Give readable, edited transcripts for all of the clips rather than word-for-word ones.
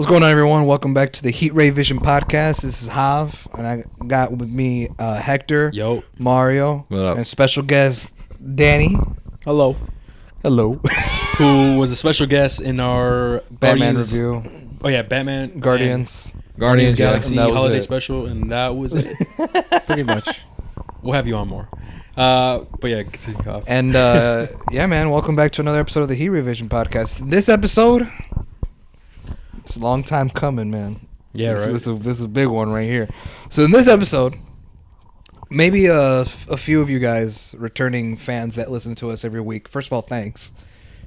What's going on, everyone? Welcome back to the Heat Ray Vision podcast. This is Hav, and I got with me Hector, Yo, Mario, What up? and special guest Danny. Hello. Hello. who was a special guest in our Batman Guardians, review, Oh yeah, Batman Guardians. Guardians yeah, Galaxy and that was holiday it. special, and that was it. Pretty much. We'll have you on more. But yeah, continue off. And yeah, man, welcome back to another episode of the Heat Ray Vision podcast. This episode, it's a long time coming, man. Yeah, right. This is a big one right here. So in this episode, maybe a few of you guys, returning fans that listen to us every week. First of all, thanks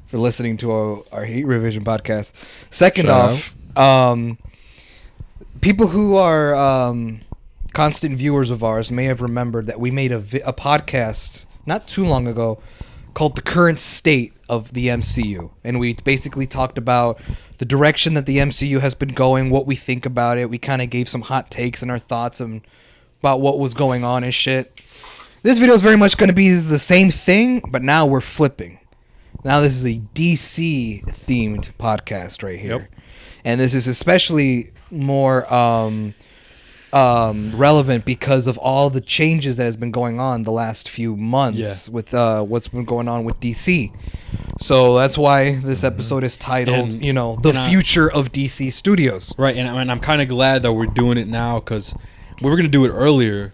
for listening to our Heat Revision podcast. Second Shout off, people who are constant viewers of ours may have remembered that we made a podcast not too long ago called The Current State of the MCU. And we basically talked about the direction that the MCU has been going, what we think about it. We kind of gave some hot takes and our thoughts about what was going on and shit. This video is very much going to be the same thing, but now we're flipping. Now this is a DC themed podcast right here. Yep. And this is especially more relevant because of all the changes that has been going on the last few months with what's been going on with DC. So that's why this episode is titled, The Future of DC Studios. Right, and I'm kind of glad that we're doing it now because we were gonna do it earlier,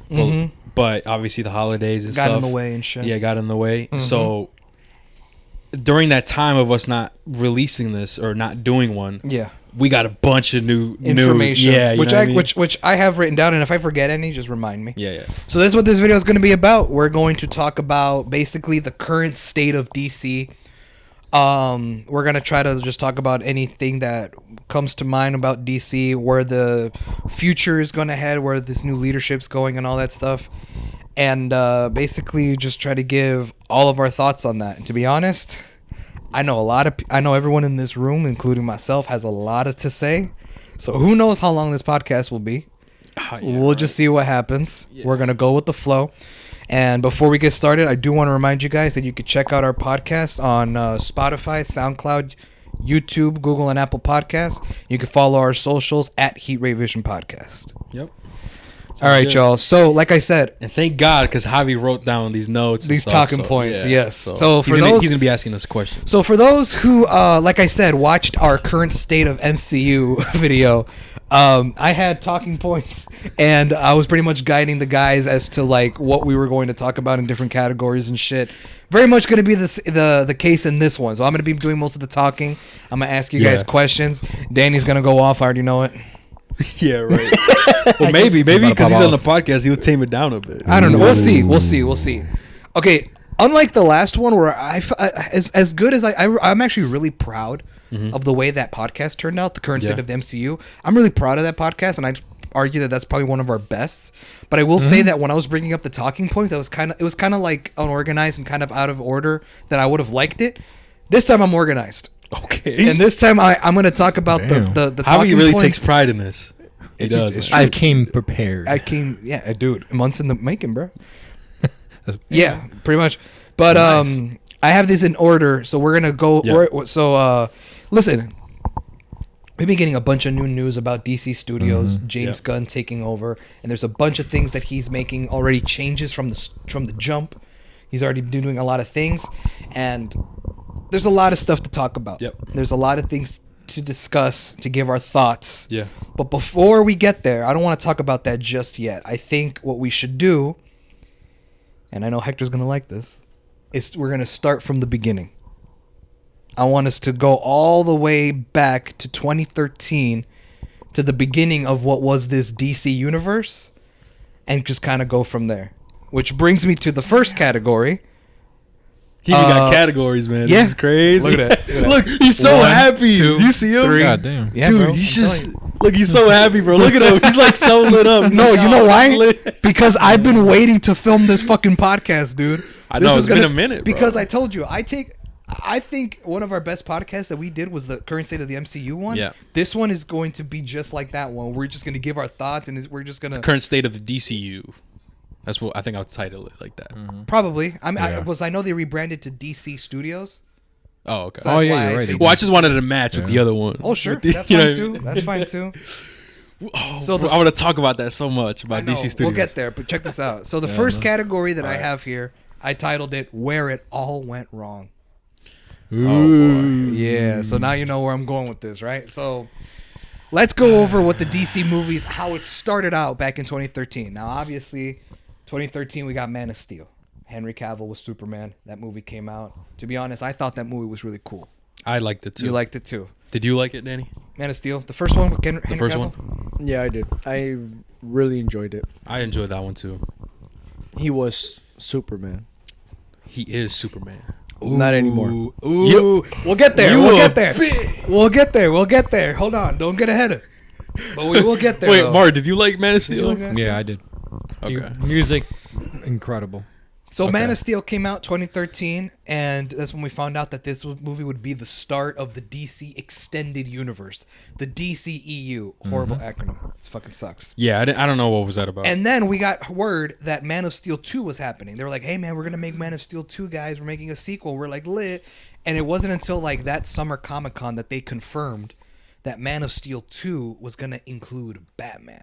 but obviously the holidays and Got stuff in the way and shit. Yeah, got in the way. So during that time of us not releasing this or not doing one, Yeah. we got a bunch of new Information. news. Yeah, you which know I what mean? which I have written down, and if I forget any, just remind me. Yeah. So this is what this video is going to be about. We're going to talk about basically the current state of DC. We're going to try to just talk about anything that comes to mind about DC, where the future is going to head, where this new leadership's going, and all that stuff. And basically just try to give all of our thoughts on that. And to be honest, I know everyone in this room, including myself, has a lot to say. So who knows how long this podcast will be. We'll just see what happens. Yeah. We're going to go with the flow. And before we get started, I do want to remind you guys that you can check out our podcast on Spotify, SoundCloud, YouTube, Google, and Apple Podcasts. You can follow our socials at Heat Ray Vision Podcast. Yep. All right, good, y'all. So, like I said, and thank God, because Javi wrote down these notes, these talking points. Yeah, yes. So he's gonna be asking us questions. So for those who, like I said, watched our current state of MCU video, I had talking points, and I was pretty much guiding the guys as to like what we were going to talk about in different categories and shit. Very much going to be the case in this one. So I'm going to be doing most of the talking. I'm going to ask you guys questions. Danny's going to go off. I already know it. Yeah, right. Well, maybe because he's on the podcast, he'll tame it down a bit. I don't know. We'll see. Okay. Unlike the last one, where as good as I'm actually really proud of the way that podcast turned out, the current state of the MCU. I'm really proud of that podcast, and I'd argue that that's probably one of our best. But I will say that when I was bringing up the talking points, it was kind of like unorganized and kind of out of order. That I would have liked it. This time I'm organized. Okay. And this time I'm going to talk about the talking Javi really points. takes pride in this. He does. It's true. I came prepared. Dude, months in the making, bro. Yeah, pretty much. But nice. I have these in order, so we're gonna go. Yeah. So listen, we've been getting a bunch of new news about DC Studios, James Gunn taking over, and there's a bunch of things that he's making already changes from the jump. He's already been doing a lot of things, and there's a lot of stuff to talk about. Yep. There's a lot of things to discuss, to give our thoughts. Yeah. But before we get there, I don't want to talk about that just yet. I think what we should do, and I know Hector's going to like this, is we're going to start from the beginning. I want us to go all the way back to 2013 to the beginning of what was this DC universe and just kind of go from there. Which brings me to the first category. He even got categories, man. Yeah. This is crazy. Look at that. Look, he's so happy. You see him? 3. God damn. Yeah, dude, bro, he's just... Look, he's so happy, bro. Look at him. He's like so lit up. No, you know why? Because I've been waiting to film this fucking podcast, dude. I know, it's been a minute, bro. Because I told you, I think one of our best podcasts that we did was the current state of the MCU one. Yeah. This one is going to be just like that one. We're just going to give our thoughts, and we're just going to... Current state of the DCU. That's what I think I'll title it like that. Probably. I know they rebranded to DC Studios. Oh, okay. So that's yeah, why you're I right. say Well, I just wanted to match with Yeah. the other one. Oh, sure. With the- That's you know fine what I mean? too. That's fine too. Oh, So bro, the- I want to talk about that so much I about know, DC Studios. we'll get there, but check this out. So the Yeah, first no. category that I Alright. have here, I titled it "Where It All Went Wrong." Oh, boy. Yeah. So now you know where I'm going with this, right? So let's go over what the DC movies, how it started out back in 2013. Now, obviously, 2013 we got Man of Steel. Henry Cavill was Superman. That movie came out. To be honest, I thought that movie was really cool. I liked it too. You liked it too. Did you like it, Danny? Man of Steel, the first one with Henry first Cavill? one? Yeah, I did. I really enjoyed it. I enjoyed that one too. He was Superman. He is Superman. Not anymore. Ooh, we'll get there. You We'll a get there. We'll get there. We'll get there. Hold on, don't get ahead of. But we will get there. Wait, though. Mark, did you like Man of Steel? like Man of Yeah, I did. Okay. Music, incredible. So Man Okay. of Steel came out 2013, and that's when we found out that this movie would be the start of the DC Extended Universe, the DCEU. Horrible acronym. It fucking sucks. Yeah, I don't know what was that about. And then we got word that Man of Steel 2 was happening. They were like, hey, man, we're going to make Man of Steel 2, guys. We're making a sequel. We're like, lit. And it wasn't until like that summer Comic-Con that they confirmed that Man of Steel 2 was going to include Batman.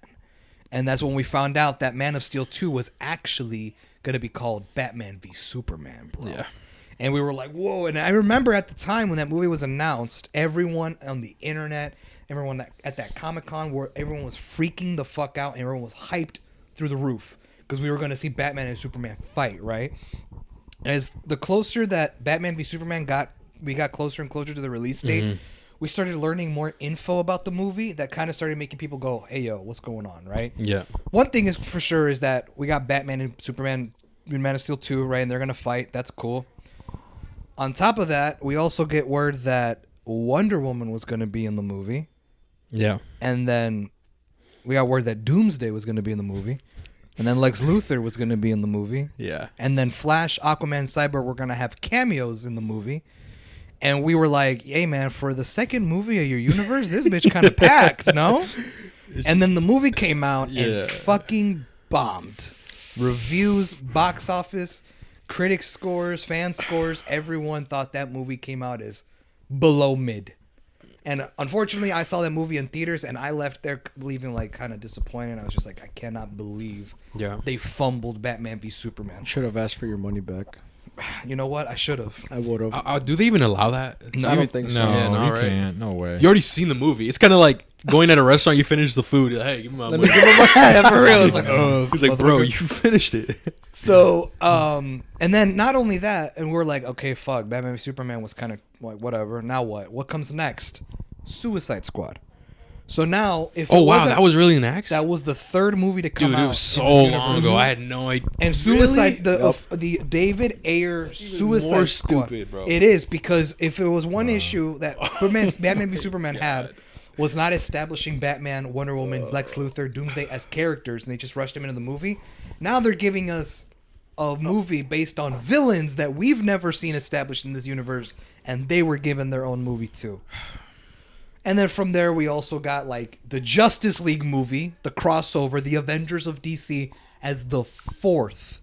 And that's when we found out that Man of Steel 2 was actually going to be called Batman v Superman, bro. Yeah. And we were like, whoa. And I remember at the time when that movie was announced, everyone on the internet, everyone at that Comic-Con, where everyone was freaking the fuck out and everyone was hyped through the roof because we were going to see Batman and Superman fight, right? As the closer that Batman v Superman we got closer and closer to the release date, we started learning more info about the movie that kind of started making people go, hey, yo, what's going on, right? Yeah. One thing is for sure is that we got Batman and Superman in Man of Steel 2, right? And they're going to fight. That's cool. On top of that, we also get word that Wonder Woman was going to be in the movie. Yeah. And then we got word that Doomsday was going to be in the movie. And then Lex Luthor was going to be in the movie. Yeah. And then Flash, Aquaman, Cyborg were going to have cameos in the movie. And we were like, hey, man, for the second movie of your universe, this bitch kind of packed, no? And then the movie came out Yeah. and fucking bombed. Reviews, box office, critic scores, fan scores, everyone thought that movie came out as below mid. And unfortunately, I saw that movie in theaters and I left there leaving like kind of disappointed. I was just like, I cannot believe Yeah. they fumbled Batman v Superman. Should have asked for your money back. You know what? I should have. I would have. Do they even allow that? No. I don't think so. No, Yeah, no, you right? can't. No way. You already seen the movie. It's kind of like going at a restaurant. You finish the food. You're like, hey, give me my money. Yeah, for real. It's like, oh, He's like, bro, you finished it. So, and then not only that, and we're like, okay, fuck, Batman v Superman was kind of like, whatever. Now what? What comes next? Suicide Squad. So now, if Oh it wow, wasn't- that was really an axe. that was the third movie to come Dude, out. it was in so this long universe. ago. I had no idea. And Suicide, Really? the David Ayer Suicide more Squad. stupid, bro. It is because if it was one issue that Batman v Superman had was not establishing Batman, Wonder Woman, Lex Luthor, Doomsday as characters, and they just rushed them into the movie. Now they're giving us a movie based on villains that we've never seen established in this universe, and they were given their own movie too. And then from there, we also got like the Justice League movie, the crossover, the Avengers of DC as the fourth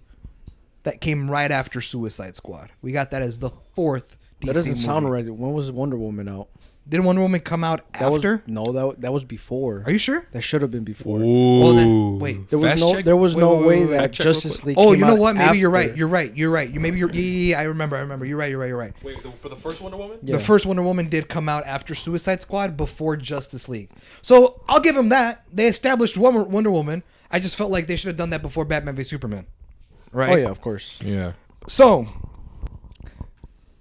that came right after Suicide Squad. We got that as the fourth DC That doesn't movie. sound right. When was Wonder Woman out? Did Wonder Woman come out That after? that was before. Are you sure? That should have been before. Ooh. Well, then, wait. There was Fast no check? there was Wait, no wait, way wait, wait. that Fact check real Justice quick. League Oh, came you know out what? Maybe you're after. right. You're right. You're right. You maybe you're. Yeah, I remember. You're right. You're right. Wait, for the first Wonder Woman? Yeah. The first Wonder Woman did come out after Suicide Squad, before Justice League. So I'll give them that. They established Wonder Woman. I just felt like they should have done that before Batman v Superman. Right? Oh yeah, of course. Yeah. So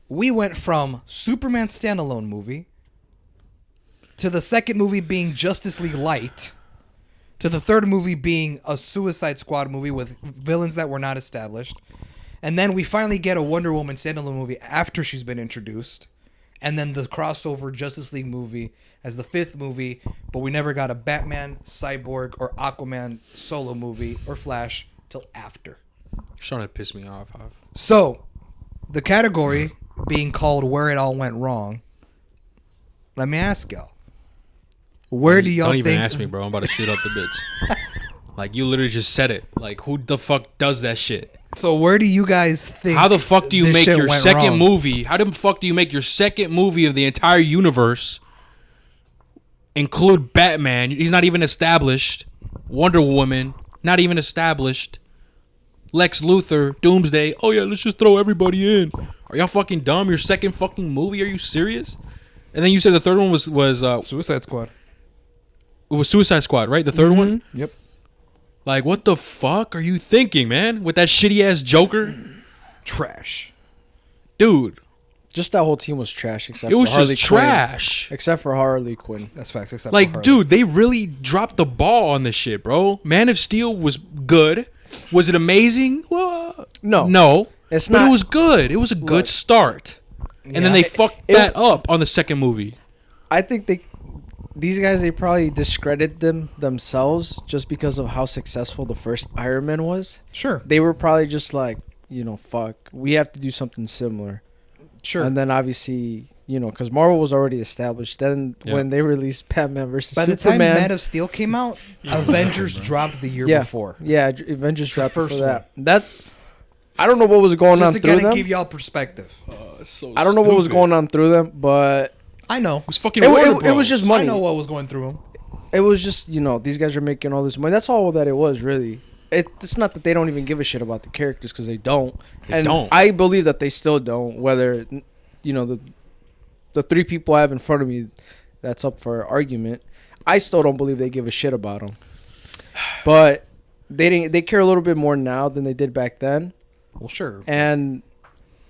we went from Superman standalone movie to the second movie being Justice League Light to the third movie being a Suicide Squad movie with villains that were not established. And then we finally get a Wonder Woman standalone movie after she's been introduced. And then the crossover Justice League movie as the fifth movie, but we never got a Batman, Cyborg, or Aquaman solo movie or Flash till after. Trying to piss me off. So, the category being called Where It All Went Wrong, let me ask y'all. Where do y'all Don't think... even ask me, bro. I'm about to shoot up the bitch. Like, you literally just said it. Like, who the fuck does that shit? So where do you guys think? How the fuck do you this make shit your went second wrong? movie? How the fuck do you make your second movie of the entire universe include Batman? He's not even established. Wonder Woman, not even established. Lex Luthor, Doomsday. Oh yeah, let's just throw everybody in. Are y'all fucking dumb? Your second fucking movie? Are you serious? And then you said the third one was Suicide Squad. it was Suicide Squad, right? The third one. Yep. Like, what the fuck are you thinking, man? With that shitty ass Joker, Trash. dude. Just that whole team was trash except It was for Harley just Quinn. trash. Except for Harley Quinn. That's facts. Except for Like, Harley. dude, they really dropped the ball on this shit, bro. Man of Steel was good. Was it amazing? Well, No. It's but not. it was good. It was a good Look. start. And then they fucked that up on the second movie. I think these guys, they probably discredited themselves just because of how successful the first Iron Man was. Sure. They were probably just like, fuck, we have to do something similar. Sure. And then obviously, because Marvel was already established. Then Yeah. when they released Batman versus By the time Superman, Man of Steel came out, Avengers dropped the year yeah, before. yeah, Avengers dropped first for that. That I don't know what was going on Just to through kind of them. give y'all perspective. I don't know what was going on through them, but I know. It was fucking it Warner was Bros. just money. I know what was going through him. It was just, these guys are making all this money. That's all that it was, really. It's not that they don't even give a shit about the characters, because they don't. They don't. I believe that they still don't. Whether, the three people I have in front of me that's up for argument, I still don't believe they give a shit about them. But they care a little bit more now than they did back then. Well, sure. And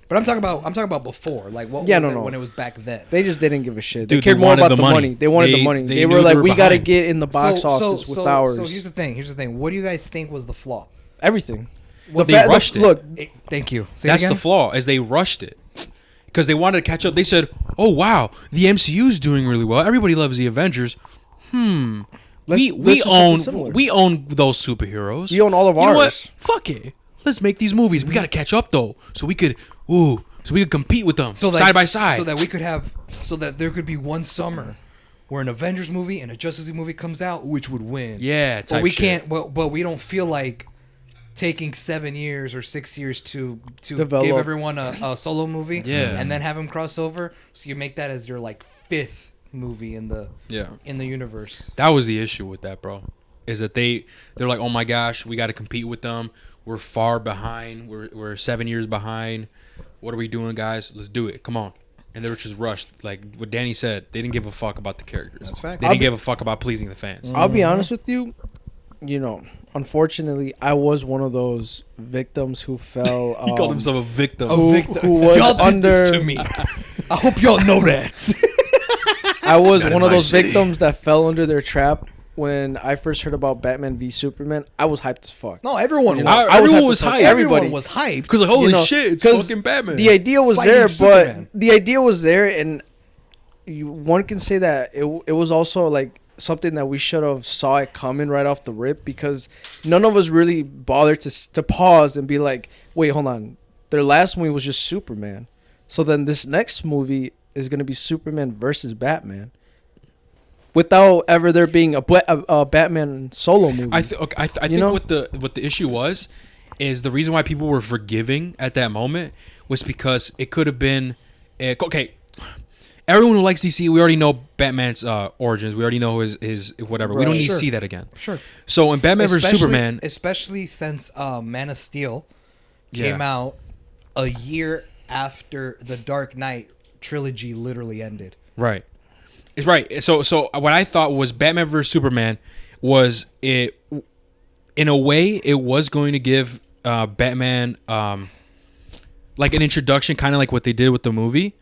But I'm talking about before. Like what Yeah, was no, it no. when it was back then? they just didn't give a shit. Dude, they cared they more wanted about the the money. money. They wanted They- the money. they They knew were they like, were we got to behind. get in the box office with ours. So here's the thing. What do you guys think was the flaw? Everything. Well, they rushed it. Look, Thank you. Say it That's again? the flaw, as they rushed it. Because they wanted to catch up. They said, oh, wow, the MCU's doing really well. Everybody loves the Avengers. let's We do something own similar. we own those superheroes. We own all of You know what? ours. Fuck it. Let's make these movies. We got to catch up, though, so we could compete with them side by side. So that there could be one summer where an Avengers movie and a Justice League movie comes out, which would win. Yeah, but type we shit. can't. But we don't feel like taking 7 years or 6 years to Develop. give everyone a solo movie. Yeah. and then have them cross over. So you make that as your like fifth movie in the Yeah. universe. That was the issue with that, bro. Is that they're like, oh my gosh, we got to compete with them. We're far behind. We're 7 years behind. What are we doing, guys? Let's do it. Come on. And they were just rushed. Like what Danny said, they didn't give a fuck about the characters. That's fact. They didn't give a fuck about pleasing the fans. I'll be honest with you. Unfortunately, I was one of those victims who fell. He called himself a victim. who was y'all did under. this to me. I hope y'all know that. I was Not one in of my those city. victims that fell under their trap when I first heard about Batman v Superman. I was hyped as fuck. No, everyone was. I was Everyone hyped was as fuck. hyped. Everyone Everybody was hyped Because like, holy You know, shit, it's 'cause fucking Batman. The idea was Fighting there, Superman. but the idea was there, and one can say that it was also like something that we should have saw it coming right off the rip, because none of us really bothered to pause and be like, wait, hold on. Their last movie was just Superman, so then this next movie is gonna be Superman versus Batman, without ever there being a Batman solo movie. I think know? what the issue was is the reason why people were forgiving at that moment was because it could have been okay. Everyone who likes DC, we already know Batman's origins. We already know his whatever. We don't Right. need to Sure. see that again. Sure. So in Batman vs Superman, especially since Man of Steel Yeah. came out a year after the Dark Knight trilogy literally ended. right? It's right. So what I thought was Batman vs Superman was it in a way it was going to give Batman like an introduction, kind of like what they did with the movie.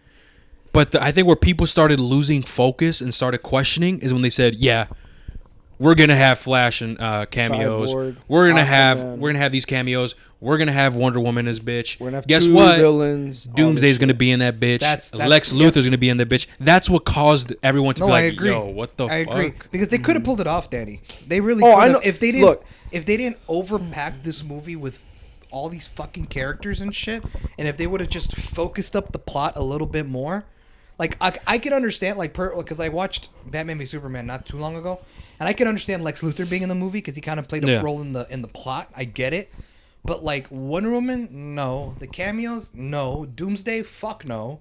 But I think where people started losing focus and started questioning is when they said, "Yeah, we're gonna have Flash and cameos. Cyborg, We're gonna Aquaman. have these cameos. We're gonna have Wonder Woman as bitch. We're gonna have Guess two what? villains. all Doomsday's this gonna shit. be in that bitch. That's- Lex Luthor's gonna be in that bitch. That's what caused everyone to No, be like, I agree. "Yo, what the I fuck?" agree because they could have pulled it off, Danny. They really. Oh, could I have. know. If they didn't, Look. if they didn't overpack this movie with all these fucking characters and shit, and if they would have just focused up the plot a little bit more, like I could understand, like, because I watched Batman v Superman not too long ago, and I can understand Lex Luthor being in the movie because he kind of played a Yeah. role in the plot. I get it, But like Wonder Woman, no. The cameos, no. Doomsday, fuck no.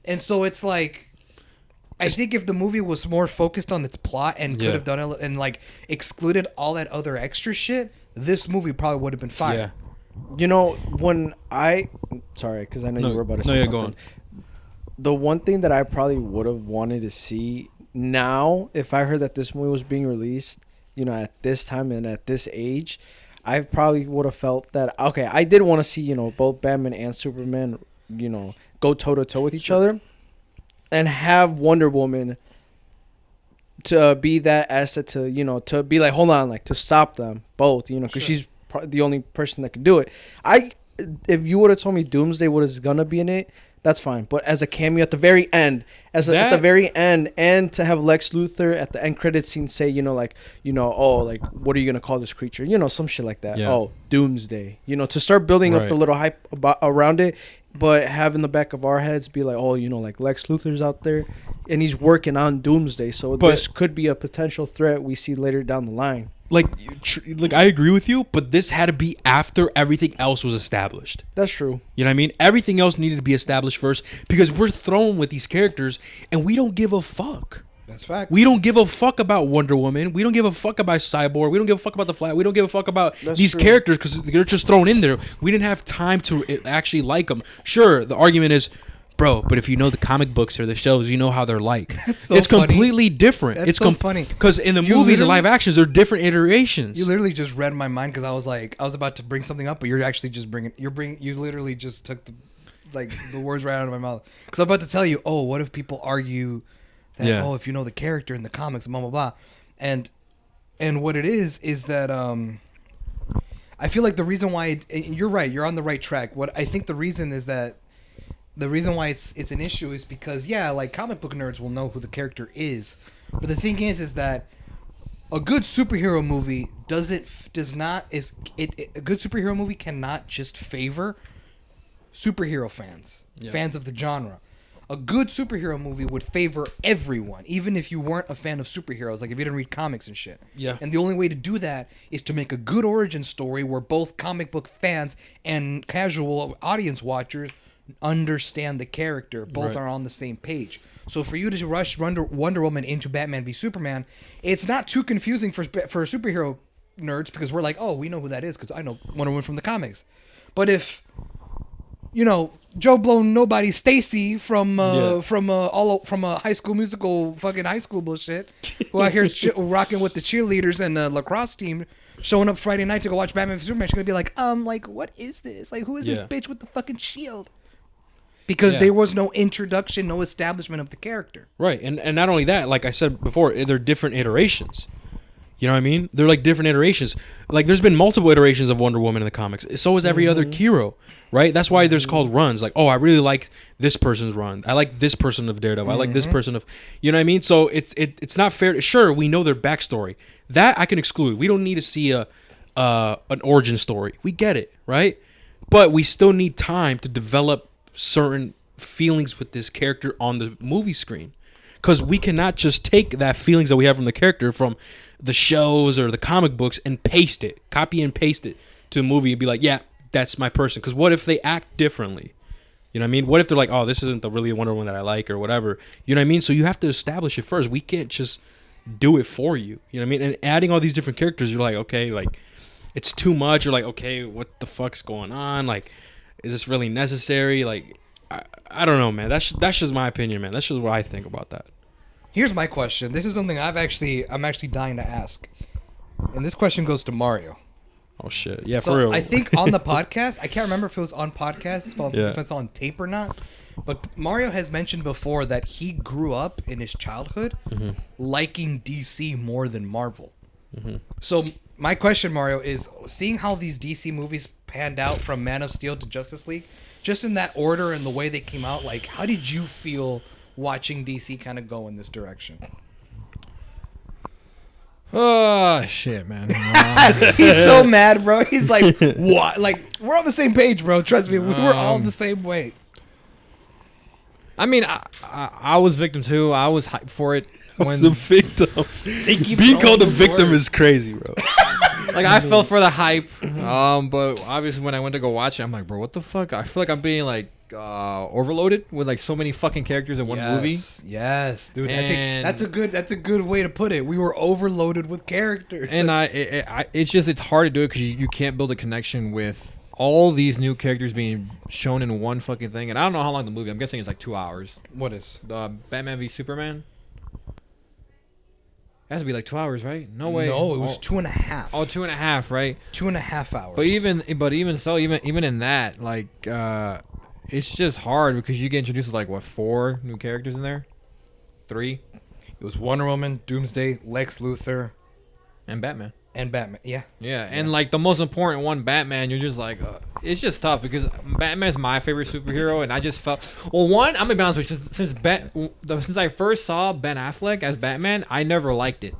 And so it's like, I think if the movie was more focused on its plot and could have done it and like excluded all that other extra shit, this movie probably would have been fire. Yeah. You know, sorry, because I know you were about to say something. Go on. The one thing that I probably would have wanted to see now, if I heard that this movie was being released, you know, at this time and at this age, I probably would have felt that, okay, I did want to see, you know, both Batman and Superman, you know, go toe-to-toe with each other and have Wonder Woman to be that asset to, you know, to be like, hold on, like, to stop them both, you know, because she's the only person that can do it. If you would have told me Doomsday was going to be in it, that's fine. But as a cameo at the very end, at the very end, and to have Lex Luthor at the end credits scene say, you know, like, you know, oh, like, what are you gonna call this creature? You know, some shit like that. Yeah. Oh, Doomsday. You know, to start building up the little hype around it, but have in the back of our heads be like, oh, you know, like Lex Luthor's out there, and he's working on Doomsday. So this could be a potential threat we see later down the line. Like I agree with you, but this had to be after everything else was established. That's true. You know what I mean? Everything else needed to be established first because we're thrown with these characters and we don't give a fuck. That's fact. We don't give a fuck about Wonder Woman. We don't give a fuck about Cyborg. We don't give a fuck about the Flash. We don't give a fuck about these characters because they're just thrown in there. We didn't have time to actually like them. Sure, the argument is, bro, but if you know the comic books or the shows, you know how they're like. That's so it's funny. completely different. That's it's so funny. Because in the movies and live actions, they're different iterations. You literally just read my mind because I was like, I was about to bring something up, but you're actually just you literally just took the words right out of my mouth. Because I'm about to tell you, oh, what if people argue that, oh, if you know the character in the comics, blah, blah, blah. And what it is that, I feel like the reason why, you're right, you're on the right track. What I think the reason is that, the reason why it's an issue is because, like comic book nerds will know who the character is, but the thing is that a good superhero movie a good superhero movie cannot just favor superhero fans, fans of the genre. A good superhero movie would favor everyone, even if you weren't a fan of superheroes, like if you didn't read comics and shit. Yeah. And the only way to do that is to make a good origin story where both comic book fans and casual audience watchers understand the character. Both are on the same page. So for you to rush Wonder Woman into Batman v Superman, it's not too confusing for superhero nerds because we're like, oh, we know who that is because I know Wonder Woman from the comics. But if, you know, Joe Blow Nobody Stacy from a High School Musical fucking high school bullshit, who out here rocking with the cheerleaders and the lacrosse team, showing up Friday night to go watch Batman v Superman, she's gonna be like, what is this? Like, who is this bitch with the fucking shield? Because there was no introduction, no establishment of the character. Right, and not only that, like I said before, they're different iterations. You know what I mean? They're like different iterations. Like there's been multiple iterations of Wonder Woman in the comics. So is every other hero, right? That's why there's called runs. Like, oh, I really like this person's run. I like this person of Daredevil. I like this person of, you know what I mean? So it's not fair. Sure, we know their backstory. That I can exclude. We don't need to see an origin story. We get it, right? But we still need time to develop certain feelings with this character on the movie screen, because we cannot just take that feelings that we have from the character from the shows or the comic books and copy and paste it to the movie and be like, yeah, that's my person. Because what if they act differently? You know what I mean? What if they're like, oh, this isn't the really Wonder Woman that I like or whatever? You know what I mean? So you have to establish it first. We can't just do it for you. You know what I mean? And adding all these different characters, you're like, okay, like it's too much. You're like, okay, what the fuck's going on? Like, is this really necessary? Like, I don't know, man. That's just my opinion, man. That's just what I think about that. Here's my question. This is something I'm actually dying to ask, and this question goes to Mario. Oh shit, yeah, So for real. I think on the podcast, I can't remember if it was on podcast, if it's on tape or not. But Mario has mentioned before that he grew up in his childhood liking DC more than Marvel. So my question, Mario, is seeing how these DC movies panned out from Man of Steel to Justice League, just in that order and the way they came out, like, how did you feel watching DC kind of go in this direction? Oh shit, man. He's so mad, bro. He's like, what? Like, we're on the same page, bro. Trust me, we were all the same way. I mean, I was victim too. I was hyped for it. I was a victim. Being called a victim is crazy, bro. Like I fell for the hype. But obviously when I went to go watch it, I'm like, bro, what the fuck? I feel like I'm being like overloaded with like so many fucking characters in one movie. Yes, dude. And- That's a good way to put it. We were overloaded with characters. And it's hard to do it because you can't build a connection with all these new characters being shown in one fucking thing. And I don't know how long the movie. I'm guessing it's like 2 hours. What is? The Batman v Superman. It has to be like 2 hours, right? No way. No, it was 2.5. Oh, 2.5, right? 2.5 hours. But even so, even in that, like, it's just hard because you get introduced to like what 4 new characters in there, 3, it was Wonder Woman, Doomsday, Lex Luthor, and Batman. and Batman. Yeah. Yeah, and like the most important one, Batman. You're just like, it's just tough because Batman's my favorite superhero, and I just felt. Well, one, I'm gonna be honest with you. Since I first saw Ben Affleck as Batman, I never liked it.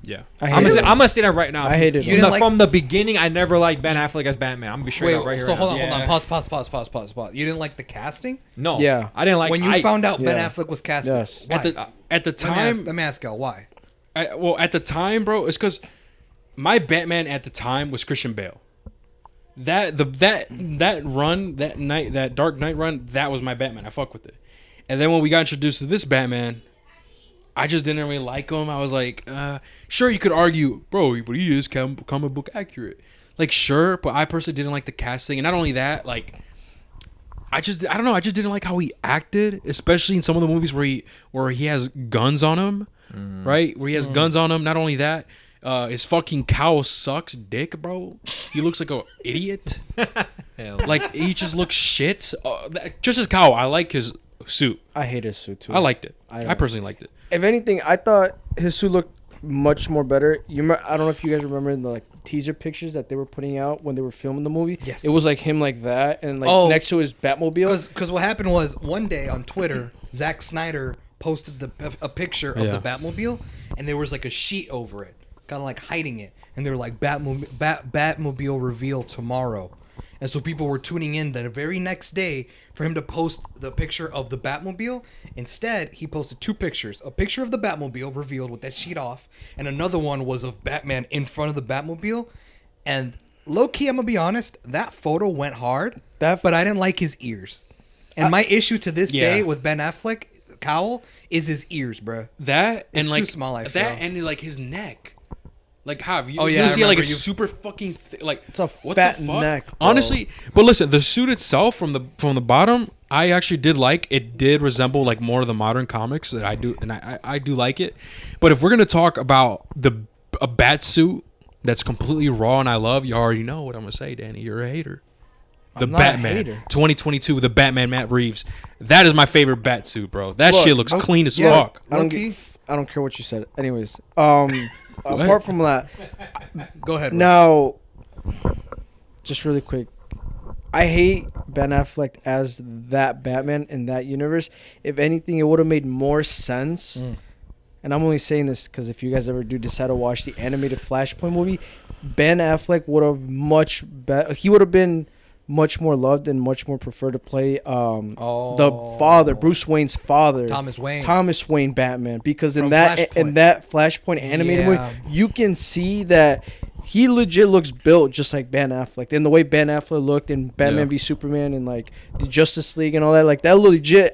Yeah. I'm gonna say that right now. I hated it. From the beginning. I never liked Ben Affleck as Batman. I'm gonna be straight up right here. So right hold now. on. Pause. You didn't like the casting? No. Yeah. I didn't like. When you found out Ben Yeah. Affleck was casted, Yes. why? At the time, Let me ask y'all why. at the time, bro, it's because my Batman at the time was Christian Bale. That run, that Dark Knight run, that was my Batman. I fuck with it. And then when we got introduced to this Batman, I just didn't really like him. I was like, sure, you could argue, bro, but he is comic book accurate. Like, sure, but I personally didn't like the casting. And not only that, like, I don't know, I just didn't like how he acted, especially in some of the movies where he has guns on him, right? Where he has guns on him. Not only that, his fucking cowl sucks dick, bro. He looks like an idiot. Like, he just looks shit. Just his cowl. I like his suit. I hate his suit too. I liked it. I I personally liked it. If anything, I thought his suit looked much more better. I don't know if you guys remember the like teaser pictures that they were putting out when they were filming the movie. Yes. It was like him like that and like next to his Batmobile. Because what happened was one day on Twitter, Zack Snyder posted a picture of Yeah. the Batmobile, and there was like a sheet over it, kind of like hiding it, and they were like Batmobile reveal tomorrow. And so people were tuning in the very next day for him to post the picture of the Batmobile. Instead, he posted 2 pictures. A picture of the Batmobile revealed with that sheet off, and another one was of Batman in front of the Batmobile. And low-key, I'm going to be honest, that photo went hard, but I didn't like his ears. And my issue to this day with Ben Affleck, cowl, is his ears, bro. That and It's like too small, I feel. that and like his neck. Like how you Oh, yeah, I see like a remember you- super fucking like It's a what fat the fuck? neck, bro. Honestly, but listen, the suit itself from the bottom, I actually did like. It did resemble like more of the modern comics that I do, and I do like it. But if we're gonna talk about a bat suit that's completely raw and I love, you already know what I'm gonna say, Danny. You're a hater. The I'm not a Batman, hater. 2022, the Batman Matt Reeves. That is my favorite bat suit, bro. That shit looks clean as yeah. fuck. I don't care what you said. Anyways, apart from that, Go ahead. now, just really quick, I hate Ben Affleck as that Batman in that universe. If anything, it would have made more sense. And I'm only saying this because if you guys ever do decide to watch the animated Flashpoint movie, Ben Affleck would have he would have been much more loved and much more preferred to play the father, Bruce Wayne's father, Thomas Wayne Batman, because From in that Flashpoint. Flashpoint animated Yeah. movie, you can see that he legit looks built just like Ben Affleck, and the way Ben Affleck looked in Batman v Superman and like the Justice League and all that, like that legit.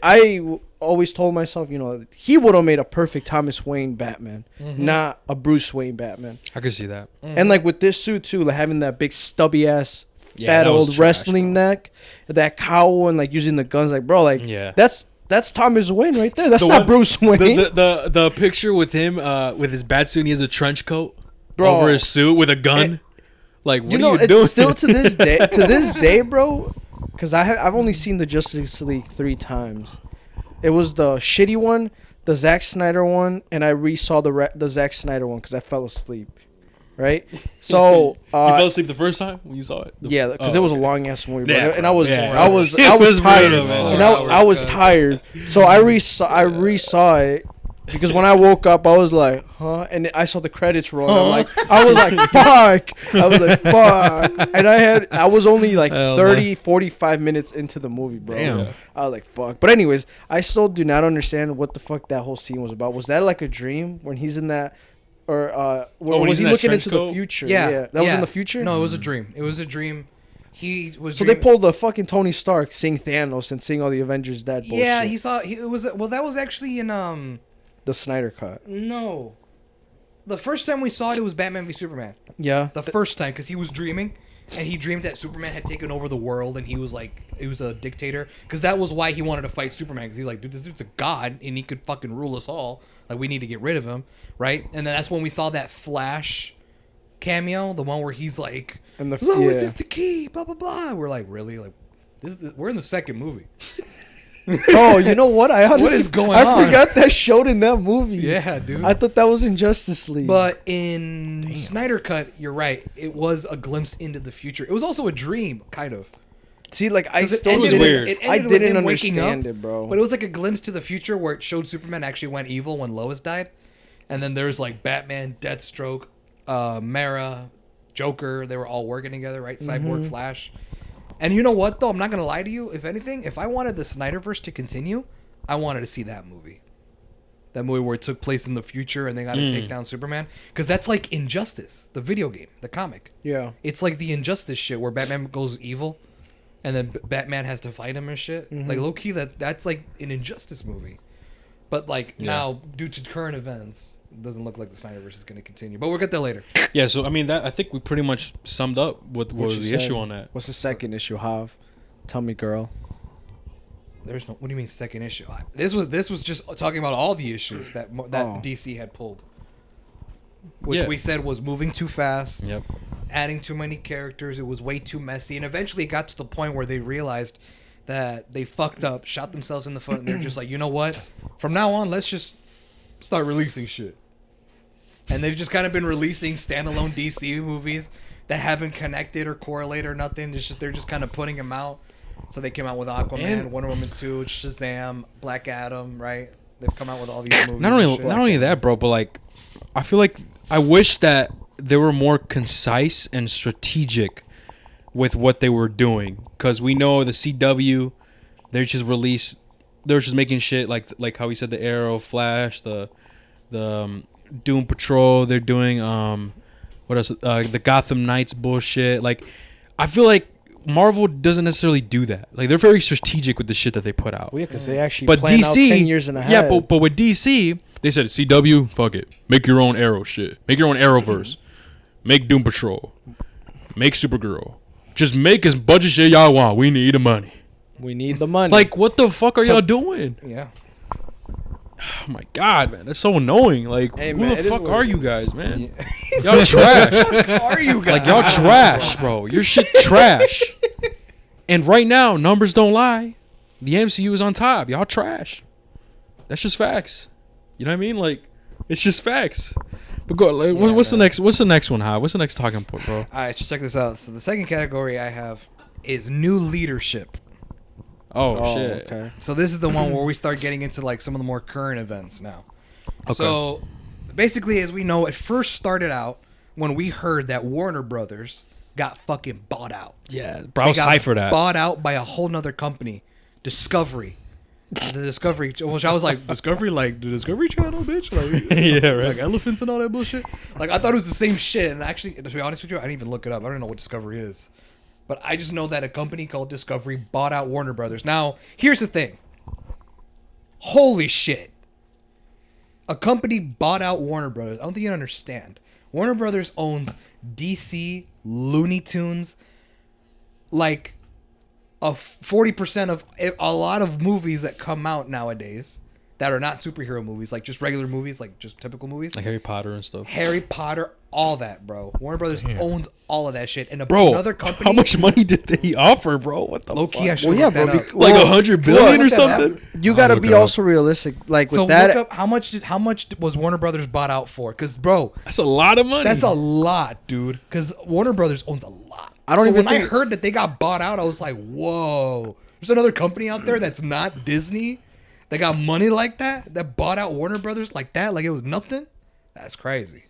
Always told myself, he would have made a perfect Thomas Wayne Batman, not a Bruce Wayne Batman. I can see that. And like with this suit too, like having that big stubby ass Yeah, fat that was old trash, wrestling neck, that cowl, and like using the guns, like bro, like Yeah. that's Thomas Wayne right there. That's The not one- Bruce Wayne. The picture with him with his bat suit, and he has a trench coat Bro. over his suit with a gun. Like what are you it's doing? still to this day, bro. Because I've only seen the Justice League 3 times. It was the shitty one, the Zack Snyder one, and I resaw the Zack Snyder one because I fell asleep. Right, so you fell asleep the first time when you saw it. yeah, because it was a long ass movie, bro. Yeah, and I was yeah. I was It was tired, brutal, man. and I was tired. So I resaw it because when I woke up, I was like, huh, and I saw the credits roll. And I was like, fuck, and I was only like Hell 45 minutes into the movie, bro. Damn. Yeah. I was like, fuck. But anyways, I still do not understand what the fuck that whole scene was about. Was that like a dream when he's in that Or when was he's he in that looking trench into the coat? future? Yeah, That was yeah. in the future? No, it was a dream. It was a dream. He was. So they pulled the fucking Tony Stark seeing Thanos and seeing all the Avengers dead bullshit. Yeah, he saw. It was well. That was actually in The Snyder Cut. No, the first time we saw it, it was Batman v Superman. Yeah. The first time, because he was dreaming, and he dreamed that Superman had taken over the world, and he was like, he was a dictator. Because that was why he wanted to fight Superman. Because he's like, dude, this dude's a god, and he could fucking rule us all. Like, we need to get rid of him, right? And then that's when we saw that Flash cameo, the one where he's like, And the Lois is the key, blah blah blah. We're like, really? Like, we're in the second movie. Oh, you know what? I honestly, What is going I on? forgot that showed in that movie. Yeah, dude. I thought that was in Justice League. But in Snyder Cut, you're right. It was a glimpse into the future. It was also a dream, kind of. see, like I 'Cause it still was ended- weird. it I ended with didn't him waking understand up, it, bro. But it was like a glimpse to the future where it showed Superman actually went evil when Lois died. And then there's like Batman, Deathstroke, Mara, Joker. They were all working together, right? Cyborg, Flash. And you know what, though? I'm not going to lie to you. If anything, if I wanted the Snyderverse to continue, I wanted to see that movie. That movie where it took place in the future and they got to take down Superman. Because that's like Injustice, the video game, the comic. yeah. It's like the Injustice shit where Batman goes evil and then Batman has to fight him and shit. Like, low-key, that's like an Injustice movie. But, like, now, due to current events, it doesn't look like the Snyderverse is going to continue. But we'll get there later. Yeah, so I mean that I think we pretty much summed up what was you the said. issue on that. What's the second issue, Hav? Tell me, girl. There's no. What do you mean second issue? This was just talking about all the issues that Oh. DC had pulled, which Yeah. we said was moving too fast, Yep. adding too many characters. It was way too messy, and eventually it got to the point where they realized that they fucked up, shot themselves in the foot, and they're just like, you know what? From now on, let's just start releasing shit. And they've just kind of been releasing standalone DC movies that haven't connected or correlated or nothing. It's just they're just kind of putting them out. So they came out with Aquaman, And- Wonder Woman 2, Shazam, Black Adam, right? They've come out with all these movies. Not and only shit. not only that, bro, but like I feel like I wish that they were more concise and strategic with what they were doing, because we know the CW, they're just making shit like how we said, the Arrow, Flash, the Doom Patrol. They're doing what else? The Gotham Knights bullshit. Like, I feel like Marvel doesn't necessarily do that. Like, they're very strategic with the shit that they put out. Well, yeah, because they actually But plan out DC, 10 years and a half. yeah, but with DC, they said, CW, fuck it, make your own Arrow shit, make your own Arrowverse, make Doom Patrol, make Supergirl, just make as much of shit y'all want. We need the money. We need the money. Like, what the fuck are y'all doing? Yeah. Oh my god, man, that's so annoying. Like, Hey, who man, the it is fuck what are it you is. guys, man? Y'all trash. Are you guys? Like, y'all trash, bro. Your shit trash. And right now, numbers don't lie. The MCU is on top. Y'all trash. That's just facts. You know what I mean? Like, it's just facts. But go. Like, what's the next? What's the next one, What's the next talking point, bro? All right, just check this out. So the second category I have is new leadership. Oh, shit. okay. So this is the one where we start getting into like some of the more current events now. Okay. So basically, as we know, it first started out when we heard that Warner Brothers got fucking bought out. Yeah, bro, I was They got hyped for that. Bought out by a whole nother company, Discovery. The Discovery, which I was like, Discovery, like the Discovery Channel, bitch. Like, Yeah, right. Like elephants and all that bullshit. Like, I thought it was the same shit. And actually, to be honest with you, I didn't even look it up. I don't know what Discovery is. But I just know that a company called Discovery bought out Warner Brothers. Now, here's the thing. Holy shit. A company bought out Warner Brothers. I don't think you understand. Warner Brothers owns DC, Looney Tunes, like 40% of a lot of movies that come out nowadays that are not superhero movies, like just regular movies, like just typical movies. Like Harry Potter and stuff. Harry Potter, all that, bro. Warner Brothers owns all of that shit. And Bro, another company. how much money did they offer, bro? What the Low key, I fuck? should Well, yeah, look bro. that up. Like Well, 100 billion or look that up. something? You got to I'll be look it up. also realistic. Like So with that, look up how much was Warner Brothers bought out for? Because bro, That's a lot of money. that's a lot, dude. Because Warner Brothers owns a lot. I don't so even when I think- heard that they got bought out, I was like, whoa. There's another company out there that's not Disney that got money like that bought out Warner Brothers like that, like it was nothing. That's crazy.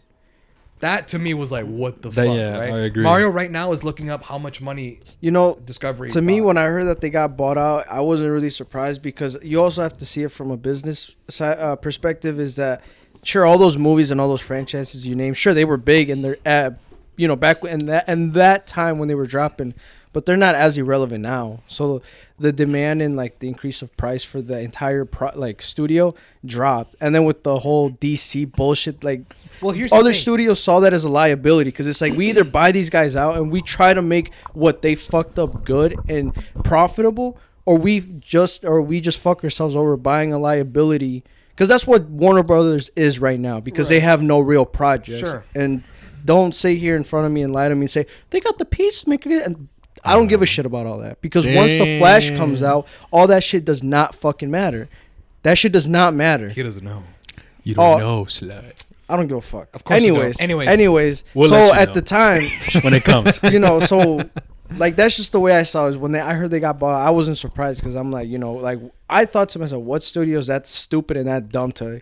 That to me was like, what the That- fuck, yeah, right? I agree. Mario right now is looking up how much money you know, Discovery. to me, bought. when I heard that they got bought out, I wasn't really surprised because you also have to see it from a business perspective. Is that sure, all those movies and all those franchises you name, sure, they were big and they're at, back in that time when they were dropping, but they're not as irrelevant now. So the demand and like the increase of price for the entire studio dropped, and then with the whole DC bullshit, like Well, here's the other thing. studios saw that as a liability because it's like we either buy these guys out and we try to make what they fucked up good and profitable, or we just fuck ourselves over buying a liability, because that's what Warner Brothers is right now, because they have no real projects. Sure. And don't sit here in front of me and lie to me and say they got the Peacemaker, and I don't give a shit about all that, because once the Flash comes out, all that shit does not fucking matter. That shit does not matter. He doesn't know. You don't know, slut. I don't give a fuck. Of course you don't. Anyways. We'll so let you at know. the time, When it comes. so like that's just the way I saw it. Is when I heard they got bought, I wasn't surprised, because I'm like, like I thought to myself, what studio is that stupid and that dumb to,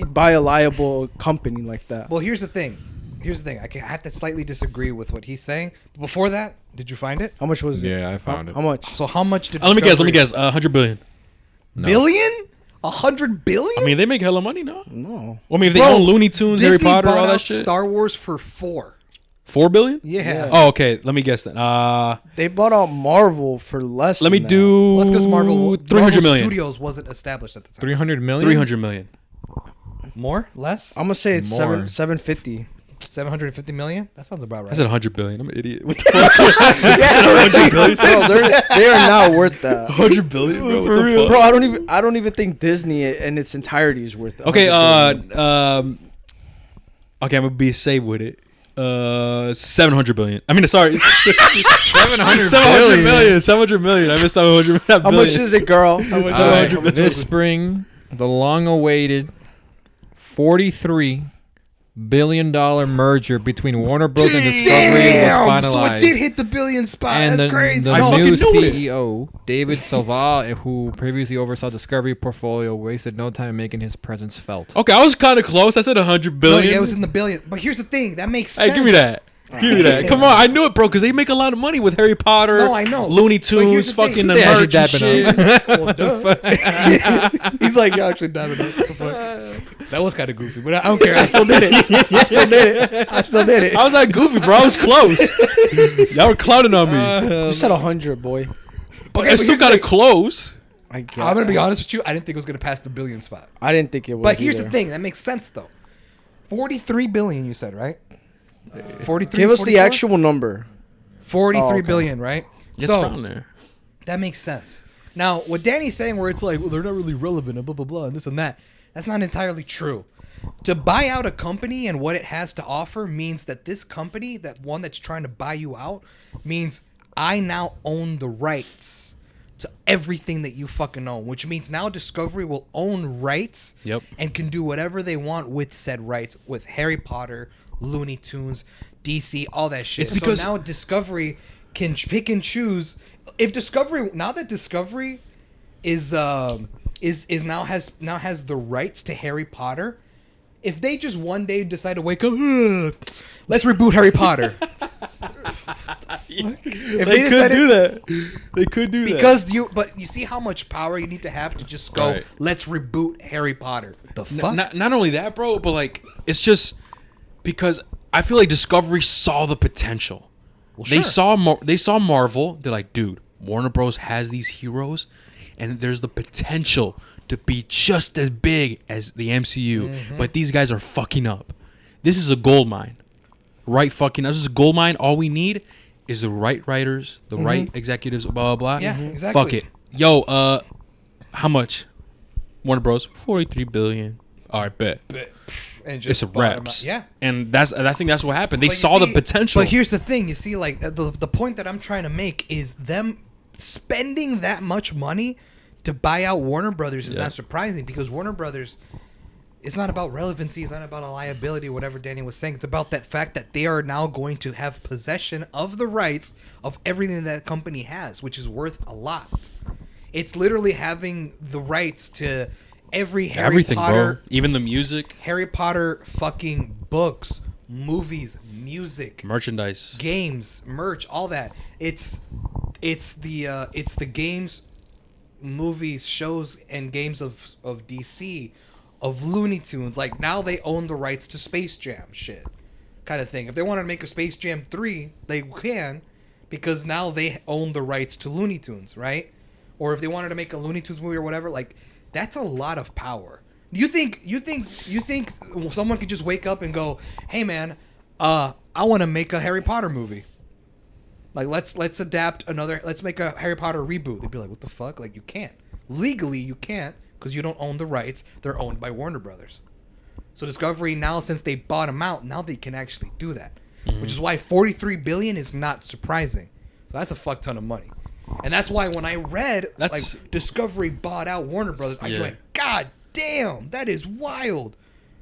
buy a liable company like that? Well, here's the thing. I have to slightly disagree with what he's saying. But before that, did you find it? How much was it? Yeah, I found it. How much? So how much did? Let me Discovery- guess. 100 billion. No. Billion? 100 billion? I mean, they make hella money, no? No. Well, I mean, if they Bro, own Looney Tunes, Disney Harry Potter, bought all that out shit. Star Wars for 4. 4 billion? Yeah. Oh, okay. Let me guess then. They bought out Marvel for less. Let me than that. do. Well, that's because Marvel 300 million. Studios wasn't established at the time. 300 million. 300 million. More? Less? I'm gonna say it's More. 750. 750 million? That sounds about right. I said 100 billion. I'm an idiot. What the fuck? I said 100 billion. Bro, they are not worth that. 100 billion, bro. What the fuck? Bro, I don't even think Disney in its entirety is worth it. Okay, okay, I'm gonna be safe with it. 700 billion. I mean, sorry, 700 700 million. 700 million. I missed 700 billion. How much is it, girl? How much All right, 700 this spring, the long-awaited $43 billion merger between Warner Bros. And Discovery was finalized. So it did hit the billion spot. And That's the, crazy. the No, new fucking knew it. CEO, David Silva, who previously oversaw Discovery portfolio, wasted no time making his presence felt. Okay, I was kind of close. I said 100 No, billion. yeah, it was in the billion. But here's the thing. That makes Hey, sense. give me that. Give me that. Come on, I knew it, bro, because they make a lot of money with Harry Potter. No, I know. Looney But here's Tunes, the thing. fucking the They actually merch and dabbing shit. us. He's like, you're actually dabbing up. What the fuck? That was kind of goofy, but I don't care. I still did it. I still did it. I was like goofy, bro. I was close. Y'all were clowning on me. You said 100, boy. But I still got it close. I guess. I'm gonna be honest with you. I didn't think it was gonna pass the billion spot. I didn't think it was. But here's the either. thing. That makes sense though. 43 billion. You said right? 43. Give us the 44? actual number. 43 Oh, okay. billion, right? It's So around there. that makes sense. Now, what Danny's saying, where it's like, well, they're not really relevant, and blah blah blah, and this and that. That's not entirely true. To buy out a company and what it has to offer means that this company, that one that's trying to buy you out, means I now own the rights to everything that you fucking own, which means now Discovery will own rights Yep. and can do whatever they want with said rights with Harry Potter, Looney Tunes, DC, all that shit. It's because- so now Discovery can pick and choose. If Discovery, now that Discovery is now has the rights to Harry Potter, if they just one day decide to wake up, let's reboot Harry Potter. If They could decided- do that. They could do that. because but you see how much power you need to have to just go, Right. let's reboot Harry Potter. The fuck? Not only that, bro, but like it's just because I feel like Discovery saw the potential. They sure. saw Marvel. They're like, dude, Warner Bros has these heroes, and there's the potential to be just as big as the MCU. But these guys are fucking up. This is a gold mine, right? Fucking, this is a gold mine. All we need is the right writers, the right executives, blah blah blah. Yeah, exactly. Fuck it, yo. How much? Warner Bros. 43 billion. All right, bet. And It's a bought 'em wraps. out. Yeah. And I think that's what happened. They But you saw the see- potential. But here's the thing, you see, like the point that I'm trying to make is them spending that much money to buy out Warner Brothers is Yeah. not surprising, because Warner Brothers, it's not about relevancy, it's not about a liability, whatever Danny was saying. It's about that fact that they are now going to have possession of the rights of everything that company has, which is worth a lot. It's literally having the rights to every Harry Everything, Potter, bro. Even the music, Harry Potter fucking books, movies, music, merchandise. games, merch, all that. It's the games, movies, shows, and games of DC of Looney Tunes. Like now they own the rights to Space Jam shit, kind of thing. If they wanted to make a Space Jam 3, they can, because now they own the rights to Looney Tunes, right? Or if they wanted to make a Looney Tunes movie or whatever, like that's a lot of power. You think someone could just wake up and go, "Hey man, I want to make a Harry Potter movie. Like let's make a Harry Potter reboot." They'd be like, "What the fuck?" Like you can't. Legally you can't because you don't own the rights. They're owned by Warner Brothers. So Discovery now, since they bought them out, now they can actually do that. Which is why 43 billion is not surprising. So that's a fuck ton of money. And that's why when I read like Discovery bought out Warner Brothers, I went, "God damn, that is wild."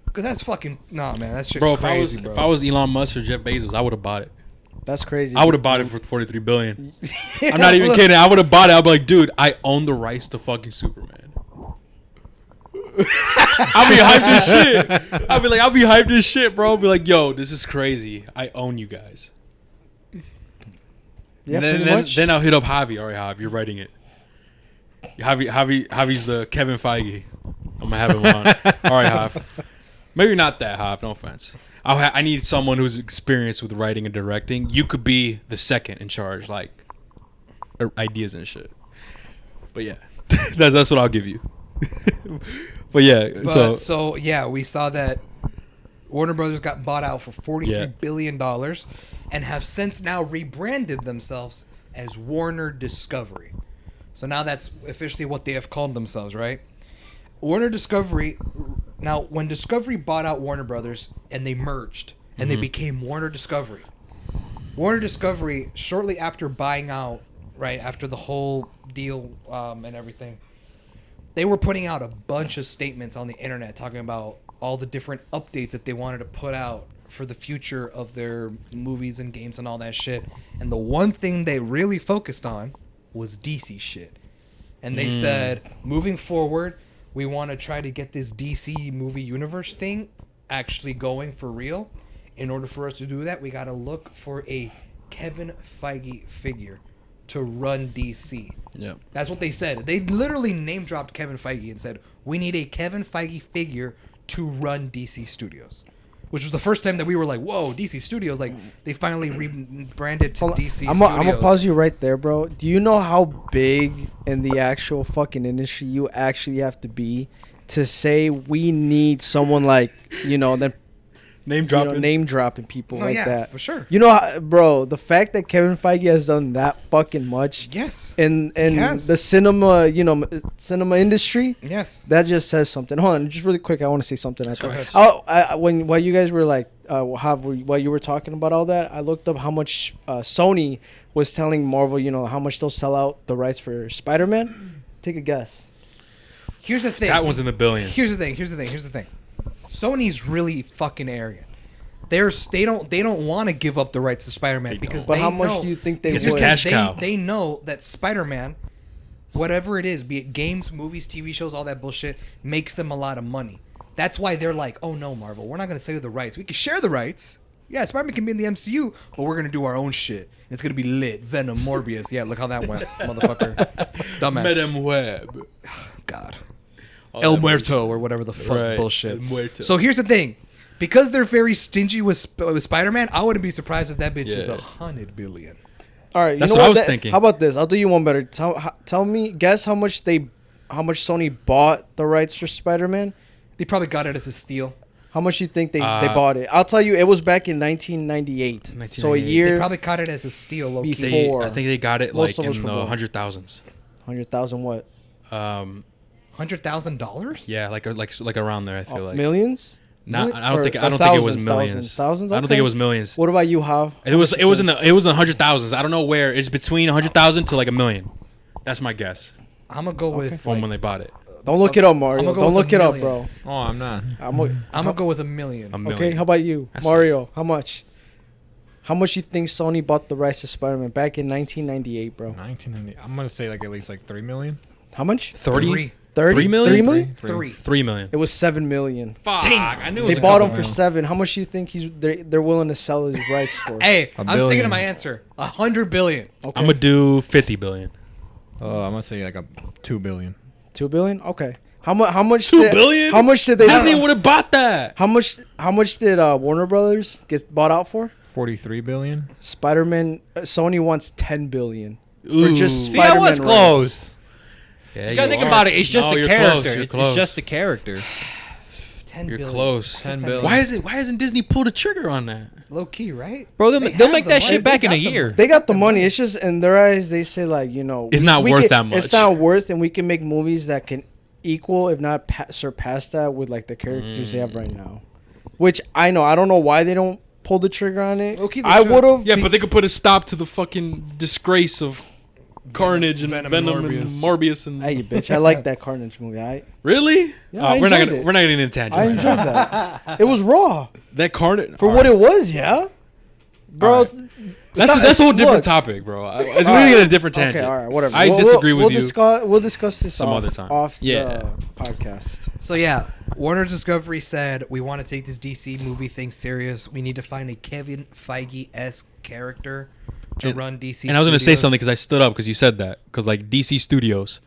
Because that's fucking man, that's just crazy, bro. If I was Elon Musk or Jeff Bezos, I would have bought it. That's crazy. I would have bought it for 43 billion. I'm not even kidding. I would have bought it. I'd be like, dude, I own the rights to fucking Superman. I'll be hyped as shit. I'll be hyped as shit, bro. I'll be like, yo, this is crazy. I own you guys. Yeah, then I'll hit up Javi. All right, Javi, you're writing it. Javi's the Kevin Feige. I'm gonna have him on. All right, Jav. Maybe not that, Jav. No offense. I need someone who's experienced with writing and directing. You could be the second in charge, like ideas and shit. But yeah, that's what I'll give you. But yeah, so yeah, we saw that Warner Brothers got bought out for $43 billion and have since now rebranded themselves as Warner Discovery. So now that's officially what they have called themselves, right? Warner Discovery. Now, when Discovery bought out Warner Brothers and they merged and they became Warner Discovery, Warner Discovery, shortly after buying out, right after the whole deal and everything, they were putting out a bunch of statements on the internet talking about all the different updates that they wanted to put out for the future of their movies and games and all that shit. And the one thing they really focused on was DC shit. And they said, moving forward, we want to try to get this DC movie universe thing actually going for real. In order for us to do that, we got to look for a Kevin Feige figure to run DC. Yeah. That's what they said. They literally name dropped Kevin Feige and said, "We need a Kevin Feige figure to run DC Studios." Which was the first time that we were like, "Whoa, DC Studios!" Like they finally rebranded to DC Studios. I'm gonna pause you right there, bro. Do you know how big in the actual fucking industry you actually have to be to say we need someone like then name dropping people like that for sure. You know, bro, the fact that Kevin Feige has done that fucking much, in the cinema industry, that just says something. Hold on, just really quick, I want to say something. While you guys were like, while you were talking about all that, I looked up how much Sony was telling Marvel, how much they'll sell out the rights for Spider-Man. Take a guess. Here's the thing. That one's in the billions. Here's the thing. Sony's really fucking arrogant. They don't want to give up the rights to Spider-Man because but they how know, much do you think they it's a would? cash cow. They know that Spider-Man, whatever it is, be it games, movies, TV shows, all that bullshit, makes them a lot of money. That's why they're like, "Oh no, Marvel, we're not going to sell you the rights. We can share the rights. Yeah, Spider-Man can be in the MCU, but we're going to do our own shit. It's going to be lit. Venom, Morbius. Yeah, look how that went, motherfucker. Dumbass. Madam Web. God. El Muerto or whatever the fuck bullshit. So here's the thing. Because they're very stingy with Spider-Man, I wouldn't be surprised if that bitch is $100 billion. All right, that's what I was thinking. How about this? I'll do you one better. Tell me, guess how much Sony bought the rights for Spider-Man? They probably got it as a steal. How much do you think they bought it? I'll tell you, it was back in 1998. So a year. They probably caught it as a steal. Before. I think they got it like in the 100,000s. 100,000 what? $100,000? Yeah, like around there. I feel like millions. No, I don't think it was millions. Thousands. Okay. I don't think it was millions. What about you, Hav? It was in the 100,000s. I don't know where. It's between 100,000 to like $1 million. That's my guess. I'm gonna go with from when they bought it. Don't look it up, Mario. Don't look it up, bro. Oh, I'm not. I'm gonna go with $1 million. Okay, how about you, Mario? How much? How much you think Sony bought the rights to Spider-Man back in 1998, bro? 1998. I'm gonna say like at least like $3 million. How much? 30. 3 million? 3 million. It was 7 million. Fuck. Dang. I knew it they was bought him for 7. How much do you think they're willing to sell his rights for? Hey, I'm sticking to my answer. $100 billion. Okay. I'm gonna do 50 billion. I'm gonna say like a $2 billion. $2 billion? Okay. How much? How much? $2 billion? How much did they? Disney would have bought that. How much? How much did Warner Brothers get bought out for? 43 billion. Spider-Man. Sony wants 10 billion for Ooh. just See, I was Spider-Man. close. Yeah, You gotta think are. about it. It's just No, a you're character. close, you're It's close. just a character. 10 You're billion. close. 10 that billion. Why hasn't Disney pulled a trigger on that? Low key, right? Bro, They they'll have make the that money. shit back They in a got the year. They got the money. It's just in their eyes, they say like, you know, It's not worth that It's much. not worth, and we can make movies that can equal, if not surpass that with like the characters they have right now. Which I know. I don't know why they don't pull the trigger on it. Low-key, they I should. would have. Yeah, but they could put a stop to the fucking disgrace of Carnage and Venom Venom, and and Morbius. Morbius and Hey, you bitch! I like that Carnage movie. really? Yeah, I we're not enjoyed gonna it. we're not getting into tangent. I right enjoyed now. that. It was raw That Carnage for what it was. Yeah, bro. All right. That's a whole different topic, bro. It's really a different tangent. Okay, all right, whatever. I disagree with we'll you. We'll discuss this Some off, other time. off Yeah. the podcast. So yeah, Warner Discovery said we want to take this DC movie thing serious. We need to find a Kevin Feige-esque character to run DC. And I was gonna say Studios. something because I stood up because you said that because like DC Studios.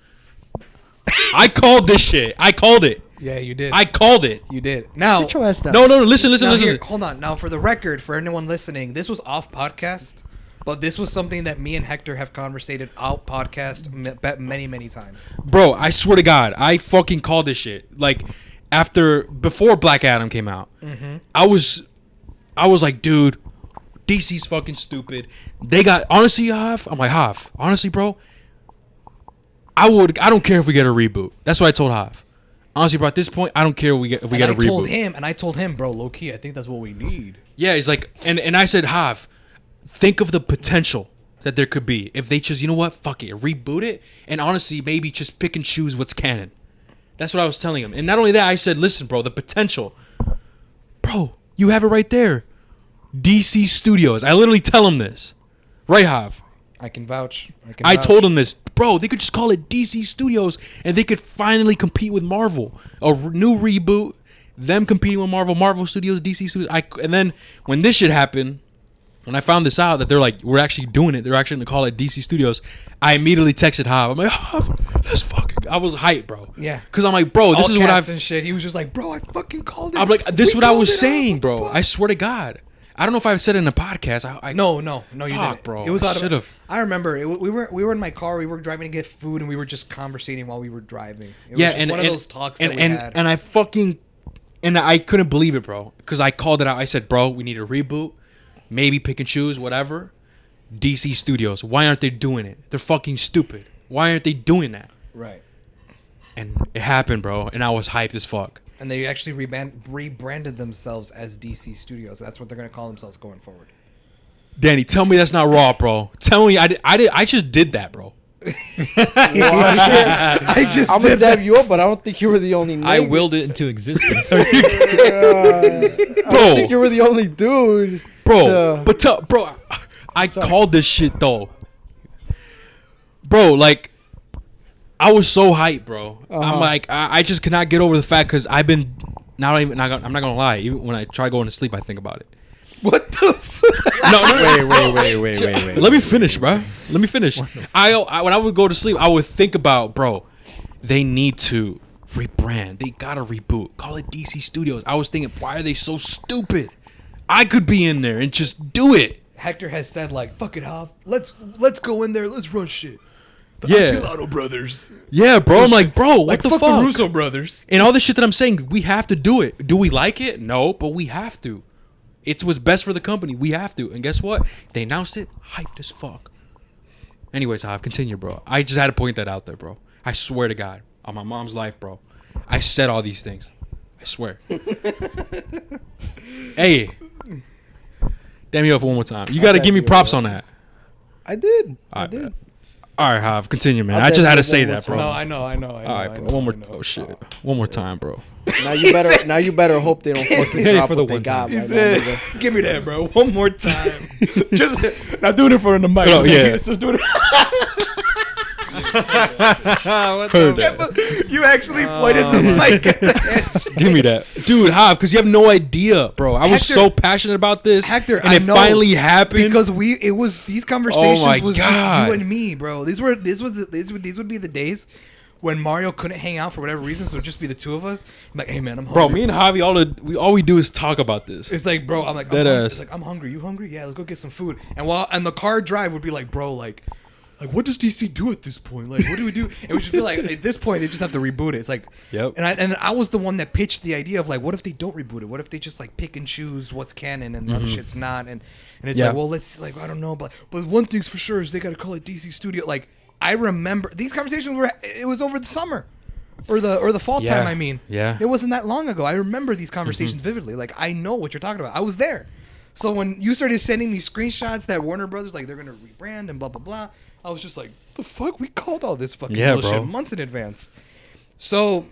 I called this shit. I called it. Yeah, you did. I called it. You did. Now, Sit your ass down. No, listen. now here, hold on. Now, for the record, for anyone listening, this was off podcast, but this was something that me and Hector have conversated out podcast many times. Bro, I swear to God, I fucking called this shit. Like before Black Adam came out, I was like, dude, DC's fucking stupid. They got honestly, Hav. I'm like, Hav, honestly, bro. I don't care if we get a reboot. That's what I told Hav. Honestly, bro, at this point, I don't care if we get a reboot. I told him, bro, low key, I think that's what we need. Yeah, he's like, and I said, Hav, think of the potential that there could be if they just, you know what, fuck it, reboot it, and honestly, maybe just pick and choose what's canon. That's what I was telling him. And not only that, I said, listen, bro, the potential. Bro, you have it right there. DC Studios. I literally tell him this. Right, Hav? I can vouch. I told him this. Bro, they could just call it DC Studios, and they could finally compete with Marvel. New reboot, them competing with Marvel Studios, DC Studios. And then when this shit happened, when I found this out that they're like, we're actually doing it, they're actually going to call it DC Studios, I immediately texted Hav. I'm like, Hav, let's fucking... I was hyped, bro. Yeah. Because I'm like, bro, this All is what caps I've... and shit. He was just like, bro, I fucking called it. I'm like, this is We what I called was it out. saying, What the bro. fuck? I swear to God. I don't know if I've said it in a podcast. No, you Fuck, didn't, bro. It was I out of. should've. I remember we were in my car. We were driving to get food, and we were just conversating while we were driving. It was Yeah, just and one of those talks and, that we and, had. and I fucking and I couldn't believe it, bro, because I called it out. I said, bro, we need a reboot, maybe pick and choose, whatever. DC Studios, why aren't they doing it? They're fucking stupid. Why aren't they doing that? Right. And it happened, bro, and I was hyped as fuck. And they actually rebranded themselves as DC Studios. That's what they're gonna call themselves going forward. Danny, tell me that's not raw, bro. Tell me I just did that, bro. I just I'm gonna dab you up, but I don't think you were the only. I nigga. willed it into existence. I don't think you Bro, were the only dude. bro, bro, I called this shit though. Bro, like I was so hyped, bro. I'm like, I just cannot get over the fact because I've been I'm not gonna lie. Even when I try going to sleep, I think about it. What the? Wait. Let me finish, bro. Let me finish. I when I would go to sleep, I would think about, bro, they need to rebrand. They gotta reboot. Call it DC Studios. I was thinking, why are they so stupid? I could be in there and just do it. Hector has said like, fuck it, Hoff. Let's go in there. Let's run shit. The Yeah. Atilano brothers. Yeah, bro. I'm like, bro, what Like the fuck fuck? the Russo brothers. And all this shit that I'm saying, we have to do it. Do we like it? No, but we have to. It's what's best for the company. We have to. And guess what? They announced it. Hyped as fuck. Anyways, I've continue, bro. I just had to point that out there, bro. I swear to God. On my mom's life, bro. I said all these things. I swear. Hey. Damn you up one more time. You got to give me props on that. I did. I Alright, did. man. All right, Hav. Continue, man. I'll I just tell had you to say one more that, bro. time. No, I know. All right, bro. One more. Oh shit. One more time, bro. Now you better hope they don't fucking Hit it drop for the what they one got. time. Right now, nigga. Give me that, bro. One more time. Just not doing it for the mic. Oh, yeah. Just doing it. Heard that. You actually pointed the mic at the Give me that, dude. Hav, because you have no idea, bro. I was Hector- so passionate about this, Hector, and I it know, finally happened. because these conversations Oh my was God. just you and me, bro. These would be the days when Mario couldn't hang out for whatever reason, so it'd just be the two of us. I'm like, hey man, I'm hungry. Bro, me and Javi, all we do is talk about this. It's like, bro, I'm like, it's like, I'm hungry. You hungry? Yeah, let's go get some food. And the car drive would be like, bro, like what does DC do at this point? Like, what do we do? And we just be like, at this point, they just have to reboot it. It's like, yep. And I was the one that pitched the idea of like, what if they don't reboot it? What if they just like pick and choose what's canon and the other shit's not? And it's like, well, let's like, I don't know, but one thing's for sure is they got to call it DC Studio. Like, I remember these conversations it was over the summer. Or the fall time, I mean. Yeah. It wasn't that long ago. I remember these conversations vividly. Like, I know what you're talking about. I was there. So when you started sending me screenshots that Warner Brothers, like, they're going to rebrand and blah, blah, blah, I was just like, the fuck? We called all this fucking bullshit months in advance. So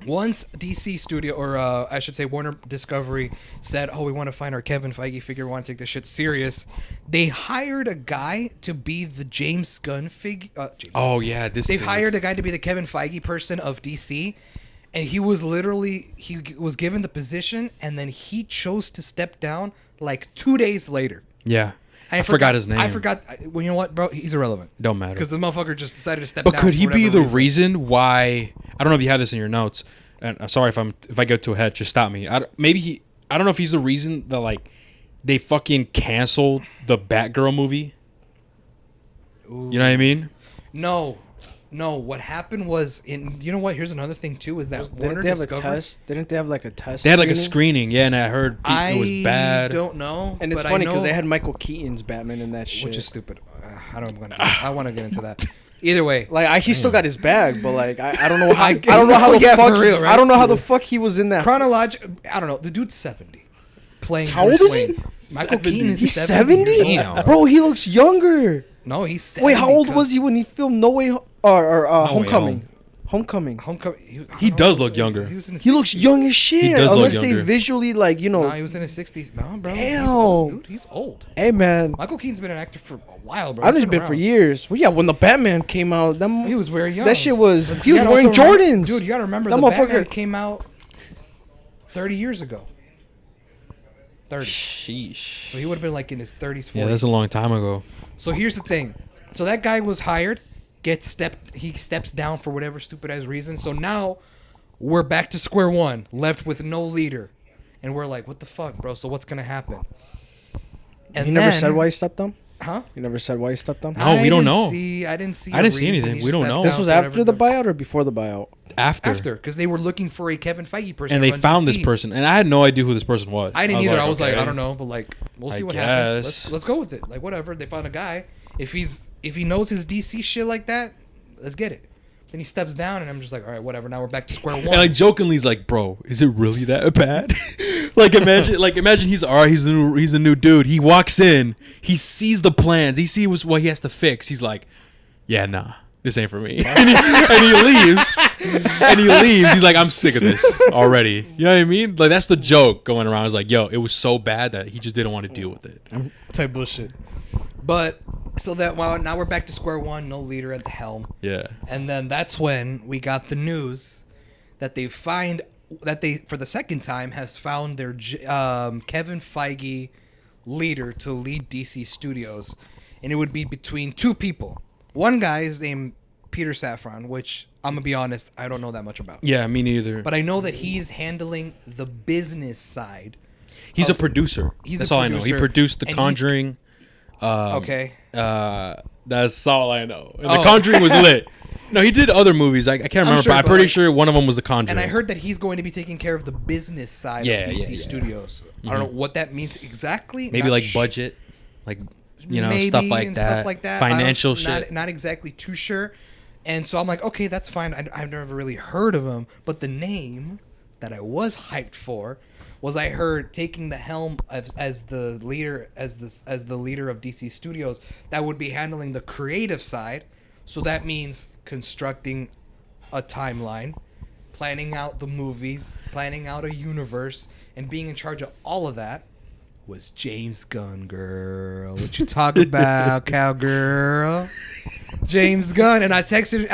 once DC Studio, or I should say Warner Discovery, said, oh, we want to find our Kevin Feige figure, we want to take this shit serious, they hired a guy to be the James Gunn figure. They've hired a guy to be the Kevin Feige person of DC, and he was given the position, and then he chose to step down like 2 days later. Yeah. I forgot his name. I forgot. Well, you know what, bro? He's irrelevant. Don't matter. Because the motherfucker just decided to step down. But could he be the reason why? I don't know if you have this in your notes. And I'm sorry if I go too ahead. Just stop me. I don't know if he's the reason that like they fucking canceled the Batgirl movie. Ooh. You know what I mean? No. What happened was you know what? Here's another thing too. Is that Warner Discovery? Didn't they have like a test? They had like a screening. Yeah, and I heard it was bad. I don't know. And it's funny because they had Michael Keaton's Batman in that shit, which is stupid. I want to get into that. Either way, like he still got his bag, but like I don't know how I don't know how the fuck real, right? I don't know how the fuck he was in that. I don't know. The dude's 70. Playing how old is he? Michael Keaton is 70. Bro, he looks younger. No, he's 70. Wait, how old was he when he filmed No Way Homecoming? Homecoming. He does look younger. He looks young as shit. He does unless look they younger. visually like No, he was in his 60s. No, bro. Damn. He's old, dude. He's old. Hey, man. Michael Keaton's been an actor for a while, bro. I've just been for years. Well, yeah, when the Batman came out, he was very young. That shit was. He was wearing Jordans. Dude, you gotta remember the Batman came out 30 years ago. 30. Sheesh. So he would have been like in his 30s, 40s. Yeah, that's a long time ago. So here's the thing. So that guy was hired. He steps down for whatever stupid ass reason. So now we're back to square one, left with no leader, and we're like, what the fuck, bro? So what's gonna happen? And you never said why he stepped down? Huh? You never said why he stepped down? No, we don't know. I didn't see anything. We don't know. This was after the buyout or before the buyout? After, because they were looking for a Kevin Feige person, and they found this person, and I had no idea who this person was. I didn't either. I was like, I don't know, but like, we'll see what happens. Let's go with it. Like, whatever. They found a guy. If he knows his DC shit like that, let's get it. Then he steps down, and I'm just like, all right, whatever. Now we're back to square one. And like jokingly, he's like, bro, is it really that bad? imagine he's all right. He's a new dude. He walks in, he sees the plans, he sees what he has to fix. He's like, yeah, nah, this ain't for me. and he leaves. He's like, I'm sick of this already. You know what I mean? Like that's the joke going around. It's like, yo, it was so bad that he just didn't want to deal with it. Type bullshit. But so that now we're back to square one, no leader at the helm. Yeah. And then that's when we got the news that they for the second time has found their Kevin Feige leader to lead DC Studios, and it would be between two people. One guy is named Peter Safran, which I'm gonna be honest, I don't know that much about. Yeah, me neither. But I know that he's handling the business side. He's a producer. That's all I know. He produced The Conjuring. Okay. That's all I know. And The Conjuring was lit. No, he did other movies. I can't remember, but I'm pretty sure one of them was The Conjuring. And I heard that he's going to be taking care of the business side of DC Studios. I don't know what that means exactly. Maybe like budget, like stuff like that. Financial shit. Not exactly too sure. And so I'm like, okay, that's fine. I've never really heard of him, but the name that I was hyped for was I heard taking the helm as the leader of DC Studios that would be handling the creative side. So that means constructing a timeline, planning out the movies, planning out a universe, and being in charge of all of that was James Gunn, girl. What you talk about, cowgirl? James Gunn. And I texted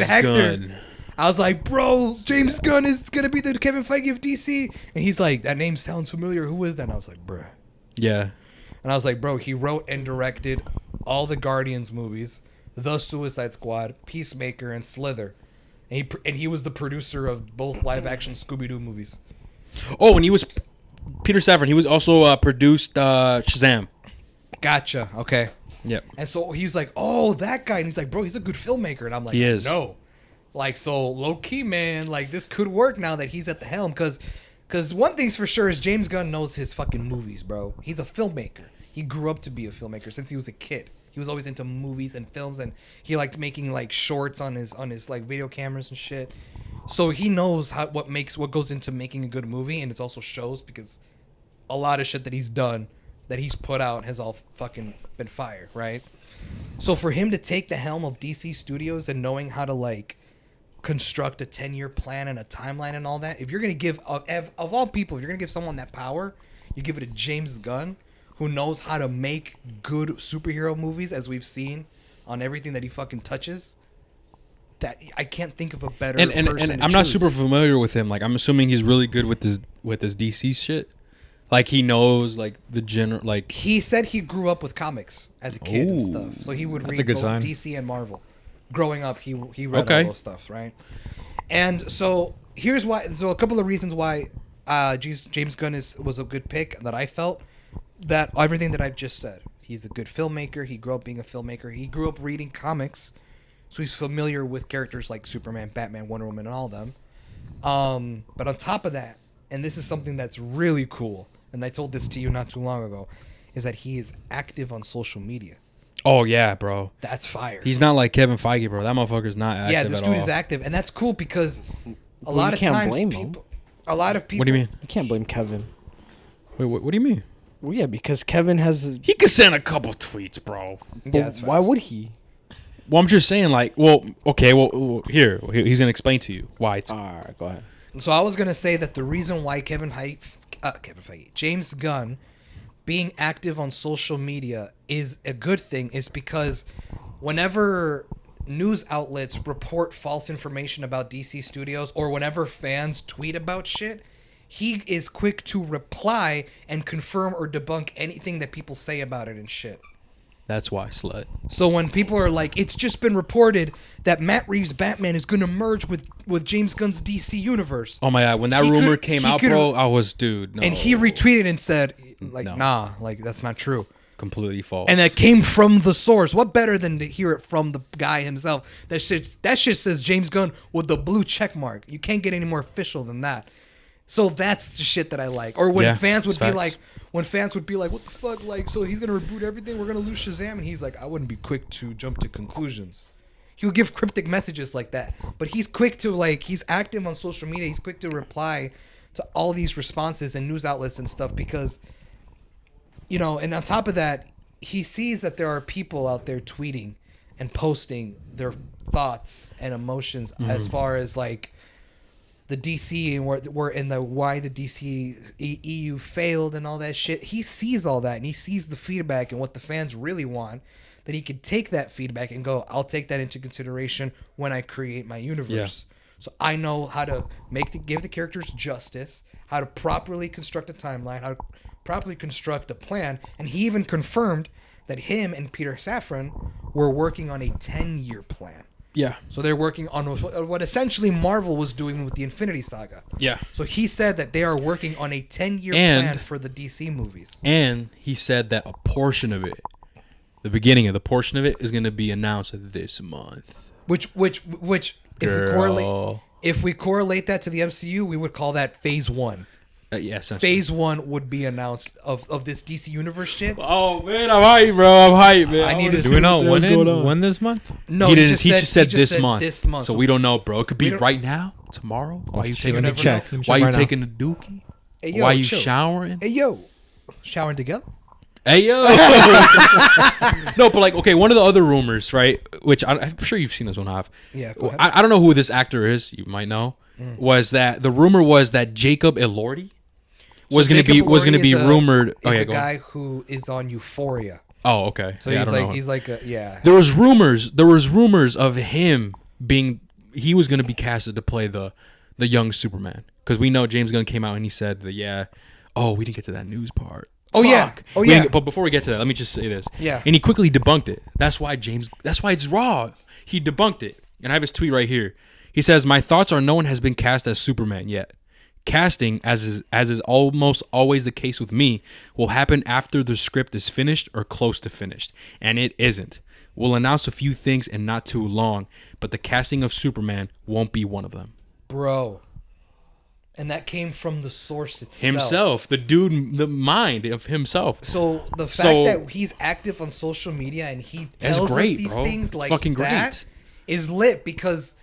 Hector. Gunn. I was like, bro, James Gunn is going to be the Kevin Feige of DC. And he's like, that name sounds familiar. Who is that? And I was like, bruh. Yeah. And I was like, bro, he wrote and directed all the Guardians movies, The Suicide Squad, Peacemaker, and Slither. and he was the producer of both live action Scooby Doo movies. Oh, and he was Peter Safran. He was also produced Shazam. Gotcha. Okay. Yep. And so he's like, "Oh, that guy," and he's like, "Bro, he's a good filmmaker." And I'm like, He is. No, like, so low key, man. Like, this could work now that he's at the helm, because one thing's for sure is James Gunn knows his fucking movies, bro. He's a filmmaker. He grew up to be a filmmaker since he was a kid. He was always into movies and films, and he liked making like shorts on his like video cameras and shit. So he knows what goes into making a good movie, and it also shows because a lot of shit that he's done, that he's put out, has all fucking been fire, right? So for him to take the helm of DC Studios and knowing how to like construct a 10-year plan and a timeline and all that, if you're gonna give of all people, if you're gonna give someone that power, you give it to James Gunn, who knows how to make good superhero movies, as we've seen on everything that he fucking touches. That I can't think of a better And person to I'm not choose. super familiar with him. Like, I'm assuming he's really good with his DC shit. Like, he knows like the general like. He said he grew up with comics as a kid and Ooh. stuff, so he would That's a read good both sign. DC and Marvel. Growing up, he read Okay. all those stuff, right? And so here's why. So a couple of reasons why James Gunn was a good pick that I felt. That everything that I've just said. He's a good filmmaker. He grew up being a filmmaker. He grew up reading comics, so he's familiar with characters like Superman, Batman, Wonder Woman, and all of them. But on top of that, and this is something that's really cool, and I told this to you not too long ago, is that he is active on social media. Oh yeah, bro. That's fire. He's not like Kevin Feige, bro. That motherfucker's not active yeah, this at dude all. is active, and that's cool because a Well, lot you of can't times blame him. people. A lot of people. What do you mean? You can't blame Kevin. Wait, what do you mean? Well, yeah, because Kevin has. He could send a couple tweets, bro. But Yeah, that's why facts. would he? Well, I'm just saying, like, well, okay, well, here, he's gonna explain to you why it's. All right, go ahead. So I was gonna say that the reason why James Gunn being active on social media is a good thing is because whenever news outlets report false information about DC Studios or whenever fans tweet about shit, he is quick to reply and confirm or debunk anything that people say about it and shit. That's why, slut. So when people are like, it's just been reported that Matt Reeves' Batman is going to merge with James Gunn's DC universe. Oh my god, when that He rumor could- came he out, could- bro, I was, dude, no. And he retweeted and said, like, No. nah, like, that's not true. completely false. And that came from the source. What better than to hear it from the guy himself? That shit says James Gunn with the blue check mark. You can't get any more official than that. So that's the shit that I like. Or when Yeah, fans would it's be facts. like, what the fuck, like, so he's gonna reboot everything, we're gonna lose Shazam, and he's like, I wouldn't be quick to jump to conclusions. He'll give cryptic messages like that, but he's quick to, like, he's active on social media. He's quick to reply to all these responses and news outlets and stuff because, you know, and on top of that, he sees that there are people out there tweeting and posting their thoughts and emotions as far as like the DC and where in the why the DC EU failed and all that shit. He sees all that and he sees the feedback and what the fans really want. That he could take that feedback and go, I'll take that into consideration when I create my universe. So I know how to give the characters justice, how to properly construct a timeline, how to properly construct a plan, and he even confirmed that him and Peter Safran were working on a 10-year plan. yeah, So they're working on what essentially Marvel was doing with the Infinity Saga. yeah. So he said that they are working on a 10-year And- plan for the DC movies. And he said that a portion of it, the beginning of the portion of it, is going to be announced this month. Which Girl. if we correlate that to the MCU, we would call that phase 1. Yeah, essentially. Phase 1 would be announced of this DC Universe shit. Oh man, I'm hyped, bro. I'm hyped, man. I need to Do we know what's going on. when this month? No, He didn't. He just said he this month. This month. So we don't know, bro. It could be don't- right now, tomorrow. Why you shit, taking let me a check. Let me Why check you right now. taking a dookie? Hey, yo, Why you chill. showering? Hey yo, showering together. Hey yo. No, but like, okay, one of the other rumors, right? Which I'm sure you've seen this one, Hav. Yeah, go ahead. I don't know who this actor is. You might know. Was that the rumor was that Jacob Elordi was going to be rumored? Oh yeah, a go on. guy who is on Euphoria. Oh, okay. So Yeah, I he's don't like know. he's like a yeah. There was rumors of him being he was going to be casted to play the young Superman, because we know James Gunn came out and he said that we didn't get to that news part. Oh, yeah. Fuck. Oh, We yeah. didn't- But before we get to that, let me just say this. Yeah. And he quickly debunked it. That's why it's raw. He debunked it. And I have his tweet right here. He says, "My thoughts are no one has been cast as Superman yet. Casting, as is almost always the case with me, will happen after the script is finished or close to finished, and it isn't. We'll announce a few things in not too long, but the casting of Superman won't be one of them." Bro. And that came from the source itself. Himself, the dude, the mind of himself. So the fact that he's active on social media and he tells us these things It's like fucking that is lit, because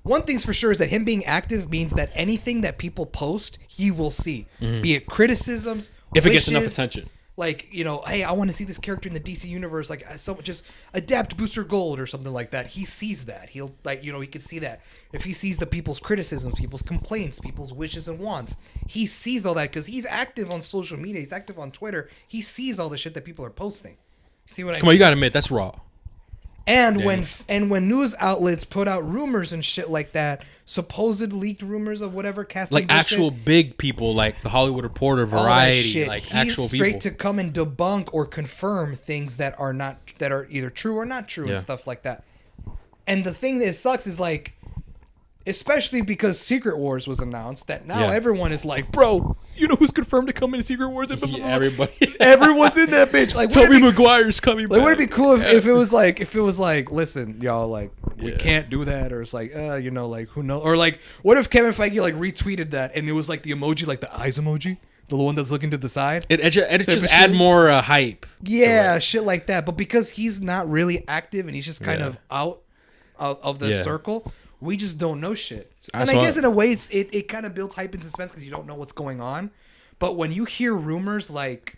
one thing's for sure is that him being active means that anything that people post, he will see. Be it criticisms, If it gets enough wishes, attention. like, you know, hey, I want to see this character in the DC universe, like, someone just adapt Booster Gold or something like that. He sees that. He'll, like, you know, he can see that. If he sees the people's criticisms, people's complaints, people's wishes and wants, he sees all that because he's active on social media. He's active on Twitter. He sees all the shit that people are posting. See what I mean? Come on, you gotta admit, that's raw. And when news outlets put out rumors and shit like that, supposed leaked rumors of whatever casting, Like actual big people, like the Hollywood Reporter, all that Variety, shit, like he's actual straight people. to come and debunk or confirm things that are either true or not true Yeah. and stuff like that. And the thing that sucks is, like, especially because Secret Wars was announced, that now everyone is like, bro, you know who's confirmed to come into Secret Wars? Yeah, everybody. Everyone's in that bitch. Like, Tobey Maguire's coming like, back. would it be cool if it was like, listen, y'all, like, we can't do that, or it's like, you know, like, who knows, or like, what if Kevin Feige like retweeted that and it was like the emoji, like the eyes emoji, the one that's looking to the side. It just add more hype. Yeah, shit like that. But because he's not really active and he's just kind of out of the circle, we just don't know shit. And I guess in a way, it kind of builds hype and suspense because you don't know what's going on. But when you hear rumors like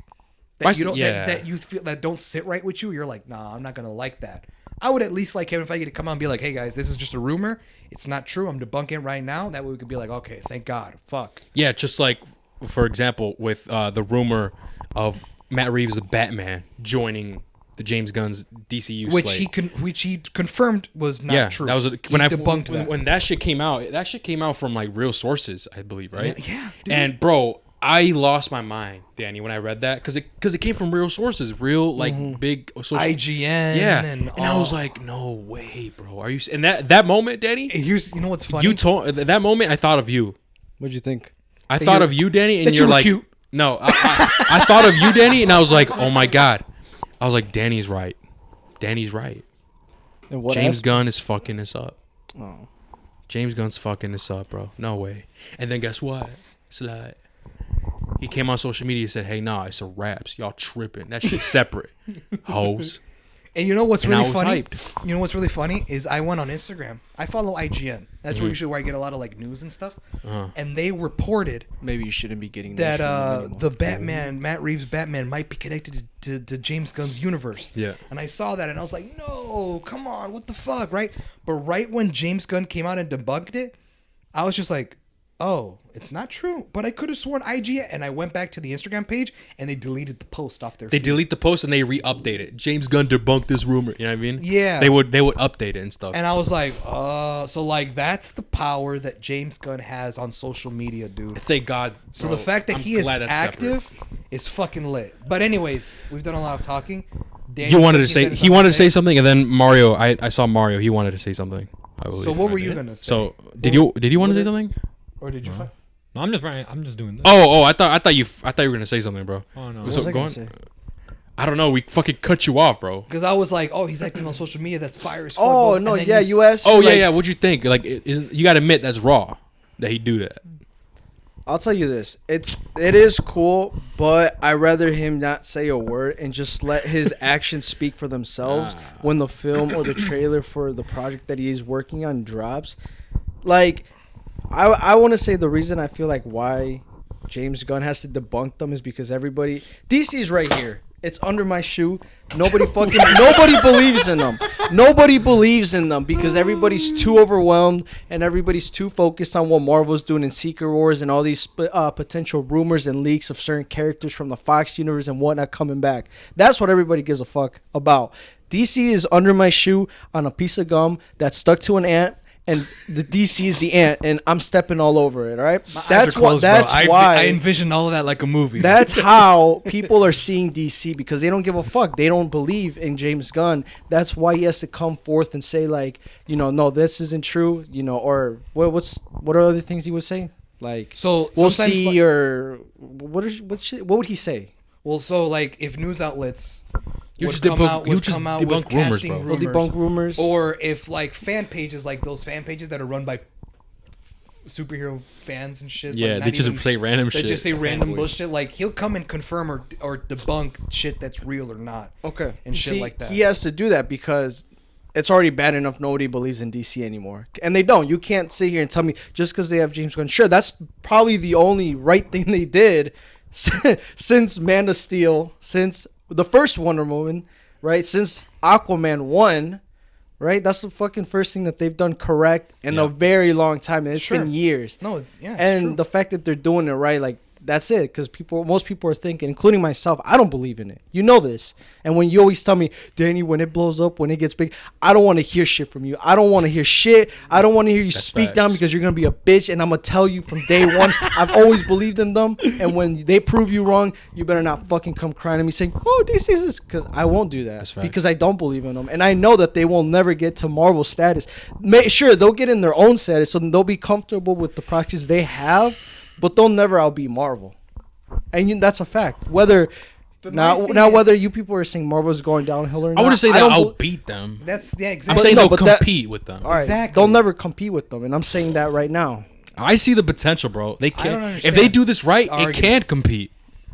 that, you don't that you feel that don't sit right with you, you're like, nah, I'm not gonna like that. I would at least like Kevin Feige to come out and be like, hey guys, this is just a rumor. It's not true. I'm debunking it right now. That way we could be like, okay, thank God. Fuck. Yeah, just like, for example, with the rumor of Matt Reeves' Batman joining the James Gunn's DCU slate. Which he confirmed was not true. That was debunked that. When that shit came out. That shit came out from like real sources, I believe, right? Yeah, dude. And bro, I lost my mind, Danny, when I read that because it came from real sources, real like big social IGN. Yeah, and I was like, no way, bro. Are you? And that moment, Danny. Here's, you know what's funny? You told that moment. I thought of you. What'd you think? I thought of you, Danny, and that you're you were like, cute. no. I thought of you, Danny, and I was like, oh my god. I was like, Danny's right. Danny's right. And what James else? Gunn is fucking this up. Oh. James Gunn's fucking this up, bro. No way. And then guess what? Slide. He came on social media and said, hey, nah, it's a raps. Y'all tripping. That shit's separate. Hoes. And you know what's And I really was funny? hyped. You know what's really funny is I went on Instagram. I follow IGN. That's where I get a lot of like news and stuff. And they reported Maybe you shouldn't be getting that this from them anymore. the Batman, Matt Reeves' Batman, might be connected to James Gunn's universe. Yeah. And I saw that and I was like, no, come on, what the fuck, right? But right when James Gunn came out and debunked it, I was just like, oh, it's not true. But I could have sworn IGN, and I went back to the Instagram page and they deleted the post off their They feed. delete the post and they re-update it. James Gunn debunked this rumor. You know what I mean? Yeah. They would update it and stuff. And I was like, so like that's the power that James Gunn has on social media, dude. Thank God. So bro. the fact that I'm he is glad that's active separate. is fucking lit. But anyways, we've done a lot of talking. Dan, You wanted to said say he wanted to say something, and then Mario. I saw Mario. He wanted to say something. I believe. So what were you gonna say? So did you want to say something? Or did you? No, I'm just doing this. Oh, I thought you were gonna say something, bro. Oh, no. What So was I go gonna on. say? I don't know. We fucking cut you off, bro. Because I was like, oh, he's acting on social media. That's fire as fuck. Oh, And no, then yeah, he's- you asked. Oh me, like, yeah. What'd you think? Like, you got to admit that's raw that he do that. I'll tell you this. It is cool, but I rather him not say a word and just let his actions speak for themselves when the film or the trailer for the project that he is working on drops. Like, I want to say the reason I feel like why James Gunn has to debunk them is because everybody DC's right here. It's under my shoe. Nobody believes in them. Nobody believes in them because everybody's too overwhelmed and everybody's too focused on what Marvel's doing in Secret Wars and all these potential rumors and leaks of certain characters from the Fox universe and whatnot coming back. That's what everybody gives a fuck about. DC is under my shoe on a piece of gum that's stuck to an ant, and the DC is the ant, and I'm stepping all over it. All right, My eyes that's are what. closed, bro. That's why I envision all of that like a movie. That's how people are seeing DC, because they don't give a fuck. They don't believe in James Gunn. That's why he has to come forth and say, like, no, this isn't true, or what are other things he would say? Like, so we'll sometimes, see, like, or what would he say? well, so like if news outlets You would just come debunk- out, you would just come out debunk with rumors, casting bro. We'll rumors, debunk rumors. or if like fan pages, like those fan pages that are run by superhero fans and shit. Yeah, like, they not just even- say random They shit. just say random Fanboys. bullshit. Like he'll come and confirm or debunk shit that's real or not. Okay. And shit like that. He has to do that because it's already bad enough nobody believes in DC anymore. And they don't. You can't sit here and tell me just because they have James Gunn. Sure, that's probably the only right thing they did since Man of Steel, since the first Wonder Woman, right? Since Aquaman 1, right? That's the fucking first thing that they've done correct in a very long time. And it's Sure. been years. No, yeah, it's And true. the fact that they're doing it right, like, that's it. Because most people are thinking, including myself, I don't believe in it. You know this. And when you always tell me, Danny, when it blows up, when it gets big, I don't want to hear shit from you. I don't want to hear shit. I don't want to hear you speak down facts. because you're going to be a bitch. And I'm going to tell you from day one, I've always believed in them. And when they prove you wrong, you better not fucking come crying to me saying, oh, this is this. Because I won't do that. That's facts. Because I don't believe in them. And I know that they will never get to Marvel status. Sure, they'll get in their own status. So they'll be comfortable with the projects they have. But they'll never outbeat Marvel. And that's a fact. Whether But my thing now is- whether you people are saying Marvel's going downhill or not, I wouldn't say I that don't I'll bel- beat them. That's yeah, I'm exactly. saying no, they'll but that- compete with them. All right, Exactly. they'll never compete with them, and I'm saying that right now. I see the potential, bro. They don't can. If understand they do this right, the it argument. can compete.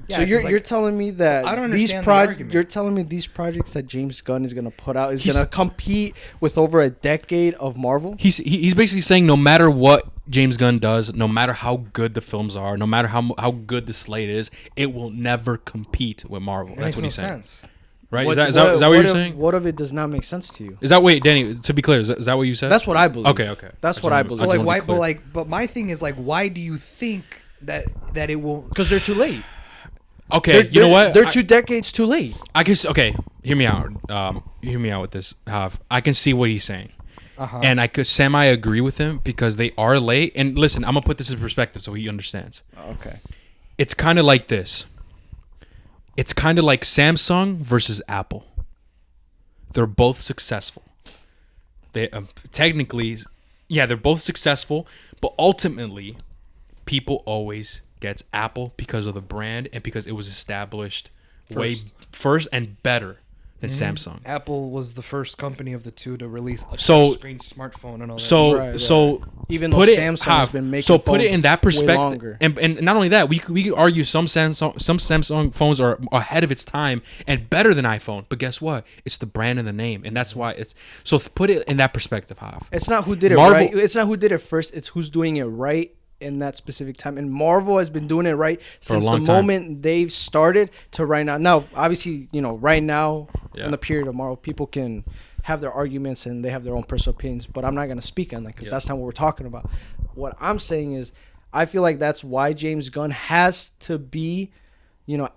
Yeah, So 'cause, like, you're telling me that I don't these understand the projects argument. you're telling me these projects that James Gunn is gonna put out is He's- gonna compete with over a decade of Marvel? He's basically saying no matter what James Gunn does, no matter how good the films are, no matter how good the slate is, it will never compete with Marvel. It That's makes what no he's saying. sense. Right? Is that what you're if, saying? What if it does not make sense to you? Is that wait, Danny? To be clear, is that what you said? That's what I believe. Okay. That's just what I wanna- believe. But just like wanna why? be But clear. like, but my thing is like, why do you think that it will? Because they're too late. Okay, you know what? They're 2 decades too late. I guess. Okay, hear me out. Hear me out with this. I can see what he's saying, and I could semi agree with him because they are late. And listen, I'm gonna put this in perspective so he understands. Okay. It's kind of like this. It's kind of like Samsung versus Apple. They're both successful. They technically, yeah, they're both successful, but ultimately, people always gets Apple because of the brand and because it was established way first and better than Samsung. Apple was the first company of the two to release a So- screen smartphone and all that. So Right, so Even though put it Samsung how- has been making so put it phones in that way perspective, longer. and not only that, we could argue some Samsung phones are ahead of its time and better than iPhone. But guess what? It's the brand and the name, and that's why it's so. Put it in that perspective, Hav. It's not who did it Marvel- right. It's not who did it first. It's who's doing it right in that specific time. And Marvel has been doing it right since the long time. moment they've started to right now. Now, obviously, right now Yeah. in the period of Marvel, people can have their arguments and they have their own personal opinions. But I'm not going to speak on that because that's not what we're talking about. What I'm saying is, I feel like that's why James Gunn has to be,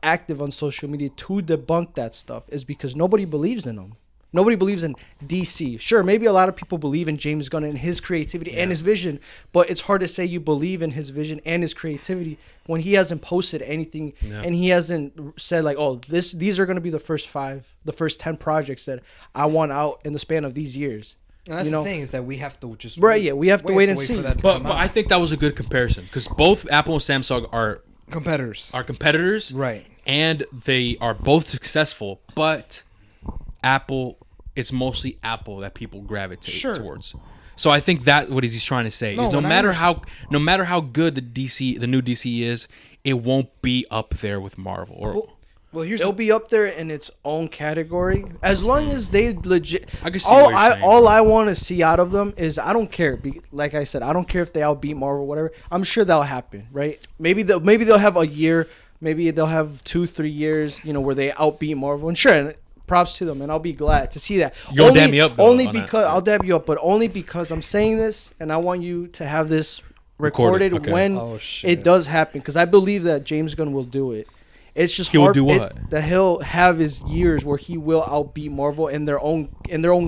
active on social media to debunk that stuff. Is because nobody believes in him. Nobody believes in DC. Sure, maybe a lot of people believe in James Gunn and his creativity and his vision, but it's hard to say you believe in his vision and his creativity when he hasn't posted anything and he hasn't said like, "Oh, these are going to be the first 10 projects that I want out in the span of these years." And that's the thing is that we have to just Right, yeah, we have to wait and see. for that to But come but out. I think that was a good comparison because both Apple and Samsung are competitors, competitors, right? and they are both successful. But Apple, it's mostly Apple that people gravitate Sure. towards. So I think that what he's trying to say No, is no and I matter how good the new DC is, it won't be up there with Marvel. Or Well, here's It'll be up there in its own category as long as they legit. I can see what you're saying, all bro. I want to see out of them is I don't care. Like I said, I don't care if they outbeat Marvel or whatever. I'm sure that'll happen, right? Maybe they'll have a year. Maybe they'll have 2-3 years, where they outbeat Marvel. And sure, and props to them, and I'll be glad to see that. You're gonna dab me up, though, only on that. because I'll dab you up, but only because I'm saying this, and I want you to have this recorded okay. when Oh, shit. it does happen, because I believe that James Gunn will do it. It's just He will hard do what? that he'll have his years where he will outbeat Marvel in their own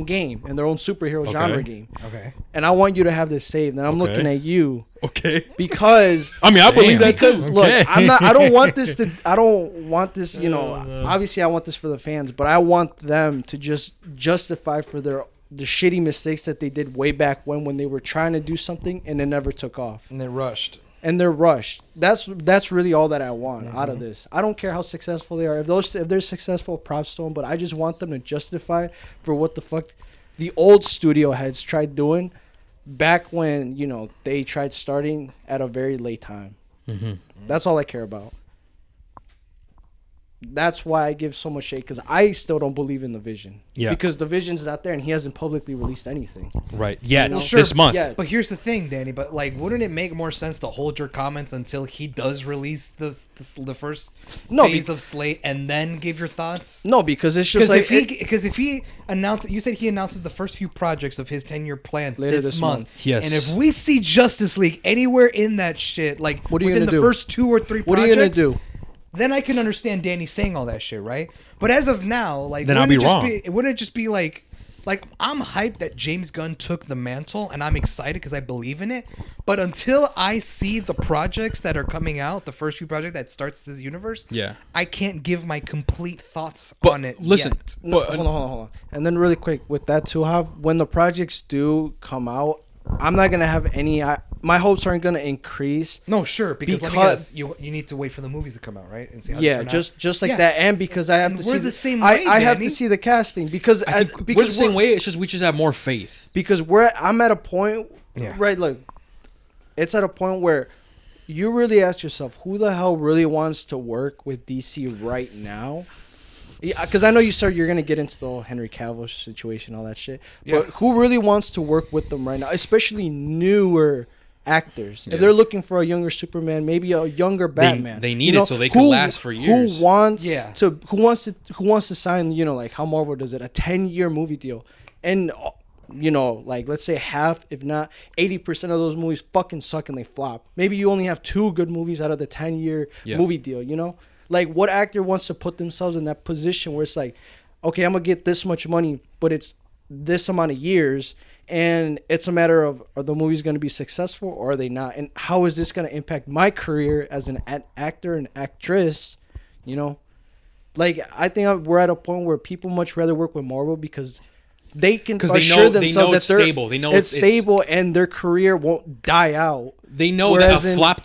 game, in their own superhero genre game. Okay. And I want you to have this saved. And I'm Okay. looking at you Okay. because I mean, I believe that too. because look, Okay. I don't want this to. I don't want this. You know, obviously, I want this for the fans, but I want them to just justify for the shitty mistakes that they did way back when they were trying to do something and it never took off. And they rushed. And they're rushed. That's really all that I want out of this. I don't care how successful they are. If they're successful, props to them. But I just want them to justify for what the fuck the old studio heads tried doing back when they tried starting at a very late time. That's all I care about. That's why I give so much shade, because I still don't believe in the Vision. Yeah. Because the Vision's not there and he hasn't publicly released anything. Right. Yeah. Well, sure, This month. yeah. But here's the thing, Danny. But like, wouldn't it make more sense to hold your comments until he does release the first phase of Slate and then give your thoughts? No, because it's just like If he announced, you said he announces the first few projects of his 10-year plan Later this this month. month. Yes. And if we see Justice League anywhere in that shit, like What are you within gonna the do? first 2 or 3 what are projects, you gonna do? then I can understand Danny saying all that shit, right? But as of now, like, Then I'll wouldn't be it wrong. wouldn't it just be like I'm hyped that James Gunn took the mantle, and I'm excited because I believe in it. But until I see the projects that are coming out, the first few projects that starts this universe, Yeah. I can't give my complete thoughts But on it. listen, yet. No, but hold on. And then really quick with that too, when the projects do come out, I'm not gonna have any. My hopes aren't gonna increase. No, sure, because let me Because- guess, you need to wait for the movies to come out, right? And see how they Yeah, turn out. just like Yeah. that, and because I have And to we're see the same I, way, I have Danny. to see the casting because I think we're the same way. It's just we just have more faith. because I'm at a point, Yeah. right? Look, it's at a point where you really ask yourself, who the hell really wants to work with DC right now? Because I know you're gonna get into the whole Henry Cavill situation, all that shit. Yeah. But who really wants to work with them right now, especially newer actors? Yeah. If they're looking for a younger Superman, maybe a younger Batman, they need it so they can last for years. Who wants Yeah. who wants to sign? Like how Marvel does it, a 10-year movie deal, and like let's say half, if not 80% of those movies fucking suck and they flop. Maybe you only have 2 good movies out of the 10-year Yeah. movie deal. Like what actor wants to put themselves in that position where it's like, okay, I'm gonna get this much money, but it's this amount of years, and it's a matter of, are the movies going to be successful or are they not, and how is this going to impact my career as an actor and actress? Like I think we're at a point where people much rather work with Marvel because they can 'Cause they assure know- they themselves know that it's they're stable. They know it's it's- stable and their career won't die out. They know Whereas that in- a flop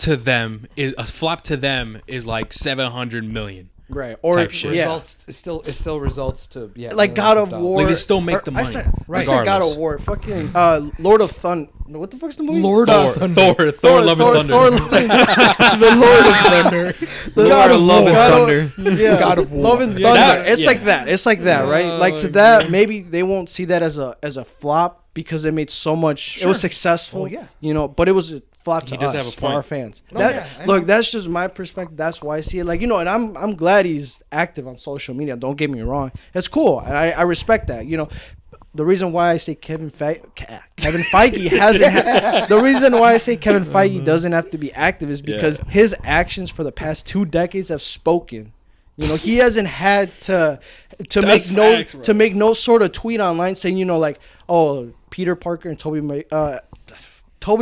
to them is like 700 million. Right. Or Type shit. yeah. results it still results to Like God of War. Like, they still make or- the I money, said God regardless. of War. Fucking Lord of Thunder. What the fuck's the movie? Lord Thor, of Thor, Love and Thunder. the Lord of Thunder. The Lord of Love and Thunder. Yeah, God of War. Love and Yeah, Thunder. that- It's yeah. like that. It's like that, right? Like to that, maybe they won't see that as a flop because it made so much. It was successful. Well, yeah. But it was a flop to He does us, have a for our point. fans. No, That- yeah, I look, know. that's just my perspective. That's why I see it. Like and I'm glad he's active on social media. Don't get me wrong. It's cool. And I respect that. The reason why I say Kevin Feige hasn't. The reason why I say Kevin Feige doesn't have to be active is because his actions for the past 2 decades have spoken. He hasn't had to That's make no facts, bro. to make no sort of tweet online saying like, oh, Peter Parker and Tobey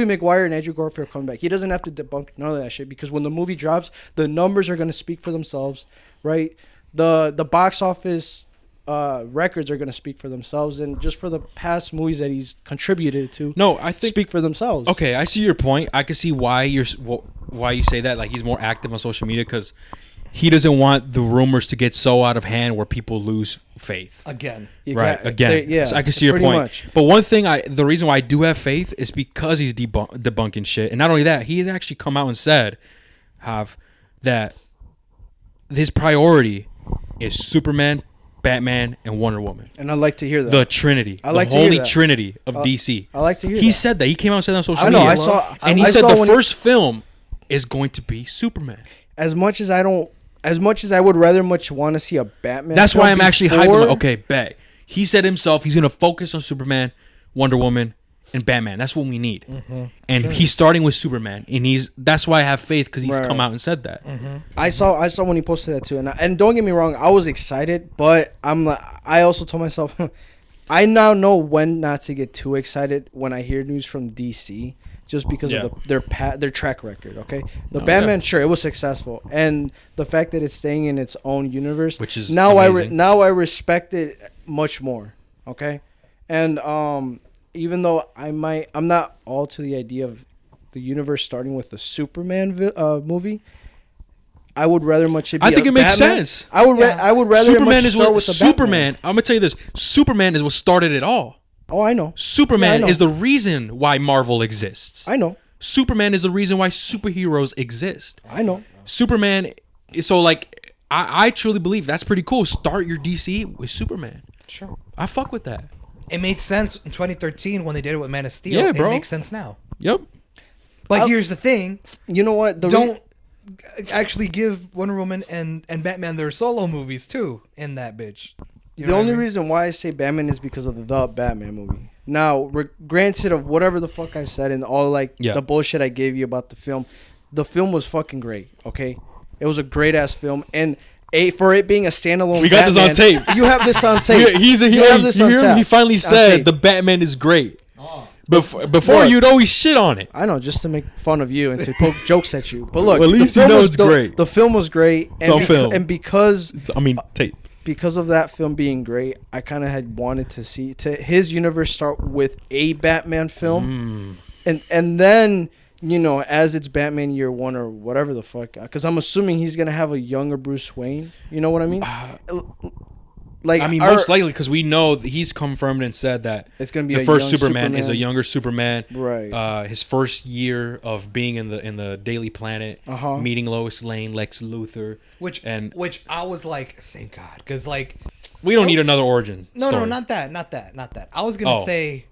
Maguire and Andrew Garfield are coming back. He doesn't have to debunk none of that shit because when the movie drops, the numbers are going to speak for themselves, right? The box office records are going to speak for themselves, and just for the past movies that he's contributed to, No, I think speak for themselves. Okay, I see your point. I can see why you say that. Like he's more active on social media because he doesn't want the rumors to get so out of hand where people lose faith. again. Right, again. Yeah, So I can see your pretty point. much. But one thing, the reason why I do have faith is because he's debunking shit. And not only that, he has actually come out and said, that his priority is Superman, Batman, and Wonder Woman. And I'd like to hear that. The Trinity. I like the to hear holy that. Trinity of DC. I like to hear He that. said that. He came out and said that on social I know. media. I saw. And he I said saw the when first film is going to be Superman. as much as I would rather much want to see a Batman. That's why film I'm actually before- hyped. Okay, bet. He said himself he's going to focus on Superman, Wonder Woman, and Batman. That's what we need. And he's starting with Superman, and that's why I have faith because he's come out and said that. I saw when he posted that too, and don't get me wrong, I was excited, but I also told myself, I now know when not to get too excited when I hear news from DC, just because of their track record. Okay, the Batman, sure, it was successful, and the fact that it's staying in its own universe, which is now amazing. I respect it much more. Okay, and even though I'm not all to the idea of the universe starting with the Superman movie. I would rather much. I think it makes sense. I would rather Superman is start what with the Superman. Batman. I'm gonna tell you this. Superman is what started it all. Oh, I know. Superman Yeah, I know. is the reason why Marvel exists. I know. Superman is the reason why superheroes exist. I know. Superman. So like, I truly believe that's pretty cool. Start your DC with Superman. Sure. I fuck with that. It made sense in 2013 when they did it with Man of Steel. Yeah, bro. It makes sense now. Yep. But here's the thing. You know what? Don't actually give Wonder Woman and Batman their solo movies too in that bitch. You know the what only I mean? reason why I say Batman is because of the Batman movie. Now, granted of whatever the fuck I said and all the bullshit I gave you about the film was fucking great. Okay, it was a great ass film, and for it being a standalone. We got this on tape. You have this on tape. You have this on hear him? tap. He finally On said tape. the Batman is great. Oh. Before Look. you'd always shit on it. I know, just to make fun of you and to poke jokes at you. But look, Well, at least the you film know was it's great. The film was great, and on film. and because Tape. because of that film being great, I kind of had wanted to see his universe start with a Batman film, and then as it's Batman Year One or whatever the fuck, because I'm assuming he's gonna have a younger Bruce Wayne. You know what I mean? Most likely because we know that he's confirmed and said that it's gonna be the a first young Superman is a Superman. younger Superman. Right. His first year of being in the Daily Planet, meeting Lois Lane, Lex Luthor, Which I was like, thank God, because like we don't need another origin. No, story. not that. I was gonna say,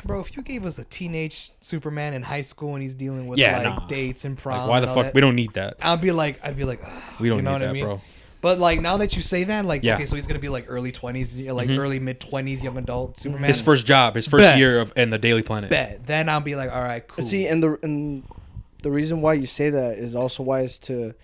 bro, if you gave us a teenage Superman in high school and he's dealing with dates and prom, Like, why the and all fuck that, we don't need that. I'd be like, We don't you know need what that, I mean? bro. But like now that you say that, like Yeah. okay, so he's gonna be like early 20s, like early mid 20s, young adult Superman. His first job, his first Bet. year in the Daily Planet. Bet. Then I'll be like, all right, cool. See, and the reason why you say that is also why as to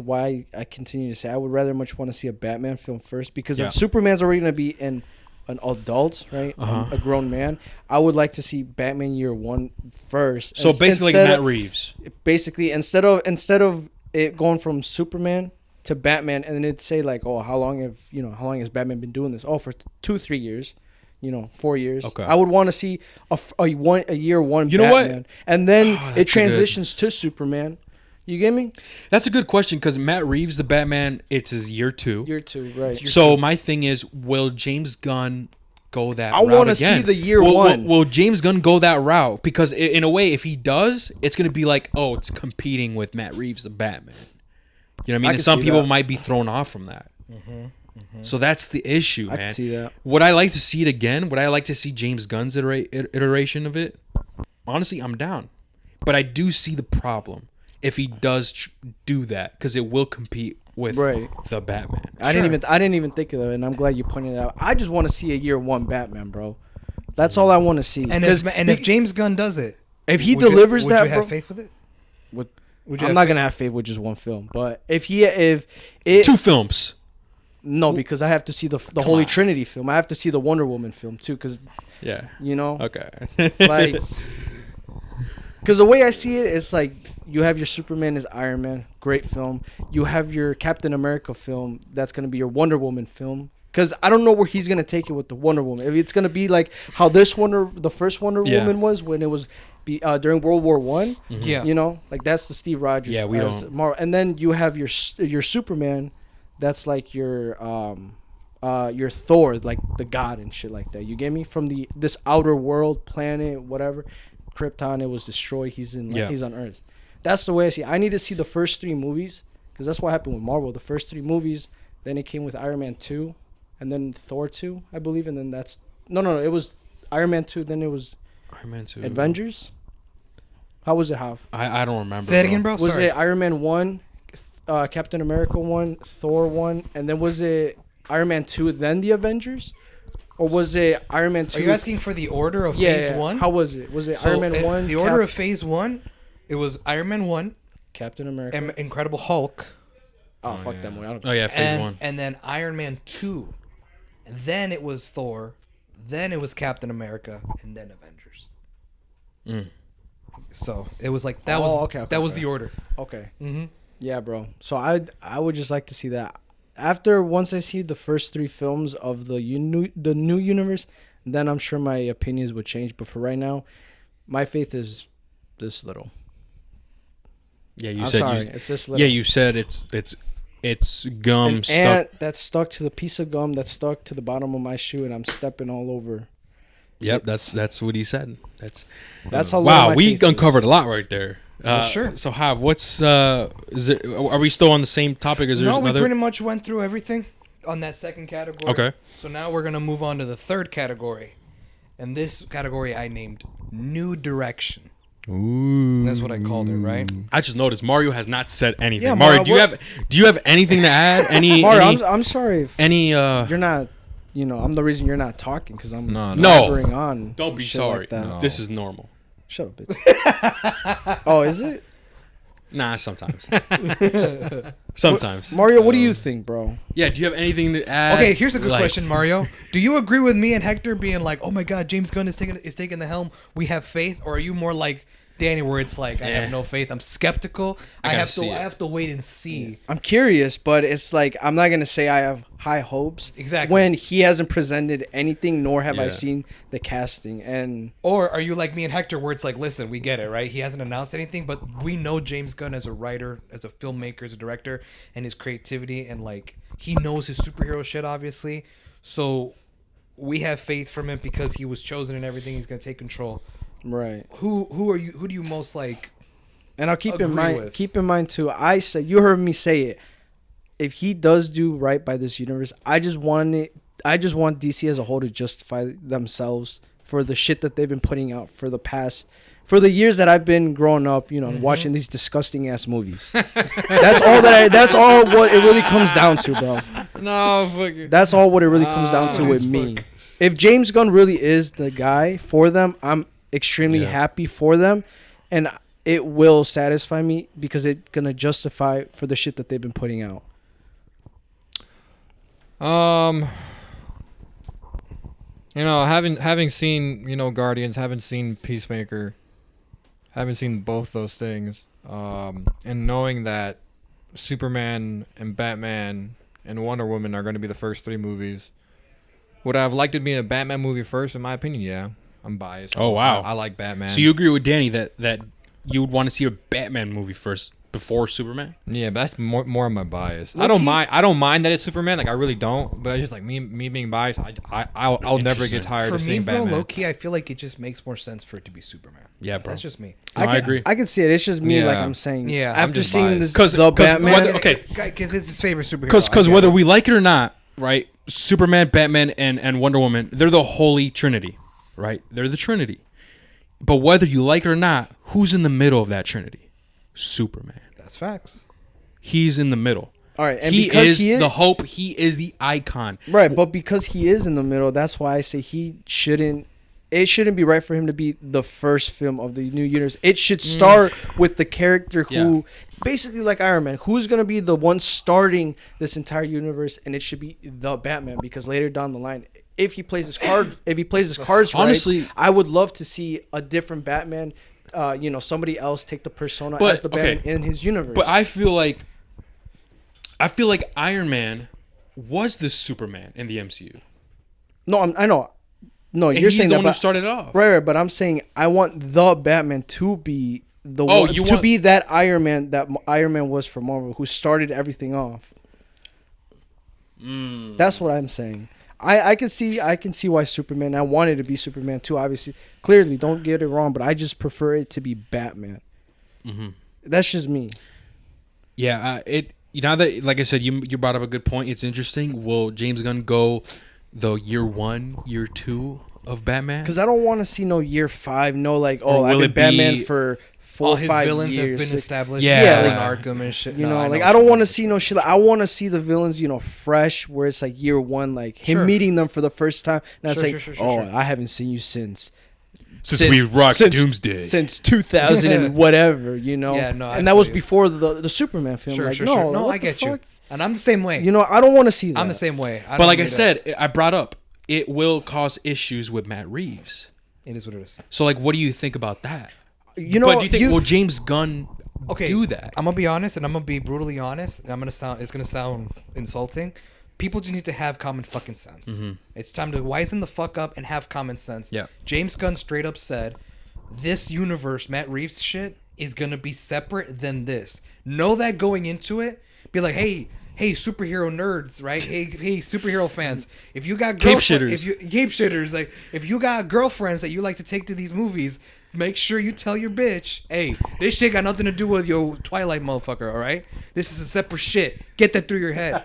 why I continue to say I would rather much want to see a Batman film first, because if Superman's already going to be an adult, right, a grown man, I would like to see Batman Year One first. So basically, like Matt Reeves. Basically, instead of it going from Superman to Batman, and then it'd say like, oh, how long has Batman been doing this? Oh, for 2-3 years. 4 years. Okay. I would want to see a year one. You know what? Batman, and then Oh, it that's transitions to Superman. You get me? That's a good question because Matt Reeves, the Batman, it's his year 2. Year 2, right? So my thing is, will James Gunn go that route I want to again? see the year will, one. Will James Gunn go that route? Because in a way, if he does, it's going to be like, oh, it's competing with Matt Reeves, the Batman. You know what I mean? I And can some see people that. might be thrown off from that. So that's the issue, man. I can see that. Would I like to see it again? Would I like to see James Gunn's iteration of it? Honestly, I'm down. But I do see the problem if he does do that, because it will compete with the Batman. I didn't even think of it, and I'm glad you pointed it out. I just want to see a year one Batman, bro. That's all I want to see. And if James Gunn does it, if he would delivers you, that, would you bro, have faith with it? I'm not gonna have faith with just one film, but if it 2 films. No, because I have to see the Holy Trinity film. I have to see the Wonder Woman film too, because Yeah. Okay, Okay. like, because the way I see it, it's like you have your Superman as Iron Man, great film. You have your Captain America film, that's gonna be your Wonder Woman film. Because I don't know where he's gonna take it with the Wonder Woman. If it's gonna be like how the first Wonder Woman was when it was during World War One. Yeah. Like that's the Steve Rogers. Yeah, we don't. And then you have your Superman, that's like your Thor, like the god and shit like that. You get me? From this outer world planet, whatever, Krypton, it was destroyed. He's on Earth. That's the way I see it. I need to see the first 3 movies, because that's what happened with Marvel. The first 3 movies, then it came with Iron Man 2, and then Thor 2, I believe, and then that's no, it was Iron Man 2, then it was Iron Man 2. Avengers. How was it, Half? I don't remember. Say it again, bro. Was Sorry. it Iron Man 1, Captain America 1, Thor 1, and then was it Iron Man 2, then the Avengers? or was it Iron Man 2? Are you asking for the order of Yeah, Phase yeah. 1? How was it? Was it So, Iron Man 1? The order of Phase 1, it was Iron Man 1, Captain America. Incredible Hulk, Oh, fuck that movie. I don't Oh yeah, phase and, one. and then Iron Man 2. And then it was Thor. Then it was Captain America. And then Avengers. Mm. So it was like that Oh, was okay, that was okay. the order. Okay. Mm-hmm. Yeah, bro. So I would just like to see that. Once I see the first 3 films of the new universe, then I'm sure my opinions would change. But for right now, my faith is this little. Yeah, you I'm said. sorry, You, it's this little. yeah, you said it's gum An stuck. ant that's stuck to the piece of gum that's stuck to the bottom of my shoe, and I'm stepping all over. Yep, that's what he said. That's how. low Wow. my We faith is. uncovered a lot right there. Sure. So Hav, what's is it? Are we still on the same topic? Is there No, we another? pretty much went through everything on that second category. Okay. So now we're gonna move on to the third category, and this category I named New Direction. Ooh. That's what I called it, right? I just noticed Mario has not said anything. Yeah, Mario, Mario, do you have anything to add? Mario, I'm sorry if any you're not. I'm the reason you're not talking because I'm No. blabbering on. Don't be shit sorry. Like that. No. This is normal. Shut up, bitch. Oh, is it? Nah, sometimes. Sometimes. Mario, what do you think, bro? Yeah, do you have anything to add? Okay, here's a good Like- question, Mario. Do you agree with me and Hector being like, "Oh my God, James Gunn is taking the helm. We have faith," or are you more like Danny, where it's like, "I Eh. have no faith. I'm skeptical. I I gotta have see to. it." I have to wait and see." I'm curious, but it's like I'm not gonna say I have high hopes. Exactly. When he hasn't presented anything, nor have I Yeah. seen the casting. And Or are you like me and Hector, where it's like, "Listen, we get it, right? He hasn't announced anything, but we know James Gunn as a writer, as a filmmaker, as a director, and his creativity, and like he knows his superhero shit, obviously. So we have faith from him because he was chosen and everything. He's gonna take control." right. Who do you most like? And I'll keep in Agree mind. with. Keep in mind too. I said you heard me say it. If he does do right by this universe, I just want DC as a whole to justify themselves for the shit that they've been putting out for the years that I've been growing up, watching these disgusting ass movies. That's all what it really comes down to, bro. No, fuck it. That's all what it really comes down to with me. If James Gunn really is the guy for them, I'm extremely Yeah. happy for them, and it will satisfy me because it's gonna justify for the shit that they've been putting out. Having seen Guardians, haven't seen Peacemaker, haven't seen both those things, and knowing that Superman and Batman and Wonder Woman are going to be the first 3 movies, would I have liked it to be a Batman movie first? In my opinion, yeah. I'm biased. Oh, wow. I like Batman. So you agree with Danny that you would want to see a Batman movie first before Superman? Yeah, but that's more of my bias. Low-key- I don't mind that it's Superman. Like I really don't. But it's just like me being biased. I'll never Interesting. get tired For of me, seeing bro, Batman. low key, I feel like it just makes more sense for it to be Superman. Yeah, bro. That's just me. No, I agree. I can see it. It's just me, Yeah. like I'm saying. Yeah, I'm After just seeing biased. this, the Batman. whether- okay. Because it's his favorite superhero. Because I get whether it. we like it or not, right? Superman, Batman, and Wonder Woman, they're the holy trinity, right? They're the trinity. But whether you like it or not, who's in the middle of that trinity? Superman. That's facts. He's in the middle. All right, and He because is he is the hope. He is the icon. right, but because he is in the middle, that's why I say he shouldn't. It shouldn't be right for him to be the first film of the new universe. It should start with the character who, basically like Iron Man, who's gonna be the one starting this entire universe, and it should be the Batman because later down the line, if he plays his cards Honestly- right, I would love to see a different Batman. Somebody else take the persona But, as the Batman okay. in his universe. But I feel like Iron Man was the Superman in the MCU. no, I know. No, And you're he's saying the that one who but- started it off. Right, but I'm saying I want the Batman to be the Oh, one you to want- be that Iron Man was for Marvel, who started everything off. That's what I'm saying. I can see why Superman. I wanted to be Superman too. Obviously, clearly, don't get it wrong, but I just prefer it to be Batman. That's just me. Yeah, now that, like I said, you brought up a good point. It's interesting. Will James Gunn go the year 1, year 2, of Batman? Because I don't want to see no year 5. No, like, Or oh, I've will been it Batman be- for 4 All or his 5 villains years. have been 6 established. Yeah, like like- Arkham and shit. You No, know, like what I don't you want to mean. see no shit. Like, I want to see the villains, fresh, where it's like year 1, like him Sure. meeting them for the first time. And Sure, it's like, sure, oh, sure. I haven't seen you since Since we rocked Doomsday. since 2000 and whatever, Yeah, no, I and that was feel you. before the Superman film. Sure, like, sure, no, sure. No, what I the get you. fuck? And I'm the same way. I don't want to see that. I'm the same way. But like I said, I brought up, it will cause issues with Matt Reeves. it is what it is. So like, what do you think about that? You know, But do you think will James Gunn Okay, do that? I'm gonna be honest, and I'm gonna be brutally honest. And it's gonna sound insulting. People just need to have common fucking sense. It's time to wisen the fuck up and have common sense. Yeah. James Gunn straight up said, "This universe, Matt Reeves shit, is gonna be separate than this." Know that going into it. Be like, hey, superhero nerds, right? Hey, superhero fans. If you got Cape girlfriend- shitters. cape shitters, like if you got girlfriends that you like to take to these movies, make sure you tell your bitch, hey, this shit got nothing to do with your Twilight motherfucker, all right? This is a separate shit. Get that through your head.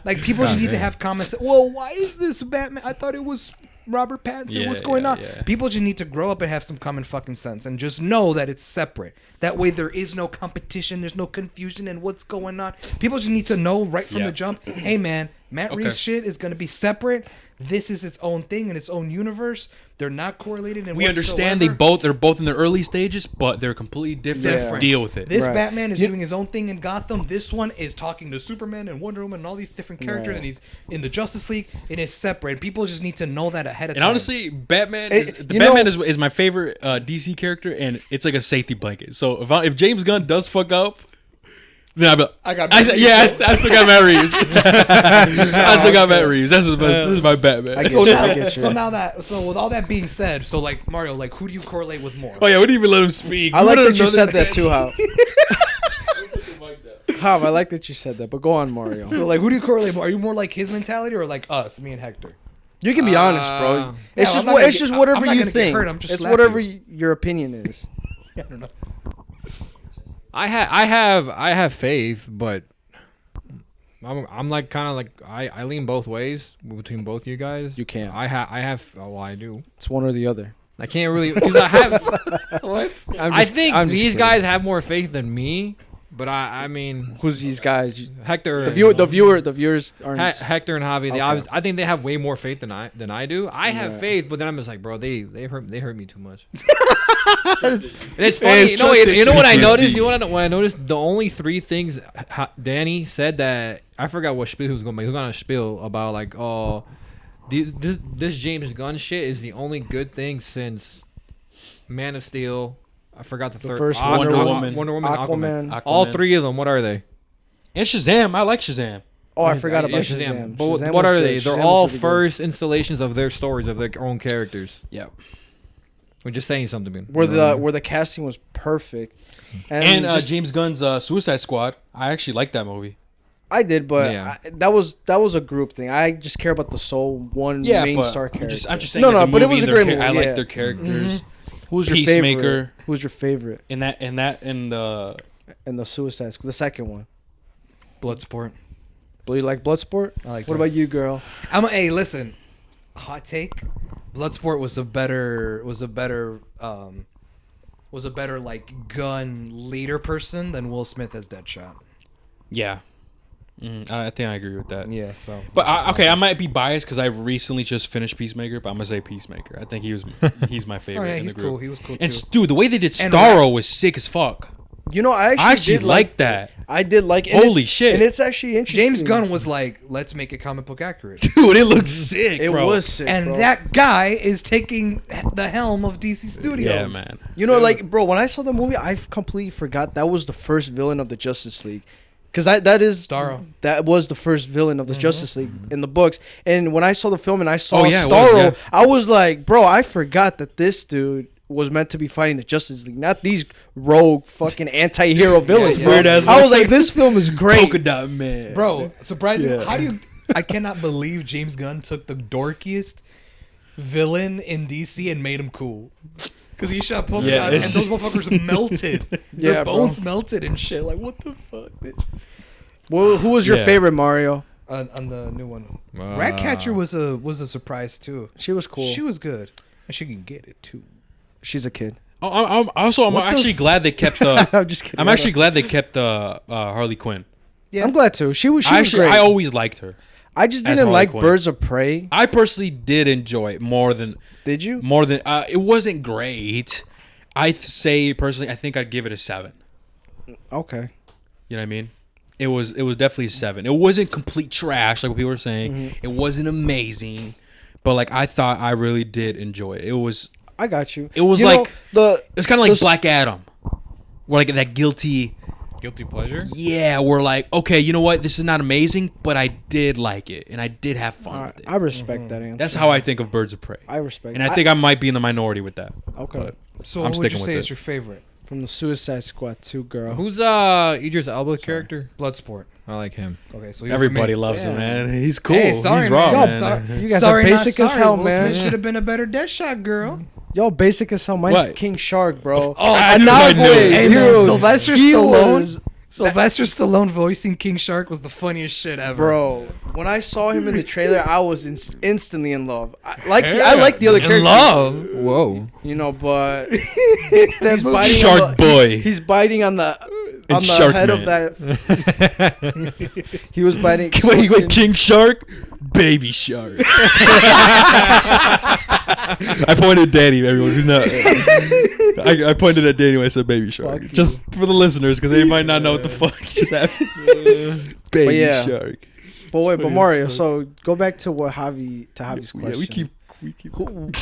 Like, people just need to have common sense. Well, why is this Batman? I thought it was Robert Pattinson. Yeah, What's going yeah, on? yeah. People just need to grow up and have some common fucking sense and just know that it's separate. That way there is no competition. There's no confusion in what's going on. People just need to know right from Yeah. the jump, hey, man, Matt Okay. Reeves shit is going to be separate. This is its own thing in its own universe. They're not correlated in We understand whatsoever. they're both in their early stages, but they're completely different. Yeah. Deal with it. This Right. Batman is You- doing his own thing in Gotham. This one is talking to Superman and Wonder Woman and all these different characters, Right. and he's in the Justice League. It is separate. People just need to know that ahead of And time. honestly, Batman you is my favorite DC character, and it's like a safety blanket. So if James Gunn does fuck up, then I still got Matt Reeves. I still got Matt Reeves. This is my Batman. I get So you, now, I get you. so with all that being said, so like Mario, like who do you correlate with more? Oh yeah, we didn't even let him speak. I We like would've that you another said that too, tangent. Hav. I like that you said that, but go on, Mario. So like, who do you correlate more? Are you more like his mentality or like us, me and Hector? You can be honest, bro. Yeah, It's I'm just not gonna it's get- just I'm whatever not you gonna get think. hurt, I'm just It's slapping whatever you. your opinion is. I don't know. I have faith, but I'm like kind of like I lean both ways between both you guys. You can't. I have. Oh, well, I do. It's one or the other. I can't really because I have. What? I think I'm just these kidding. guys have more faith than me, but I mean Who's these guys? Hector. The viewers aren't. Hector and Javi, Okay. I think they have way more faith than I do. I have Yeah. faith, but then I'm just like, bro, they hurt me too much. And it's funny. it's You know, trust you know what I issues. noticed? You know what I noticed? The only three things Danny said that I forgot what spiel he was going to make. He was going to spiel about like, oh, this James Gunn shit is the only good thing since Man of Steel. I forgot the third. first Wonder Woman. Wonder Woman, Aquaman. Aquaman. All Aquaman. three of them. What are they? And Shazam. I like Shazam. Oh, I forgot Yeah, about Shazam. But Shazam what was are good. they? Shazam They're was all really good. first installations of their stories of their own characters. Yeah. We're just saying something. Man. Where the casting was perfect, And just- James Gunn's Suicide Squad. I actually like that movie. I did, but Yeah. that was a group thing. I just care about the sole one Yeah, main but star character. I'm just saying. No, as no, a but it movie, was a their great cha- movie. I yeah. like their characters. Who's your Peacemaker. favorite? Who's your favorite? In the And the Suicide Squad, the second one. Bloodsport. Do you like Bloodsport? I like What that. about you, girl? Hey, listen. Hot take. Bloodsport was a better like gun leader person than Will Smith as Deadshot. Yeah. I think I agree with that. Yeah, so. But I might be biased because I recently just finished Peacemaker, but I'm gonna say Peacemaker. I think he's my favorite. Oh yeah, in he's the group. cool. He was cool And too. dude, the way they did And Starro was sick as fuck. You know, I I actually did like that. I did like. And Holy it's- shit. And it's actually interesting. James Gunn was like, let's make it comic book accurate. Dude, it looks sick. It bro. was sick, And bro. that guy is taking the helm of DC Studios. Yeah, man. You know, like, bro, when I saw the movie, I completely forgot that was the first villain of the Justice League. Because that is Starro. That was the first villain of the Justice League in the books. And when I saw the film and I saw Oh, yeah, it Starro, was, yeah. I was like, bro, I forgot that this dude was meant to be fighting the Justice League, not these rogue fucking anti-hero villains, yeah. bro. Weird-ass I was like, this film is great. Polka Dot Man. Bro, surprising. Yeah. How do you? I cannot believe James Gunn took the dorkiest villain in DC and made him cool. Because he shot polka Yeah, dots and it's- those motherfuckers melted. Their Yeah, bro. bones melted and shit. Like, what the fuck, bitch? Well, who was your Yeah. favorite Mario? on the new one. Ratcatcher was a surprise too. She was cool. She was good, and she can get it too. She's a kid. I'm actually glad they kept I'm just kidding. I'm actually glad they kept Harley Quinn. Yeah. I'm glad too. She was Actually, great. I always liked her. I just as didn't Harley like Quinn. Birds of Prey. I personally did enjoy it more than Did you? it wasn't great. I say personally, I think I'd give it a 7. Okay. You know what I mean? It was definitely a 7. It wasn't complete trash like what people were saying. Mm-hmm. It wasn't amazing, but like I thought I really did enjoy it. It was I got you. It was You like know, it's kind of like the- Black Adam, where like that guilty. pleasure. Yeah, we're like, okay, you know what? This is not amazing, but I did like it, and I did have fun with it. I respect that answer. That's how I think of Birds of Prey. I respect. And I think I might be in the minority with that. Okay. But So I'm what would sticking you with say it. is your favorite? From the Suicide Squad 2 girl. Who's Idris Elba's character? Bloodsport. I like him. Okay, so he's Everybody your main- loves him, Yeah. man. He's cool. Hey, sorry, He's raw, man. man. You guys are basic as hell, Will man. Smith should have been a better Deadshot girl. Yo, basic as hell. Mine's What? King Shark, bro. I knew it. Hey, man, Dude, Sylvester he Stallone. was- Sylvester Stallone voicing King Shark was the funniest shit ever. Bro, when I saw him in the trailer, I was instantly in love. I like the other characters. Whoa. You know, but That movie- biting Shark on the, Boy. He's biting on the Shark head Man. of that. He was biting. Wait, King Shark, Baby Shark. I pointed at Danny, everyone who's not. I pointed at Danny when I said Baby Shark. Fuck Just for the listeners, because they might not know what the fuck just happened. Baby yeah. Shark. But wait, but Mario. So go back to Javi's question. Yeah, we keep.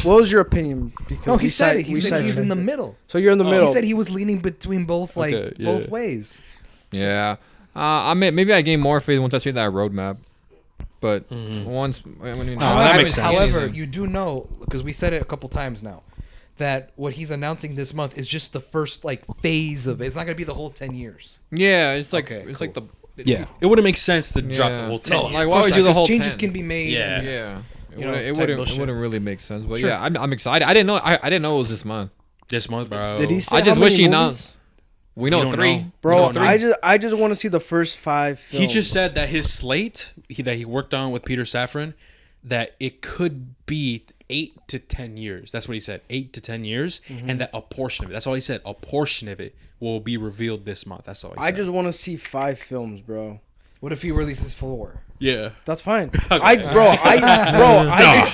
What was your opinion? Because No, he we said side- it. He we said he's in the sidetracked it. middle. So you're in the middle. He said he was leaning between both, like Okay, yeah. both ways. Yeah. I mean, maybe I gain more faith once I see that roadmap. But once when that makes sense. However, you do know, because we said it a couple times now, that what he's announcing this month is just the first like phase of it. It's not gonna be the whole 10 years. yeah, it's like Okay, it's like the Yeah, it wouldn't make sense to drop the Yeah. whole 10 No, years. like, Of why course would not, you do the 'cause whole changes 10? can be made. Yeah. and- Yeah. You know, It type wouldn't bullshit. really make sense. But Sure. yeah, I'm excited. I didn't know I didn't know it was this month. This month, bro. Did he say I just how wish many he movies? announced. We know We don't 3. know. Bro, We know 3. I just want to see the first 5 films. He just said that his slate that he worked on with Peter Safran, that it could be 8 to 10 years. That's what he said, 8 to 10 years, and that a portion of it. That's all he said. A portion of it will be revealed this month. That's all he said. I just want to see 5 films, bro. What if he releases 4? yeah. That's fine. Okay.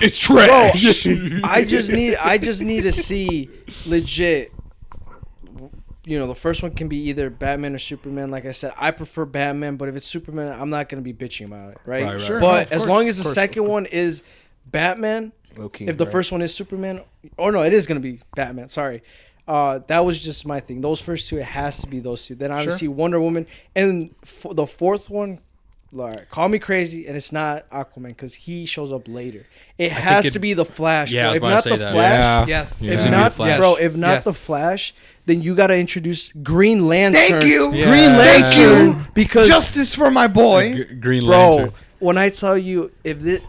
It's trash. I just need to see legit. You know, the first one can be either Batman or Superman. Like I said, I prefer Batman, but if it's Superman, I'm not gonna be bitching about it, right? Right, right. Sure. But No, of as course, long as the of course, second of one is Batman, Low-key, if the right. first one is Superman, or no, it is gonna be Batman. Sorry, that was just my thing. Those first 2, it has to be those 2. Then obviously Wonder Woman, and the fourth one. Like, call me crazy, and it's not Aquaman because he shows up later. It has to be the Flash. Yeah, I bro. was If about to not say the that. Flash, Yes. Yeah. if It's gonna not, be the Flash. bro, if not the Yes. Flash, then you gotta introduce Green Lantern. Thank you. Yeah. Green Thank Lantern, you. because Justice for my boy. Green bro, Lantern. when I tell you if this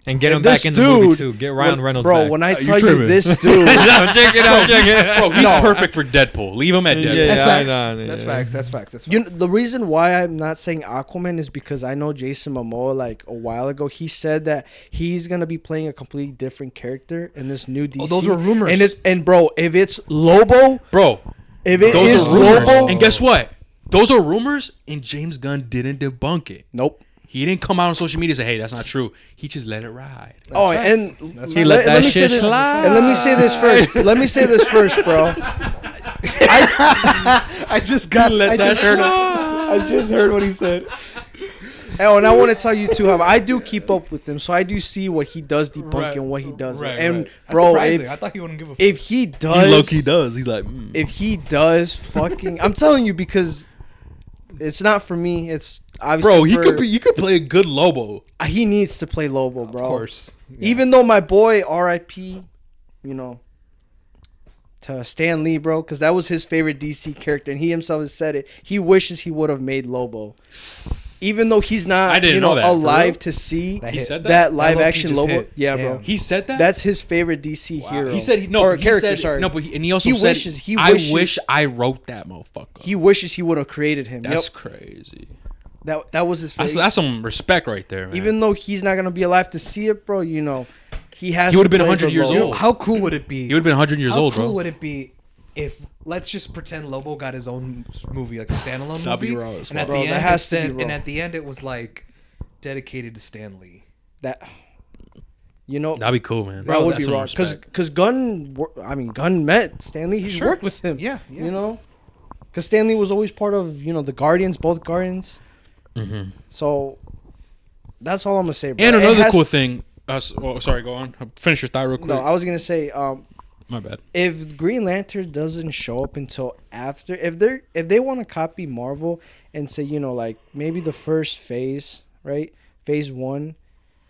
And get if him back this in the movie dude- too. Get Ryan Reynolds bro, back. when I you tell you tripping. this dude, check it out. Check it out. Bro, he's No. perfect for Deadpool. Leave him at Deadpool. Yeah. That's I facts. know, That's yeah. facts. That's facts. That's facts. you know, the reason why I'm not saying Aquaman is because I know Jason Momoa like a while ago he said that he's gonna be playing a completely different character in this new DC. those were rumors. And bro, if it's Lobo, Bro, if it those is are rumors. Lobo, And guess what? Those are rumors, and James Gunn didn't debunk it. nope. He didn't come out on social media and say, hey, that's not true. He just let it ride. Oh, facts. and That's He facts. let that me say shit this. slide. And let me say this first. Let me say this first, bro. I just got. I just heard. I just heard what he said. Oh, and I want to tell you too, how I do keep up with him, so I do see what he does debunk Right. and what he doesn't. Right, and right. That's bro, surprising. I thought he wouldn't give a. if he does, He low-key does. He's like, if he does, fucking, I'm telling you because it's not for me. It's obviously bro, for, you could play a good Lobo. He needs to play Lobo, bro. Of course. Yeah. Even though my boy R.I.P. You know. To Stan Lee, bro, because that was his favorite DC character, and he himself has said it. He wishes he would have made Lobo, even though he's not, I didn't you know that. For alive real? to see That He hit. said that that? live low-key action just Lobo. hit. Yeah, Damn. bro. He said that? That's his favorite DC hero. He said, or he character. said, sorry. no, but and he also He said, wishes- he I wishes- wish I wrote that motherfucker. He wishes he would have created him. That's Yep. crazy. That was his face. That's some respect right there, man. Even though he's not gonna be alive to see it, bro. You know, he has. He would've been to play 100 the years role. old. How cool would it be? he would have been 100 years How old, cool bro. would it be if let's just pretend Lobo got his own movie, like a standalone That'd be movie, raw as and fuck. at Bro, the that end, has to be raw. and at the end, it was like dedicated to Stan Lee. That, you know, That'd be cool, man. that Bro, would that's be some wrong. respect. Because Gunn met Stanley. He's Sure. worked with him. Yeah. You know, because Stanley was always part of the Guardians, both Guardians. Mm-hmm. So that's all I'm gonna say. Bro. And It another has- cool thing. Sorry, go on. Finish your thought real quick. No, I was gonna say, My bad. if Green Lantern doesn't show up until after, if they want to copy Marvel and say, like maybe the first phase, right, phase 1,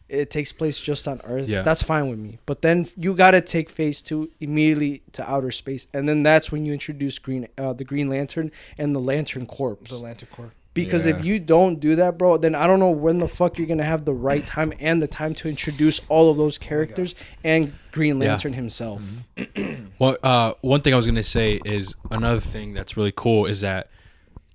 it takes place just on Earth. Yeah. That's fine with me. But then you gotta take phase 2 immediately to outer space, and then that's when you introduce the Green Lantern and the Lantern Corps. The Lantern Corps. Because Yeah. if you don't do that, bro, then I don't know when the fuck you're gonna have the right time and the time to introduce all of those characters and Green Yeah. Lantern himself. Well, one thing I was gonna say is another thing that's really cool is that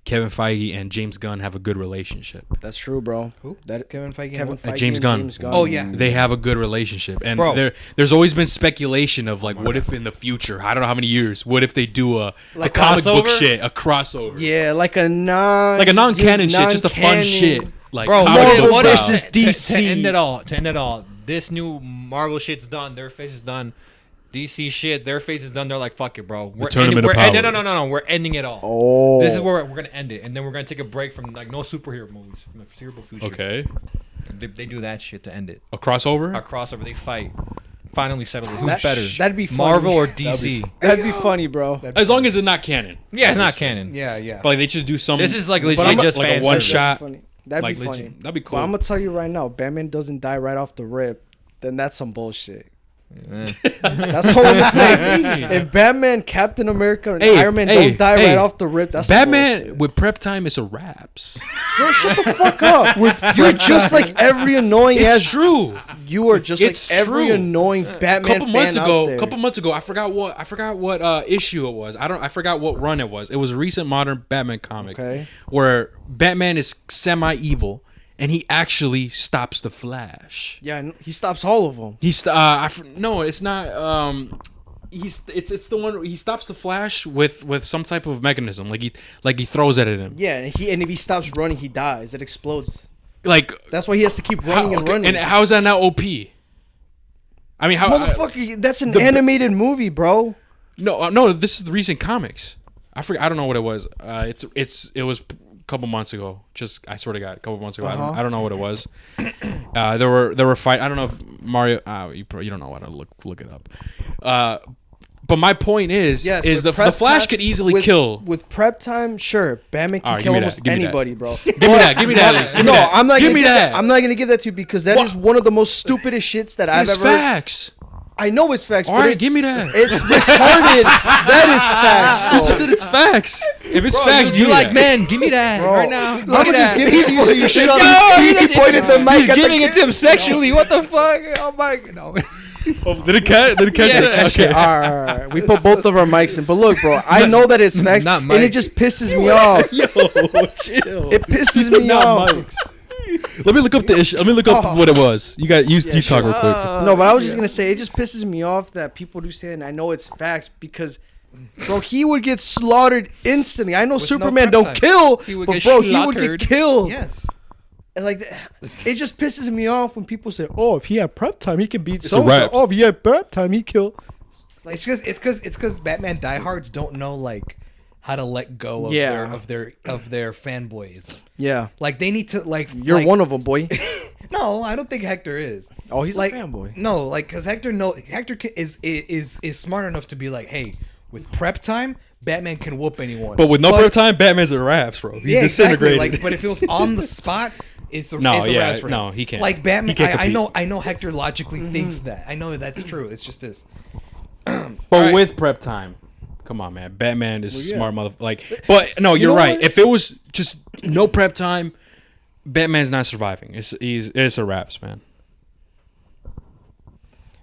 Kevin Feige and James Gunn have a good relationship. That's true, bro. Who? That Kevin Feige. Kevin and what? Feige James and Gunn. James Gunn. Oh, yeah. They have a good relationship, and Bro. there's always been speculation of like, what if in the future? I don't know how many years. What if they do a Like comic book crossover? shit, a crossover, Yeah, like a non-canon shit, just a fun shit, like Bro, comic Marvel book what style. versus if, DC. to end it all, this new Marvel shit's done. Their face is done. DC shit, their face is done. They're like, fuck it, bro. We're Tournament of ending, Power. no. We're ending it all. Oh, This is where we're gonna end it, and then we're gonna take a break from like no superhero movies from the foreseeable future. Okay, They do that shit to end it. a crossover. A crossover, they fight. Finally settle it. Who's That- better? that'd be funny. Marvel or DC? That'd be funny, bro. As long as it's not canon. Yeah, it's not canon. Yeah, yeah. But like they just do some. This is like but legit I'm just like a fan one service. shot. Funny. That'd Like be funny. legit. That'd be But cool. I'm gonna tell you right now, Batman doesn't die right off the rip, then that's some bullshit. Eh. That's all I'm gonna say. If Batman, Captain America, and Hey, Iron Man hey, don't die hey. right off the rip, that's some Batman bullshit. with prep time is a wraps. Bro, shut the fuck up. You're just like every annoying It's ass. true. You are just It's like every true. annoying Batman Couple months fan ago, out there. couple months ago, I forgot what issue it was. I forgot what run it was. It was a recent modern Batman comic Okay. where Batman is semi-evil and he actually stops the Flash. Yeah, he stops all of them. No, it's not. It's the one he stops the Flash with some type of mechanism, like he throws it at him. Yeah, and if he stops running, he dies. It explodes. Like That's why he has to keep running and running. And how is that now OP? I mean, how? Motherfucker, that's an animated movie, bro. No. This is the recent comics. I forget. I don't know what it was. It was a couple months ago. Just I swear to God, a couple months ago. I don't know what it was. There were fight. I don't know if Mario. You don't know what to look it up. But my point is Yes, the with prep Flash time- could easily with- kill. with prep time. Sure, Batman can All right, kill give me almost that, give me that. anybody, bro. Give me that. Give me that. At least. Give me No, that. I'm not. Give gonna me give that. I'm not gonna give that to you because that is What? one of the most stupidest shits that I've It's ever heard. facts. I know it's facts. All but right, it's, give me that. It's retarded that it's facts, I bro. just said it's facts. If it's facts, you give me like that. man? Give me that Bro, right now. I'm gonna just give it to you so you shut No, up. he He pointed the mic He's at the giving it to him sexually. What the fuck? Oh my no. Oh, did it catch? Did it catch Yeah, it? it Okay. All right. We put both of our mics in, but look, bro. I know that it's facts, Not and it Mike. just pisses me off. Yo, chill. It pisses me Not off. Mike's. Let me look up the issue. Let me look up what it was. You talk real quick. No, but I was just gonna say it just pisses me off that people do say that, and I know it's facts because, bro, he would get slaughtered instantly. I know With no Superman prep don't time. kill, He would but get bro, he would slaughtered. get killed. Yes. And like, it just pisses me off when people say, "Oh, if he had prep time, he could beat a so." wrap. Oh, if he had prep time, he kill. Like, It's because Batman diehards don't know like how to let go of Yeah. their fanboyism. yeah, Like they need to like you're one of them, boy. No, I don't think Hector is. Oh, he's like a fanboy. No, like because Hector is smart enough to be like, hey, with prep time, Batman can whoop anyone. But with no prep time, Batman's a raps, bro. He's yeah, exactly. disintegrated. Like, but if it was on the spot, it's a No, raps for him. no, he can't. Like Batman, He can't I know compete. Hector logically thinks that. I know that's true. It's just this. But Alright. with prep time, come on, man. Batman is a yeah. smart mother. Like, but no, you're know right. what? If it was just no prep time, Batman's not surviving. It's a wraps, man.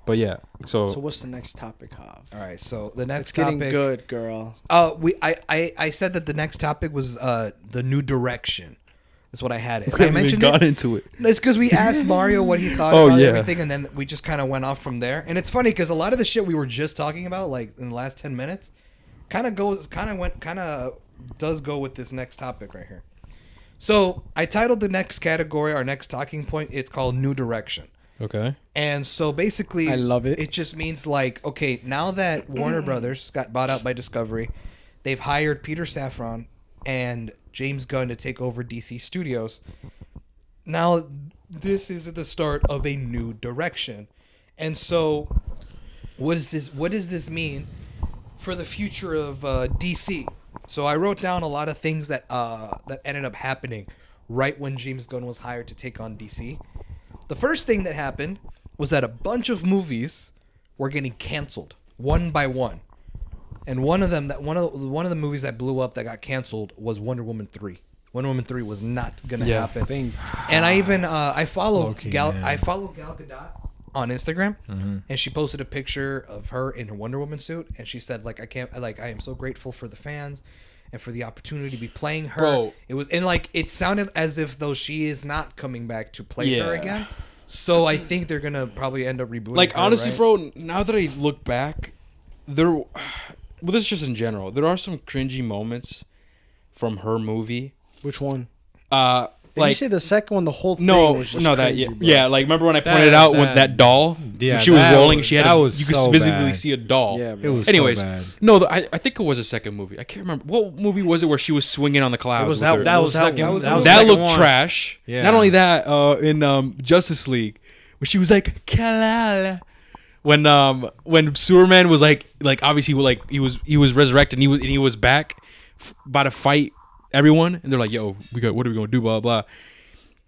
But yeah, So what's the next topic, Hav? All right, so the next It's getting topic. good, girl. I said that the next topic was the new direction. That's what I had it. We I haven't even mentioned got it. into it. It's because we asked Mario what he thought Oh, about yeah. everything, and then we just kind of went off from there. And it's funny because a lot of the shit we were just talking about, like in the last 10 minutes, kind of does go with this next topic right here. So I titled the next category, our next talking point. It's called New Direction. Okay. And so basically, I love it. It just means like, okay, now that Warner Brothers got bought out by Discovery, they've hired Peter Safran and James Gunn to take over DC Studios. Now, this is the start of a new direction. And so, what does this mean for the future of DC? So I wrote down a lot of things that ended up happening right when James Gunn was hired to take on DC. The first thing that happened was that a bunch of movies were getting canceled one by one. And one of the movies that blew up that got canceled was Wonder Woman 3. Wonder Woman 3 was not gonna happen. And I even I follow Gal Gadot on Instagram, and she posted a picture of her in her Wonder Woman suit, and she said like I am so grateful for the fans and for the opportunity to be playing her. Bro. It was and like it sounded as if though she is not coming back to play her Yeah. again. So I think they're gonna probably end up rebooting. Like her, honestly, right? bro, now that I look back, well, this is just in general. There are some cringy moments from her movie. Which one? Did Like you say the second one? The whole thing was just that crazy, yeah, bro. yeah. Like remember when I pointed out with that doll? Yeah, when she was that rolling. was- She had that a, was you could so visibly bad. see a doll. Yeah, It bro. was Anyways, so bad. no, I think it was a second movie. I can't remember what movie was it where she was swinging on the clouds. It was with her- That was second. that was- That, was that second looked one. trash. Yeah. Not only that, in Justice League, where she was like Kalala. When Superman was like obviously he was resurrected and he was back about to fight everyone, and they're like, yo, what are we gonna do, blah blah.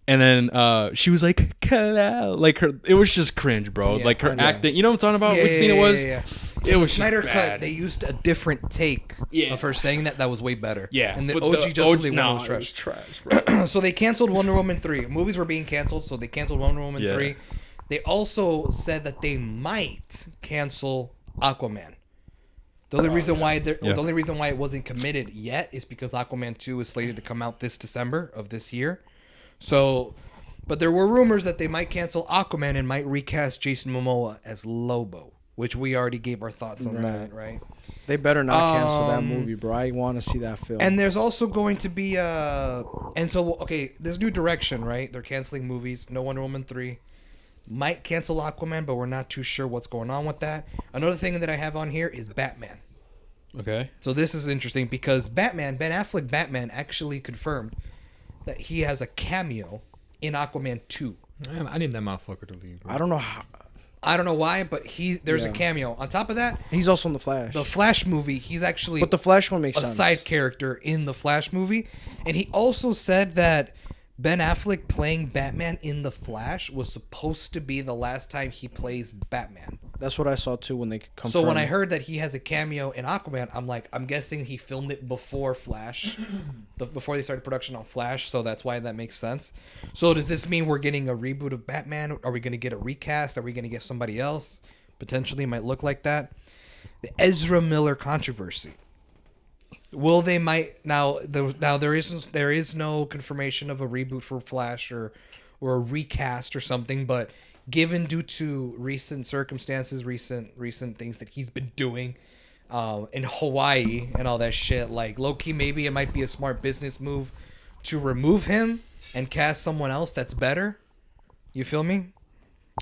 And then she was like Kalala. Like it was just cringe, bro. Yeah, like her I know. acting, you know what I'm talking about? Which scene it was? Yeah. It was Snyder just cut. bad. They used a different take of her saying that was way better. Yeah, and the but OG Justice League one no, was it trash. was trash, bro. So they canceled Wonder Woman 3. Movies were being canceled, so they canceled Wonder Woman Yeah. 3. They also said that they might cancel Aquaman. The only reason why the only reason why it wasn't committed yet is because Aquaman 2 is slated to come out this December of this year. So, but there were rumors that they might cancel Aquaman and might recast Jason Momoa as Lobo, which we already gave our thoughts on that, right? They better not cancel that movie, bro. I want to see that film. And there's also going to be there's new direction, right? They're canceling movies. No Wonder Woman 3. Might cancel Aquaman, but we're not too sure what's going on with that. Another thing that I have on here is Batman. Okay. So this is interesting because Ben Affleck Batman actually confirmed that he has a cameo in Aquaman 2. Man, I need that motherfucker to leave. Bro. I don't know how. I don't know why, but there's a Yeah. cameo. On top of that, He's also in the Flash. the Flash movie, he's actually But the Flash one makes a sense. side character in the Flash movie. And he also said that Ben Affleck playing Batman in the Flash was supposed to be the last time he plays Batman. That's what I saw too when they confirmed. So when I heard that he has a cameo in Aquaman, I'm guessing he filmed it before Flash, before they started production on Flash. So that's why that makes sense. So does this mean we're getting a reboot of Batman? Are we going to get a recast? Are we going to get somebody else? Potentially might look like that. The Ezra Miller controversy. Will they might now there is no confirmation of a reboot for Flash or a recast or something, but given due to recent circumstances, recent things that he's been doing in Hawaii and all that shit, like low-key maybe it might be a smart business move to remove him and cast someone else that's better. You feel me?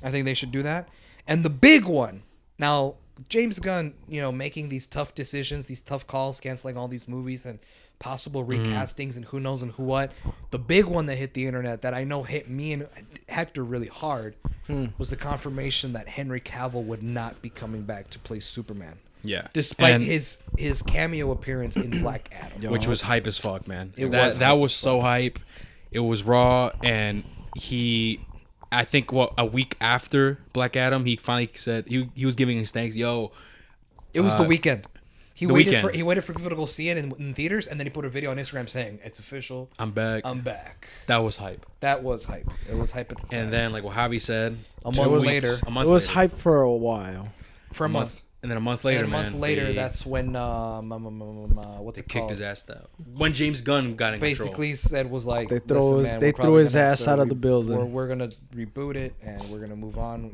I think they should do that. And the big one, now James Gunn, making these tough decisions, these tough calls, canceling all these movies and possible recastings and who knows and who what. The big one that hit the internet that I know hit me and Hector really hard was the confirmation that Henry Cavill would not be coming back to play Superman. Yeah. Despite And- his cameo appearance in Black Adam. which was hype as fuck, man. It that was that hype was as so hype. It was raw, and I think a week after Black Adam, he finally said he was giving his thanks. Yo, It was the weekend. He The waited Weeknd. for people to go see it in theaters, and then he put a video on Instagram saying it's official. I'm back. I'm back. That was hype. That was hype. It was hype at the time. And then, like what Javi said, A 2 month weeks- later. a month it was later, hype for a while. for a month. And then a month later, and a month man, later, they- that's when what's they it kicked called? his ass out. When James Gunn got in Basically said was like, They threw "Listen, his- man, they we're threw probably his gonna have ass to out of the building. We're gonna reboot it, and we're gonna move on,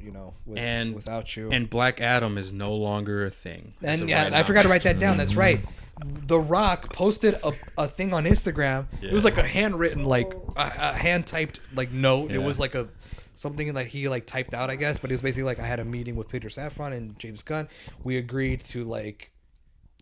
without you." and Black Adam is no longer a thing. as And of yeah, right I now. forgot to write that down. That's right. The Rock posted a thing on Instagram. It was Yeah. like a handwritten, like a hand typed like note. It Yeah. was like something like he like typed out, I guess. But it was basically like, I had a meeting with Peter Safran and James Gunn. We agreed to like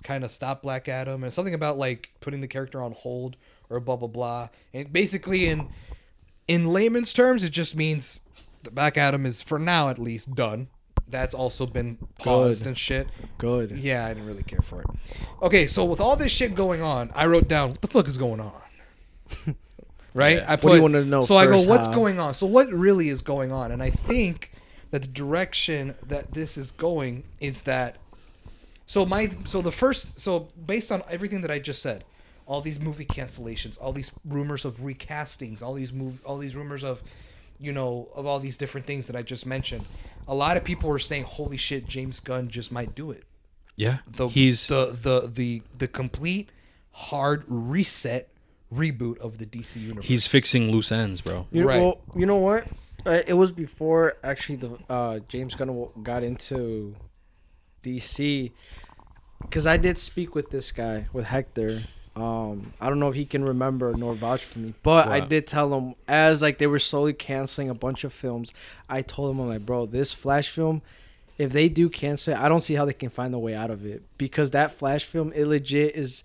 kind of stop Black Adam, and something about like putting the character on hold or blah blah blah. And basically in layman's terms, it just means the Black Adam is, for now at least, done. That's also been paused Good. and shit. Good. Yeah, I didn't really care for it. Okay, so with all this shit going on, I wrote down, what the fuck is going on? Right? Yeah. I What do you wanna know So I go, first, what's Hal? going on? So what really is going on? And I think that the direction that this is going is that so based on everything that I just said, all these movie cancellations, all these rumors of recastings, all these rumors of of all these different things that I just mentioned, a lot of people were saying, "Holy shit, James Gunn just might do it." Yeah, He's the complete hard reset reboot of the DC universe. he's fixing loose ends, bro. Right. Well, you know what? It was before actually the James Gunn got into DC, because I did speak with this guy, with Hector. I don't know if he can remember nor vouch for me, but I Wow. did tell him, as like they were slowly canceling a bunch of films, I told him, I'm like, bro, this Flash film, if they do cancel it, I don't see how they can find a way out of it, because that Flash film, it legit is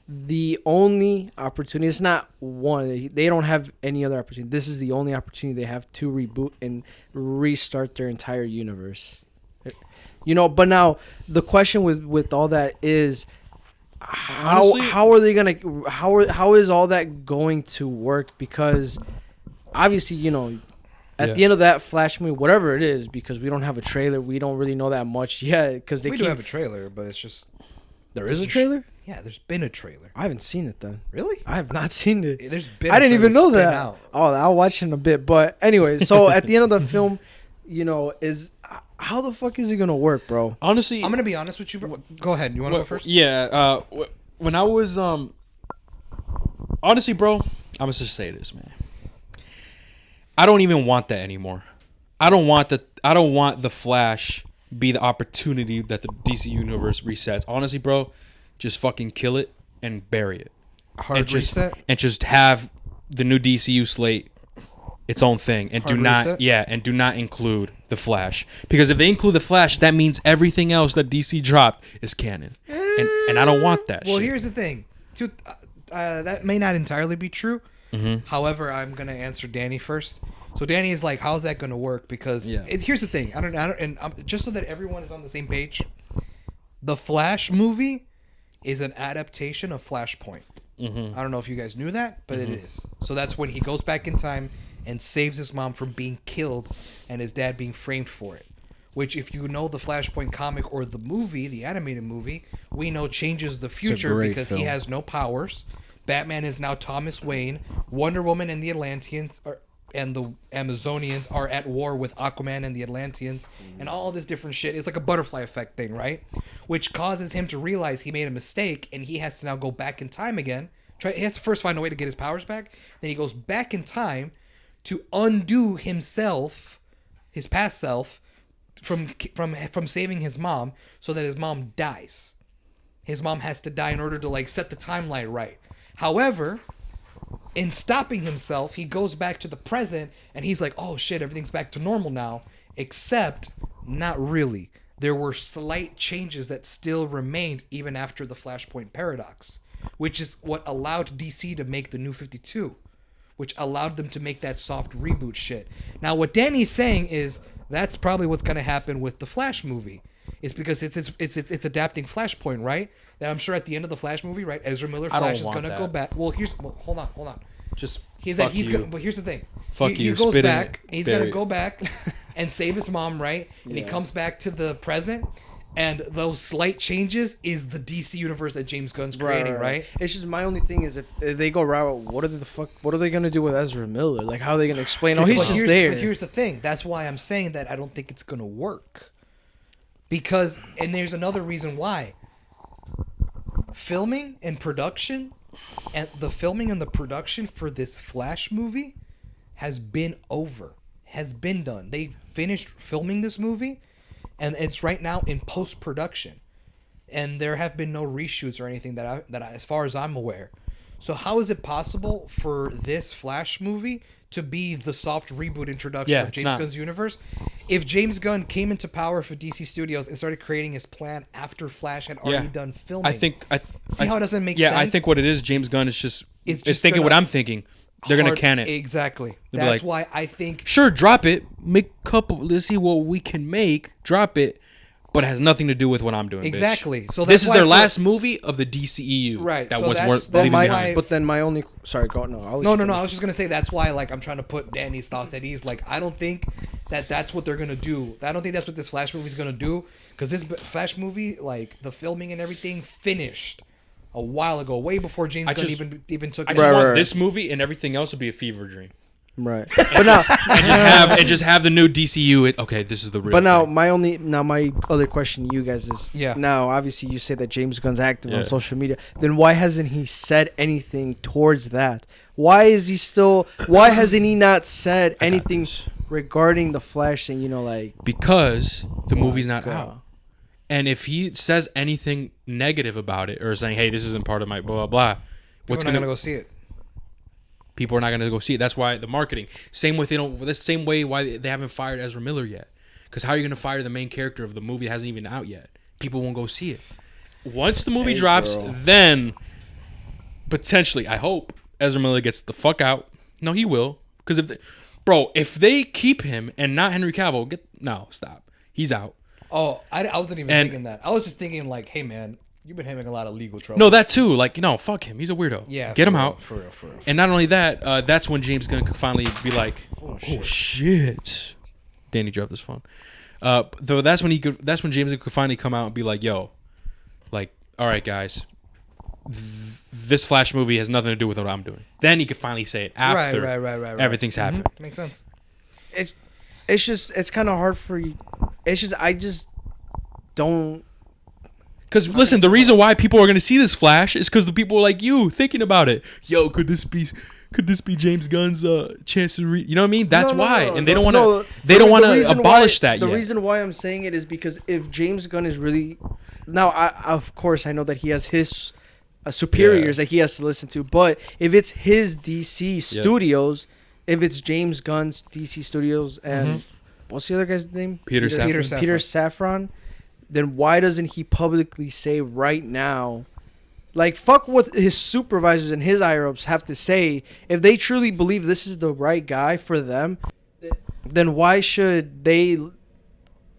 the only opportunity. It's not one. They don't have any other opportunity. This is the only opportunity they have to reboot and restart their entire universe. But now the question with all that is, Honestly- how are they gonna how is all that going to work? Because obviously, at Yeah. the end of that Flash movie, whatever it is, because we don't have a trailer, we don't really know that much yet. Because we do have a trailer, but it's just there is a trailer. yeah. There's been a trailer. I haven't seen it then. Really? I have not seen it. There's been. I a didn't even trailer know that's been that. out. Oh, I'll watch in a bit. But anyway, so at the end of the film, is how the fuck is it gonna work, bro? Honestly, I'm gonna be honest with you, bro. Go ahead. You want to go first? Yeah. When I was honestly, bro, I'm gonna just say this, man. I don't even want that anymore. I don't want the Flash be the opportunity that the DC universe resets. Honestly, bro, just fucking kill it and bury it. Hard and just, reset. and just have the new DCU slate its own thing, and Hard reset? do not include the Flash, because if they include the Flash, that means everything else that DC dropped is canon, and I don't want that. Well, shit. here's the thing. That may not entirely be true. Mm-hmm. However, I'm gonna answer Danny first. So Danny is like, "How's that gonna work?" Because Yeah. here's the thing. I don't, and just so that everyone is on the same page, the Flash movie is an adaptation of Flashpoint. Mm-hmm. I don't know if you guys knew that, but it is. So that's when he goes back in time and saves his mom from being killed and his dad being framed for it. Which, if you know the Flashpoint comic or the movie, the animated movie, we know changes the future great because film. he has no powers. Batman is now Thomas Wayne. Wonder Woman and the Atlanteans and the Amazonians are at war with Aquaman and the Atlanteans, and all this different shit. It's like a butterfly effect thing, right? Which causes him to realize he made a mistake, and he has to now go back in time again. He has to first find a way to get his powers back. Then he goes back in time to undo himself, his past self, from saving his mom, so that his mom dies. His mom has to die in order to like set the timeline right. However, in stopping himself, he goes back to the present and he's like, "Oh shit, everything's back to normal now." Except, not really. There were slight changes that still remained even after the Flashpoint paradox, which is what allowed DC to make the New 52, which allowed them to make that soft reboot shit. Now, what Danny's saying is that's probably what's going to happen with the Flash movie. It's because it's adapting Flashpoint, right? That I'm sure at the end of the Flash movie, right, Ezra Miller I don't Flash is want going to that. go back. Well, hold on. Just He's fuck like he's you. gonna, but here's the thing. Fuck he you, goes spit in back. it, He's bury gonna it. go back and save his mom, right? And he comes back to the present, and those slight changes is the DC universe that James Gunn's creating, right? It's just my only thing is if they go route, what are they gonna do with Ezra Miller? Like, how are they gonna explain? Oh, he's But just there. But here's the thing. That's why I'm saying that I don't think it's gonna work. Because, and there's another reason why. Filming and production, and the filming and the production for this Flash movie has been done. They finished filming this movie, and it's right now in post-production. And there have been no reshoots or anything as far as I'm aware. So how is it possible for this Flash movie to be the soft reboot introduction of James Gunn's universe? If James Gunn came into power for DC Studios and started creating his plan after Flash had already done filming, see how it doesn't make sense? Yeah, I think what it is, James Gunn is just thinking gonna what I'm thinking. They're gonna can it exactly. They'll That's why I think sure, drop it, make a couple. Let's see what we can make. Drop it. But it has nothing to do with what I'm doing. Exactly. Bitch. So this is their last movie of the DCEU. Right. That so was that's leaving why, behind. But then my only sorry, go no. No. I was just gonna say that's why like I'm trying to put Danny's thoughts at ease. Like I don't think that's what they're gonna do. I don't think that's what this Flash movie is gonna do. Because this Flash movie, like the filming and everything, finished a while ago, way before James Gunn even took. I just want this movie and everything else to be a fever dream. Right. But now and just have the new DCU. Okay, this is the real. But now thing. my other question to you guys is now obviously you say that James Gunn's active on social media. Then why hasn't he said anything towards that? Why hasn't he not said anything regarding the Flash saying, like because the movie's not out. And if he says anything negative about it or saying, "Hey, this isn't part of my blah blah blah," what's gonna go see it? People are not going to go see it. That's why the marketing. Same with the same way why they haven't fired Ezra Miller yet. Because how are you going to fire the main character of the movie that hasn't even out yet? People won't go see it. Once the movie drops, then potentially, I hope Ezra Miller gets the fuck out. No, he will. Because if they keep him and not Henry Cavill, stop. He's out. Oh, I wasn't even thinking that. I was just thinking like, hey man, you've been having a lot of legal trouble. No, that too. Like, fuck him. He's a weirdo. Yeah. Get him out. For real. And not only that, that's when James Gunn could finally be like, oh shit. Danny dropped his phone. Though that's when James Gunn could finally come out and be like, yo, like, all right, guys, this Flash movie has nothing to do with what I'm doing. Then he could finally say it after everything's happened. Makes sense. It's kind of hard for you. I just don't. Because listen, the reason why people are going to see this Flash is because the people like you thinking about it. Yo, could this be James Gunn's chance to you know what I mean? That's why, and they don't want to. They don't want to abolish that yet. The reason why I'm saying it is because if James Gunn is really now, of course, I know that he has his superiors that he has to listen to, but if it's his DC studios, if it's James Gunn's DC studios, and what's the other guy's name? Peter Safran. Then why doesn't he publicly say right now, like, fuck what his supervisors and his higher-ups have to say? If they truly believe this is the right guy for them, then why should they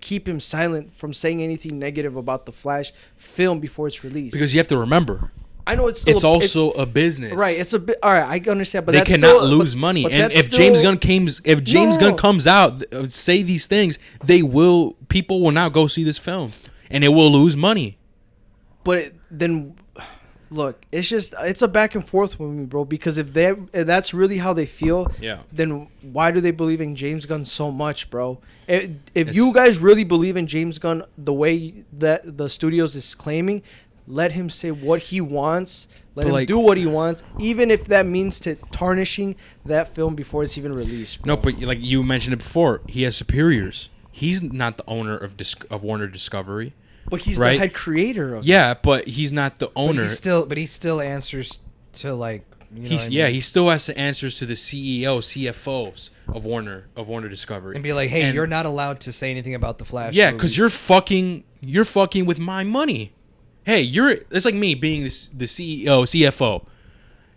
keep him silent from saying anything negative about the Flash film before it's released? Because you have to remember, I know it's also a business, right? It's a bit all right. I understand, but they that's cannot still, lose money. but And if James Gunn comes out, say these things, people will not go see this film, and it will lose money. But then, look, it's a back and forth with me, bro. Because if that's really how they feel, then why do they believe in James Gunn so much, bro? If you guys really believe in James Gunn the way that the studios is claiming, let him say what he wants. Let him do what he wants, even if that means tarnishing that film before it's even released. Bro. No, but like you mentioned it before, he has superiors. He's not the owner of Warner Discovery. But he's the head creator of it. Yeah, but he's not the owner. But he still answers to like. He still has to answers to the CEO, CFOs of Warner Discovery, and be like, hey, you're not allowed to say anything about the Flash. Yeah, because you're fucking with my money. Hey, it's like me being the CEO, CFO.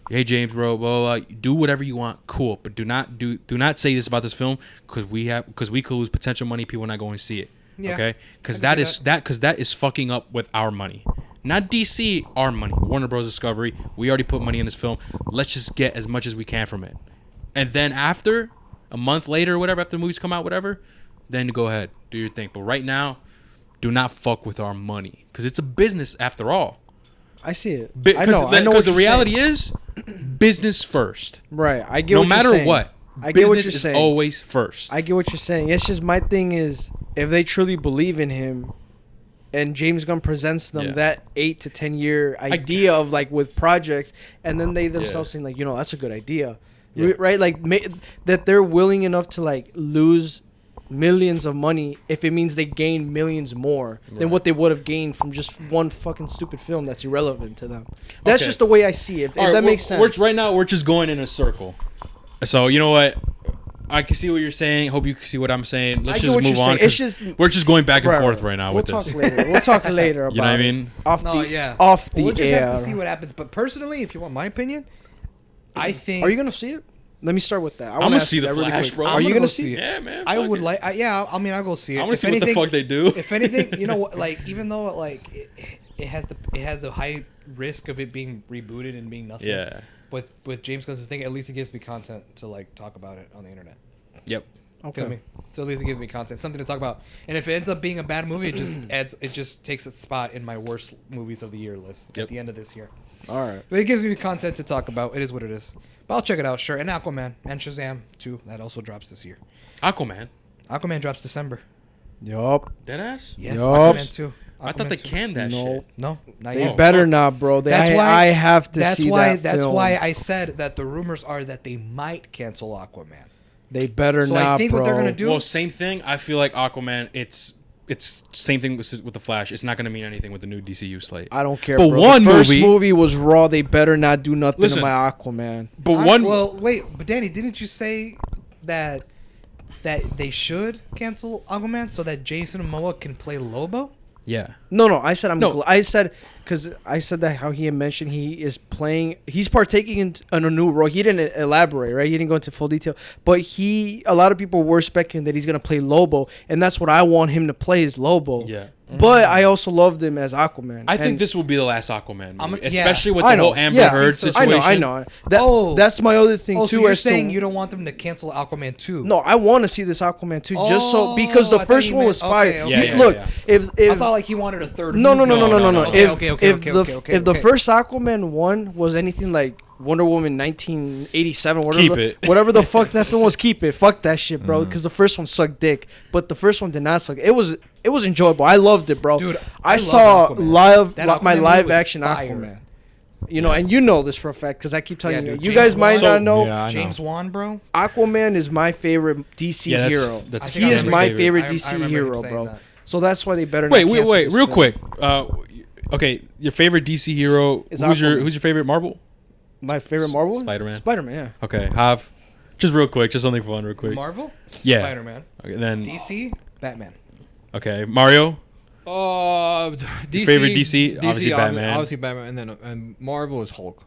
Hey James, bro, blah, blah, do whatever you want, cool, but do not say this about this film because we could lose potential money. People are not going to see it. Yeah, okay, because that is fucking up with our money, not DC, our money. Warner Bros. Discovery. We already put money in this film. Let's just get as much as we can from it, and then after a month later, or whatever, after the movies come out, whatever, then go ahead, do your thing. But right now, do not fuck with our money because it's a business after all. I see it. I know. Because the reality is, business first. Right. I get. No matter what, I get what you're saying. Always first. I get what you're saying. It's just my thing is, if they truly believe in him, and James Gunn presents them Yeah. that 8 to 10 year idea of like with projects, and then they themselves saying like, that's a good idea, Yeah. right? Like that they're willing enough to like lose millions of money if it means they gain millions more than what they would have gained from just one fucking stupid film that's irrelevant to them. That's Okay. just the way I see it. If All right, that makes sense. Right now, we're just going in a circle. So you know what? I can see what you're saying. Hope you can see what I'm saying. Let's I get just what move you're on. saying. It's 'cause just we're just going back and Right, forth right now We'll with talk this. later. We'll talk later about You know what I it. mean? Off No, the yeah. off the We'll just air. have to see what happens. But personally, if you want my opinion, I think Are you gonna see it? Let me start with that. I I'm wanna gonna ask see you the that really Flash, quick. bro. Are I'm you gonna gonna go see see it? it. Yeah, man. I fuck would it. like. Yeah, I mean, I'll go see it. I want to If see what the anything- fuck they do. If anything, you know what? Like, even though like it has a high risk of it being rebooted and being nothing. Yeah. With James Gunn's thing, at least it gives me content to like talk about it on the internet. Yep. Feel me? So at least it gives me content, something to talk about. And if it ends up being a bad movie, it just takes its spot in my worst movies of the year list Yep. at the end of this year. All right. But it gives me content to talk about. It is what it is. But I'll check it out, sure. And Aquaman and Shazam too. That also drops this year. Aquaman. Aquaman drops December. Yup. Deadass? Yes, Yup. Aquaman 2. I thought they Aquaman 2. canned that No. shit. No, not They yet. better not, bro. I have to that's see why, that That's film. why I said that the rumors are that they might cancel Aquaman. They better So not, I think bro. what they're gonna do. Well, same thing. I feel like Aquaman. It's same thing with the Flash. It's not going to mean anything with the new DCU slate. I don't care, But bro. one the first movie- movie was raw. They better not do nothing Listen. to my Aquaman. But one. Well, wait, but Danny, didn't you say that they should cancel Aquaman so that Jason Momoa can play Lobo? Yeah. No. I said No. I said because I said that how he had mentioned he is playing. He's partaking in a new role. He didn't elaborate, right? He didn't go into full detail. But a lot of people were speculating that he's gonna play Lobo, and that's what I want him to play is Lobo. Yeah. But I also loved him as Aquaman. I think And this will be the last Aquaman movie, yeah. especially with I the know. whole Amber Yeah. Heard So. situation. I know. Oh. That's my other thing Oh, too. so you're as to- saying you don't want them to cancel Aquaman 2? No, I want to see this Aquaman too, just so because Oh, the I thought first you one meant- was fire. okay, okay, You- yeah, Look, yeah. if I thought like he wanted a third. no, movie. No. Okay, If okay, if the okay. first Aquaman one was anything like Wonder Woman 1987, whatever, Keep it. whatever the fuck that film was, keep it. Fuck that shit, Mm. bro. Because the first one sucked dick, but the first one did not suck. It was enjoyable. I loved it, bro. Dude, I I saw love Aquaman. That my Aquaman movie live was action fire. Aquaman. You know, and you know this for a fact because I keep telling Yeah, you. dude, You James guys might Wan- not know. Yeah, I know. James Wan, bro. Aquaman is my favorite DC Yeah, hero. that's I think He I is remember my his favorite I DC remember him hero, saying bro. that. So that's why they better. Wait, not cancel this real film. quick. Okay, your favorite DC hero? Is Who's your Aquaman. favorite Marvel? My favorite Marvel? Spider-Man. Spider-Man, yeah. Okay, have just real quick, just something fun, real quick. Marvel, Yeah. Spider-Man, Okay, then DC, Batman. okay, Mario. DC, favorite DC? Obviously Batman. Obviously Batman, and then Marvel is Hulk.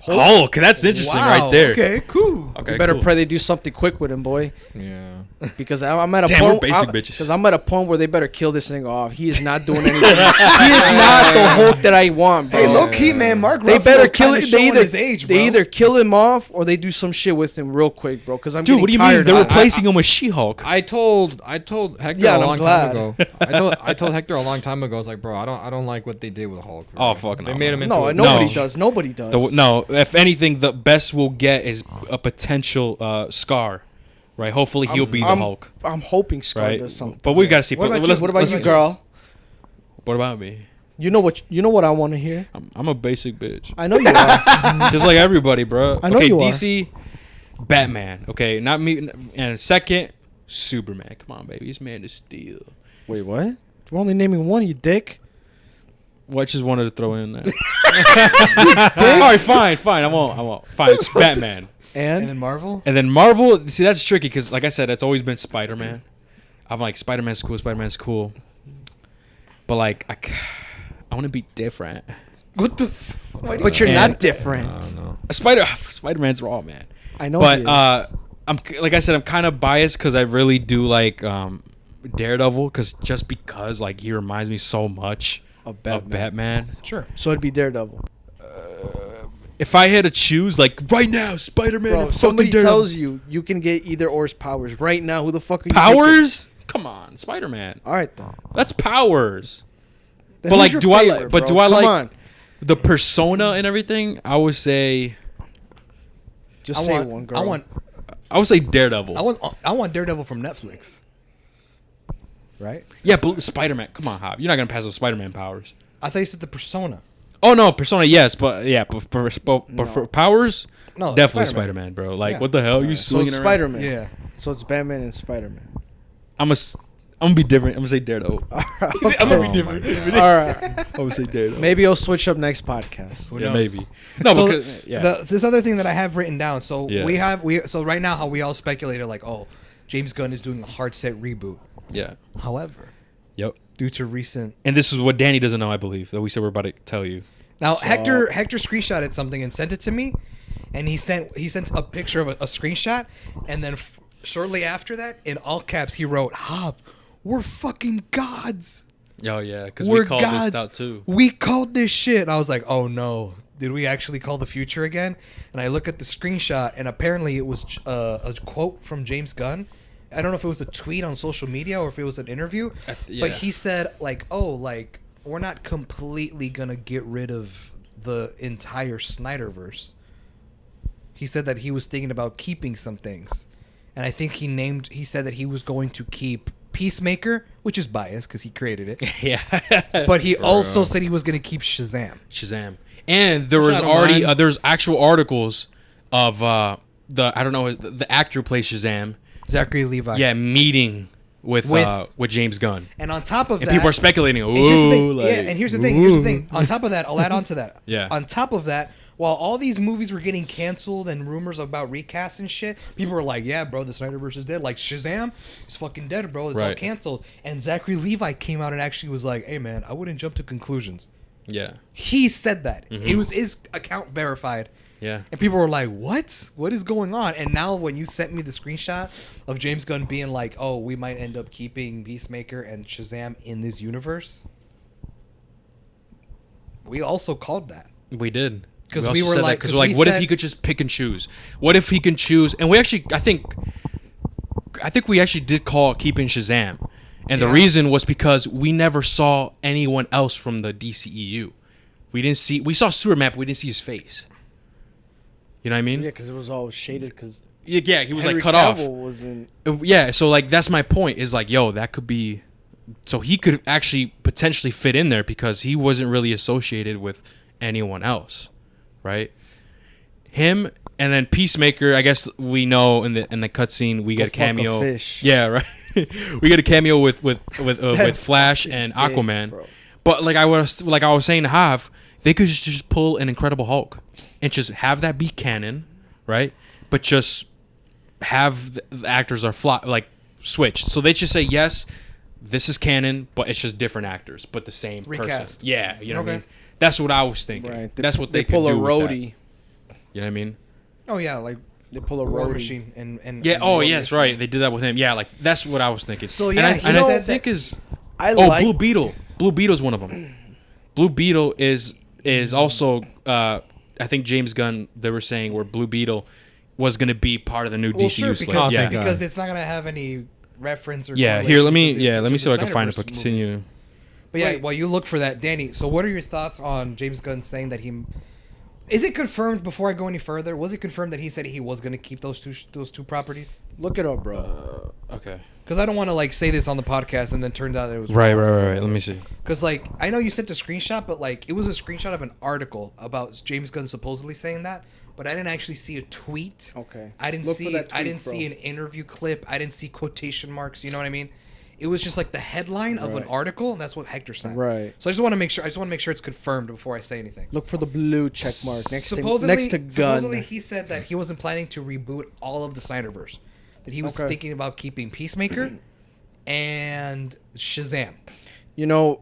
Hulk. That's interesting, right there. Okay, cool. Okay, You better cool. pray they do something quick with him, boy. Yeah. Because I'm at a Damn, point. we're basic bitches. Because I'm at a point where they better kill this thing off. He is not doing anything. He is not the Hulk that I want, bro. Hey, low key, man. Mark They Ruffalo better kill kinda it. showing his age, bro. They either kill him off or they do some shit with him real quick, bro. Because I'm Dude, what do you mean? tired They're of it. replacing him with She-Hulk. I told Hector Yeah, a and I'm long glad. time ago. I told Hector a long time ago. I was like, bro, I don't like what they did with Hulk. Bro. Oh, fuck no, They made him man. into No, a- nobody No. does. Nobody does. No, if anything, the best we'll get is a potential Scar, right? Hopefully, he'll be the Hulk, I'm hoping Scar right? does something. But we gotta see. What about let's- you? What about let's- you, girl? What about me? You know what I want to hear. I'm a basic bitch, I know you are. just like everybody, bro. I know okay, you are. DC, Batman. Okay, not me. And second, Superman. Come on, baby, he's Man of Steel. Wait, what? We're only naming one, you dick. Well, I just wanted to throw in that. All right, fine. I won't. Fine, it's Batman. And And then Marvel. And then Marvel, see, that's tricky because, like I said, it's always been Spider-Man. I'm like, Spider-Man's cool. But, like, I want to be different. What the? but you're And- not different. I don't know. Spider-Man's raw, man. I know. But he is. I'm like I said, I'm kind of biased because I really do like Daredevil because like he reminds me so much Of of Batman. Sure. So it'd be Daredevil. If I had to choose, like right now, Spider-Man Bro, or if fucking somebody Daredevil. tells you you can get either or's powers right now, who the fuck are you? Powers? Come on, Spider-Man. All right, then. That's powers. Then But, who's like, your do I favorite, like- but bro? do I Come like- on. The persona and everything, I would say Just say one, girl. I would say Daredevil. I want Daredevil from Netflix. right? Yeah, but Spider-Man. Come on, Hop. You're not gonna pass those Spider-Man powers. I thought you said the persona. Oh no, Persona, yes, but for powers, No, definitely Spider-Man. Spider-Man, bro. Like, Yeah. what the hell? You So swinging it's around? Spider-Man. Yeah. So it's Batman and Spider-Man. I'm gonna be different. I'm gonna say Daredevil. Okay. I'm gonna be Oh different. my All right. I'm gonna say Daredevil. Maybe I'll switch up next podcast. Who Yeah, knows? maybe. No, So because this other thing that I have written down. So Yeah. so right now how we all speculated like, oh, James Gunn is doing a hard set reboot. yeah. However, Yep. due to recent And this is what Danny doesn't know, I believe, that we said we're about to tell you. now Hector screenshotted something and sent it to me, and he sent a picture of a screenshot, and then shortly after that, in all caps, he wrote, "Hop, we're fucking gods. Oh yeah, because We're we called gods. this out too. We called this shit." And I was like, "Oh no, did we actually call the future again?" And I look at the screenshot, and apparently it was a quote from James Gunn. I don't know if it was a tweet on social media or if it was an interview, Yeah. but he said like, "Oh, like we're not completely gonna get rid of the entire Snyderverse." He said that he was thinking about keeping some things, and I think he said that he was going to keep Peacemaker, which is biased because he created it. Yeah. But he also said he was going to keep Shazam. Shazam. And there was I don't already mind. there's actual articles of the I don't know the actor who plays Shazam. Zachary Levi. Yeah, meeting with With- James Gunn. And on top of And that, people are speculating. and here's the thing, Ooh, like, and here's the thing. Here's the ooh. thing. On top of that, I'll add on to that. Yeah. On top of that, while all these movies were getting canceled and rumors about recast and shit, people were like, "Yeah, bro, the Snyderverse is dead." Like Shazam is fucking dead, bro. It's all Right. canceled. And Zachary Levi came out and actually was like, "Hey, man, I wouldn't jump to conclusions." Yeah. He said that. Mm-hmm. It was his account verified. Yeah. And people were like, "What? What is going on?" And now when you sent me the screenshot of James Gunn being like, "Oh, we might end up keeping Peacemaker and Shazam in this universe," we also called that. We did. 'Cause also we were said that like- 'cause 'cause we're like, we what if said- he could just pick and choose? What if he can choose? And we actually, I think we actually did call keeping Shazam, and the Yeah. reason was because we never saw anyone else from the DCEU. We saw Superman, but we didn't see his face. You know what I mean? Yeah, because it was all shaded. Because Yeah, he was Henry like cut off. Cavill was in. Yeah, so like that's my point. Is like, yo, that could be. So he could actually potentially fit in there because he wasn't really associated with anyone else, right? Him and then Peacemaker. I guess we know in the cutscene we get a fuck a cameo. fish. Yeah, right. We get a cameo with Flash and fucking Aquaman. dick, bro. But like I was saying to Hav, they could just pull an Incredible Hulk and just have that be canon, right? But just have the actors are switched. So they just say yes, this is canon, but it's just different actors, but the same Recast. person. Yeah, you know what I Okay. mean. That's what I was thinking. Right. That's what they pull could a do with that. roadie. You know what I mean? Oh yeah, like They pull a War roadie. Machine and Yeah. and Oh War yes, Machine. right. They did that with him. Yeah, like that's what I was thinking. So, And yeah, I, he and I said think that- is Like Blue Beetle. Blue Beetle's one of them. Blue Beetle is also I think James Gunn, they were saying where Blue Beetle was going to be part of the new Well, DCU sure, slate. because, Yeah. because it's not gonna have any reference or Yeah, here let me correlation to the see if I can Snyderverse find it but movies. continue. But yeah, Wait. while you look for that, Danny. So what are your thoughts on James Gunn saying that he? Is it confirmed before I go any further? Was it confirmed that he said he was going to keep those two properties? Look it up, bro. Okay. Because I don't want to like say this on the podcast and then turns out it was Right. Let me see. Because like I know you sent a screenshot, but like it was a screenshot of an article about James Gunn supposedly saying that, but I didn't actually see a tweet. Okay. I didn't Look for see. that I tweet, didn't see bro. an interview clip. I didn't see quotation marks. You know what I mean? It was just like the headline of an Right. article, and that's what Hector sent. Right. So I just want to make sure. It's confirmed before I say anything. Look for the blue check mark next to Supposedly gun. he said that he wasn't planning to reboot all of the Snyderverse. That he was Okay. thinking about keeping Peacemaker and Shazam. You know,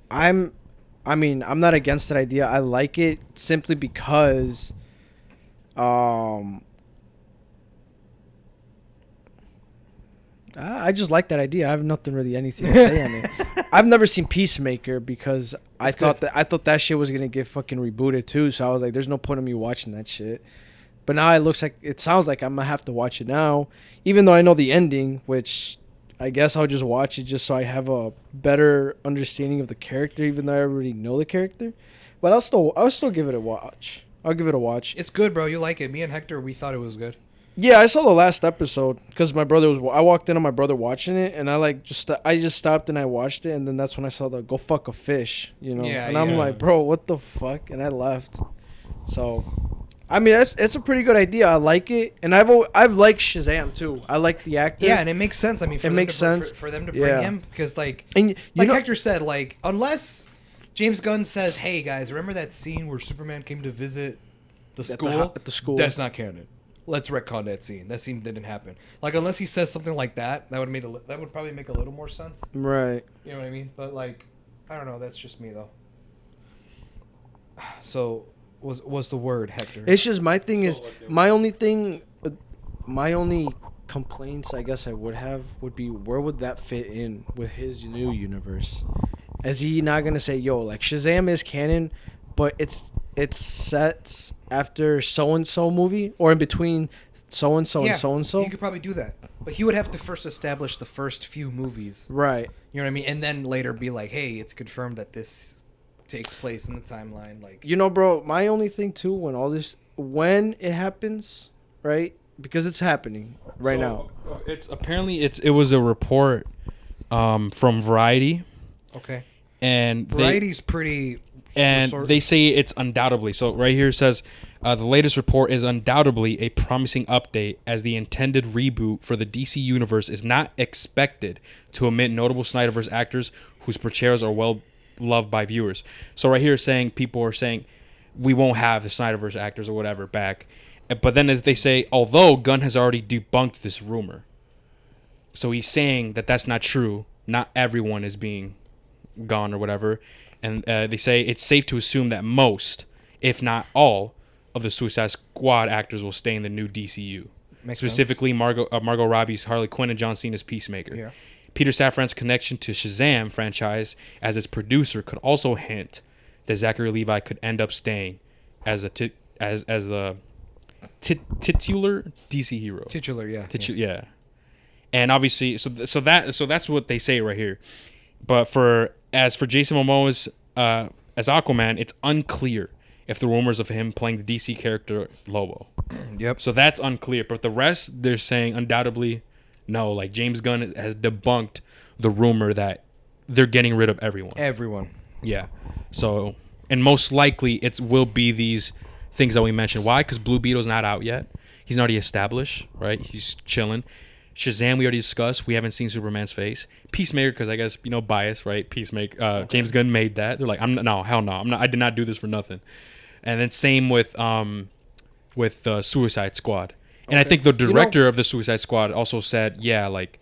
I'm not against that idea. I like it simply because I just like that idea. I have nothing really anything to say on it. I've never seen Peacemaker because I thought that shit was gonna get fucking rebooted too. So I was like, there's no point in me watching that shit. But now it sounds like I'm gonna have to watch it now, even though I know the ending, which I guess I'll just watch it just so I have a better understanding of the character, even though I already know the character. But I'll still give it a watch. I'll give it a watch. It's good, bro. You like it. Me and Hector, we thought it was good. Yeah, I saw the last episode because my brother was. I walked in on my brother watching it, and I just stopped and I watched it, and then that's when I saw the "Go fuck a fish," you know. Yeah, and I'm yeah. like, bro, what the fuck? And I left. So, I mean, it's a pretty good idea. I like it, and I've liked Shazam too. I like the actor. Yeah, and it makes sense. I mean, It makes sense. for them to bring Yeah. him because, like And you know, Hector said, like unless James Gunn says, "Hey guys, remember that scene where Superman came to visit the school? at the school. That's not canon. Let's retcon that scene. That scene didn't happen." Like unless he says something like that, that would probably make a little more sense. right. You know what I mean? But like, I don't know. That's just me though. So, was the word Hector? It's just my thing is my only complaints I guess I would have would be where would that fit in with his new universe? Is he not gonna say, yo, like Shazam is canon, but it's set after so and so movie or in between so and so and so and so? He could probably do that, but he would have to first establish the first few movies. Right. You know what I mean? And then later be like, "Hey, it's confirmed that this takes place in the timeline." Like, You know, bro, my only thing too when it happens, right? Because it's happening right now. It's apparently it was a report from Variety, okay, and Variety's pretty. they say it's undoubtedly. So right here it says the latest report is undoubtedly a promising update, as the intended reboot for the DC universe is not expected to omit notable Snyderverse actors whose portrayals are well loved by viewers. So right here people are saying we won't have the Snyderverse actors or whatever back. But then as they say, although Gunn has already debunked this rumor. So he's saying that that's not true. Not everyone is being gone or whatever. And they say it's safe to assume that most, if not all, of the Suicide Squad actors will stay in the new DCU. Makes Specifically, Margot Robbie's Harley Quinn and John Cena's Peacemaker. Yeah. Peter Safran's connection to Shazam franchise as its producer could also hint that Zachary Levi could end up staying as the titular DC hero. Titular, yeah. Yeah. And obviously, so that's what they say right here. But for Jason Momoa's as Aquaman, it's unclear if the rumors of him playing the DC character Lobo. Yep. So that's unclear. But the rest, they're saying undoubtedly no. Like James Gunn has debunked the rumor that they're getting rid of everyone. Everyone. Yeah. So, and most likely it will be these things that we mentioned. Why? Because Blue Beetle's not out yet. He's already established, right? He's chilling. Shazam, we already discussed. We haven't seen Superman's face. Peacemaker, because I guess, bias, right? Peacemaker. Okay. James Gunn made that. They're like, hell no. I did not do this for nothing. And then same with Suicide Squad. And I think the director of the Suicide Squad also said, yeah, like,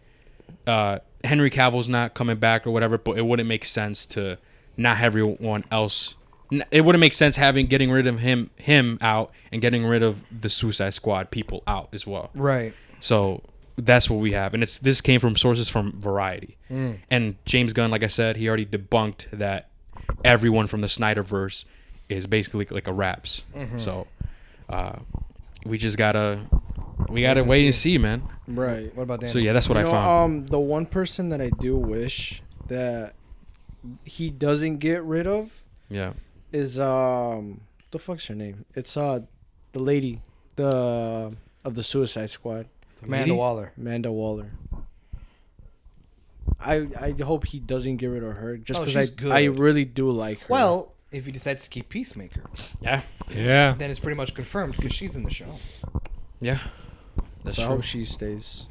Henry Cavill's not coming back or whatever, but it wouldn't make sense to not have everyone else. It wouldn't make sense getting rid of him out and getting rid of the Suicide Squad people out as well. Right. So that's what we have, and this came from sources from Variety. And James Gunn, like I said, he already debunked that everyone from the Snyderverse is basically like a raps. So we just gotta wait and see, man. Right. What about Dan? So yeah, that's what I found. The one person that I do wish that he doesn't get rid of Yeah. is the fuck's her name? It's the lady of the Suicide Squad. Amanda Waller. Amanda Waller. I hope he doesn't get rid of her just because good. I really do like her. Well, if he decides to keep Peacemaker, Yeah. Yeah. then it's pretty much confirmed because she's in the show. Yeah. That's so I true. hope she stays.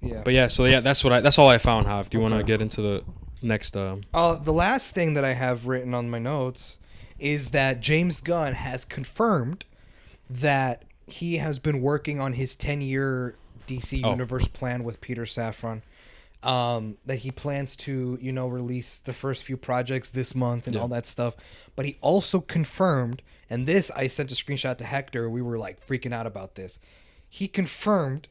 Yeah. But yeah, so yeah, that's all I found, Hav. Do you want to Okay. get into the next The last thing that I have written on my notes is that James Gunn has confirmed that he has been working on his 10-year DC Universe plan with Peter Safran. That he plans to, release the first few projects this month and all that stuff. But he also confirmed, and this I sent a screenshot to Hector. We were like freaking out about this. He confirmed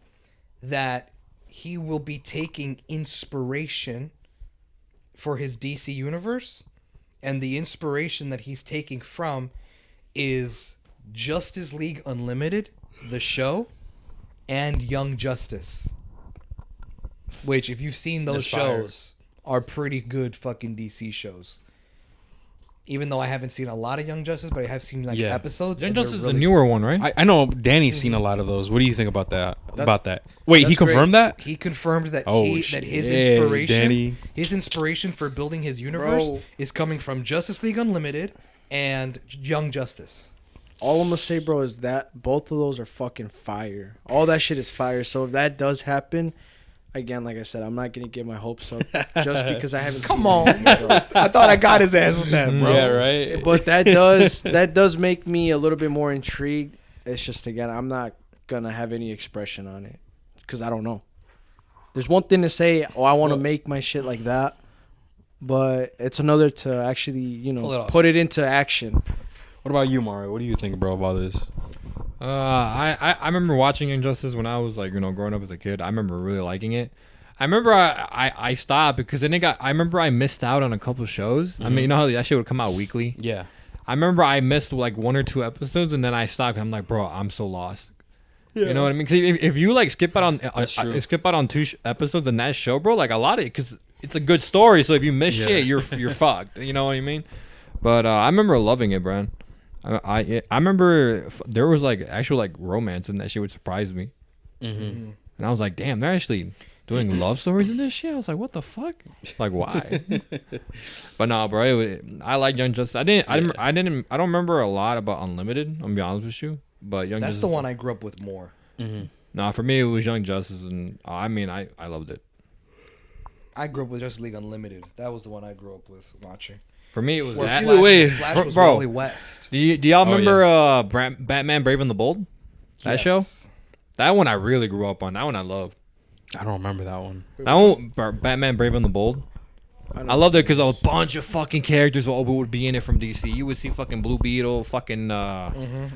that he will be taking inspiration for his DC universe, and the inspiration that he's taking from is Justice League Unlimited, the show, and Young Justice. Which, if you've seen those That's fire. shows, are pretty good fucking DC shows. Even though I haven't seen a lot of Young Justice, but I have seen like Yeah. episodes. Young and they're Justice is really the newer one, right? I know Danny's seen a lot of those. What do you think about that? Wait, he that's great. confirmed that? He confirmed that Oh, that his shit, inspiration, Danny. for building his universe Bro. is coming from Justice League Unlimited and Young Justice. All I'm gonna say, bro, is that both of those are fucking fire. All that shit is fire. So if that does happen, again, like I said, I'm not gonna get my hopes up just because I haven't. Come seen on, anything, bro. I thought I got his ass with that, bro. Yeah, right. But that does make me a little bit more intrigued. It's just again, I'm not gonna have any expression on it because I don't know. There's one thing to say, oh, I want to make my shit like that, but it's another to actually, Pull it off. put it into action. What about you, Mario? What do you think, bro, about this? I remember watching Injustice when I was like, growing up as a kid. I remember really liking it. I remember I stopped because then I remember I missed out on a couple shows. I mean, you know how that shit would come out weekly? Yeah. I remember I missed like 1 or 2 episodes and then I stopped. I'm like, bro, I'm so lost. Yeah. You know what I mean? 'Cause if you like skip out on skip out on 2 episodes in that show, bro, like a lot of it, because it's a good story. So if you miss shit, you're fucked. You know what I mean? But I remember loving it, bro. I remember there was like actual like romance in that shit, which surprised me. And I was like, damn, they're actually doing love stories in this shit. I was like, what the fuck? Like, why? But no, bro, I like Young Justice. I don't remember a lot about Unlimited. I'm gonna be honest with you, but Young That's Justice, the one I grew up with more. Nah, for me it was Young Justice, and I mean I loved it. I grew up with Justice League Unlimited. That was the one I grew up with watching. For me, it was Where that. Flash was Bro. Wally West. Do y'all remember Batman Brave and the Bold? That show? Yes. That one I really grew up on. That one I loved. I don't remember that one. That one, Batman Brave and the Bold. I loved it because a bunch of fucking characters would be in it from DC. You would see fucking Blue Beetle, fucking I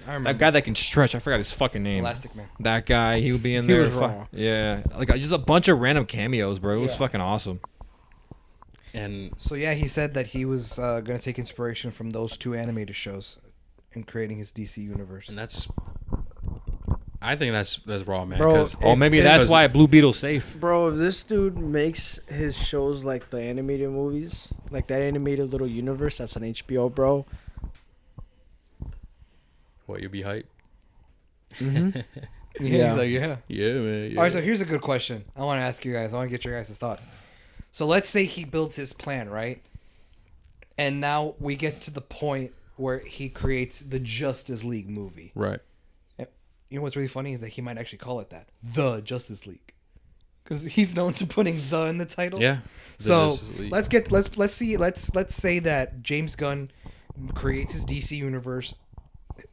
remember. that guy that can stretch. I forgot his fucking name. Elastic Man. That guy, he would be in He there. was raw. Yeah, like just a bunch of random cameos, bro. It was Yeah. fucking awesome. And So yeah, he said that he was gonna take inspiration from those 2 animated shows in creating his DC universe. I think that's raw, man. Bro, 'cause- Oh, maybe that's because- why Blue Beetle's safe. Bro, if this dude makes his shows like the animated movies, like that animated little universe that's on HBO, bro. What, you be hype? Mm-hmm. Yeah. He's like, yeah. Yeah, man. Yeah. All right, so here's a good question. I want to ask you guys. I want to get your guys' thoughts. So let's say he builds his plan, right? And now we get to the point where he creates the Justice League movie. Right. You know what's really funny is that he might actually call it that, the Justice League, because he's known to putting "the" in the title. Yeah. The So Justice League. let's say that James Gunn creates his DC universe.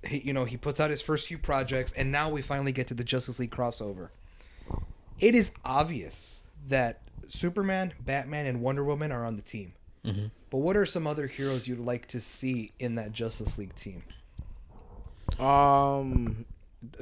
He puts out his first few projects, and now we finally get to the Justice League crossover. It is obvious that Superman, Batman, and Wonder Woman are on the team. Mm-hmm. But what are some other heroes you'd like to see in that Justice League team?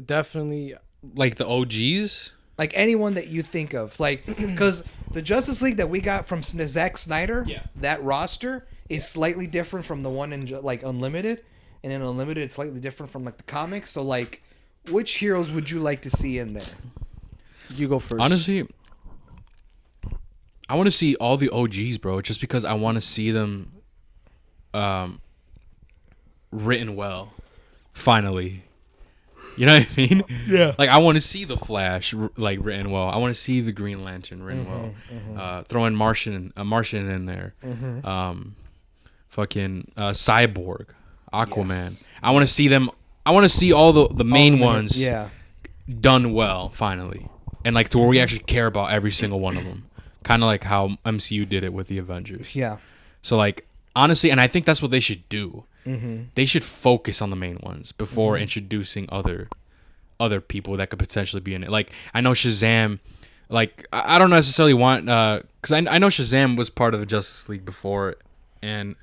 Definitely. Like the OGs? Like anyone that you think of, like, because the Justice League that we got from Zack Snyder, Yeah. that roster is slightly different from the one in like Unlimited, and in Unlimited it's slightly different from like the comics. So like, which heroes would you like to see in there? You go first. Honestly, I want to see all the OGs, bro, just because I want to see them written well. Finally. You know what I mean? Yeah. Like, I want to see the Flash written well. I want to see the Green Lantern written well. Throw in Martian in there. Fucking Cyborg, Aquaman. Yes. I want to see them. I want to see all the main ones Yeah. done well finally, and like to where we actually care about every single one of them. Kind of like how MCU did it with the Avengers. Yeah. So like honestly, and I think that's what they should do. They should focus on the main ones before introducing other people that could potentially be in it. Like I know Shazam, like I don't necessarily want because I know Shazam was part of the Justice League before, and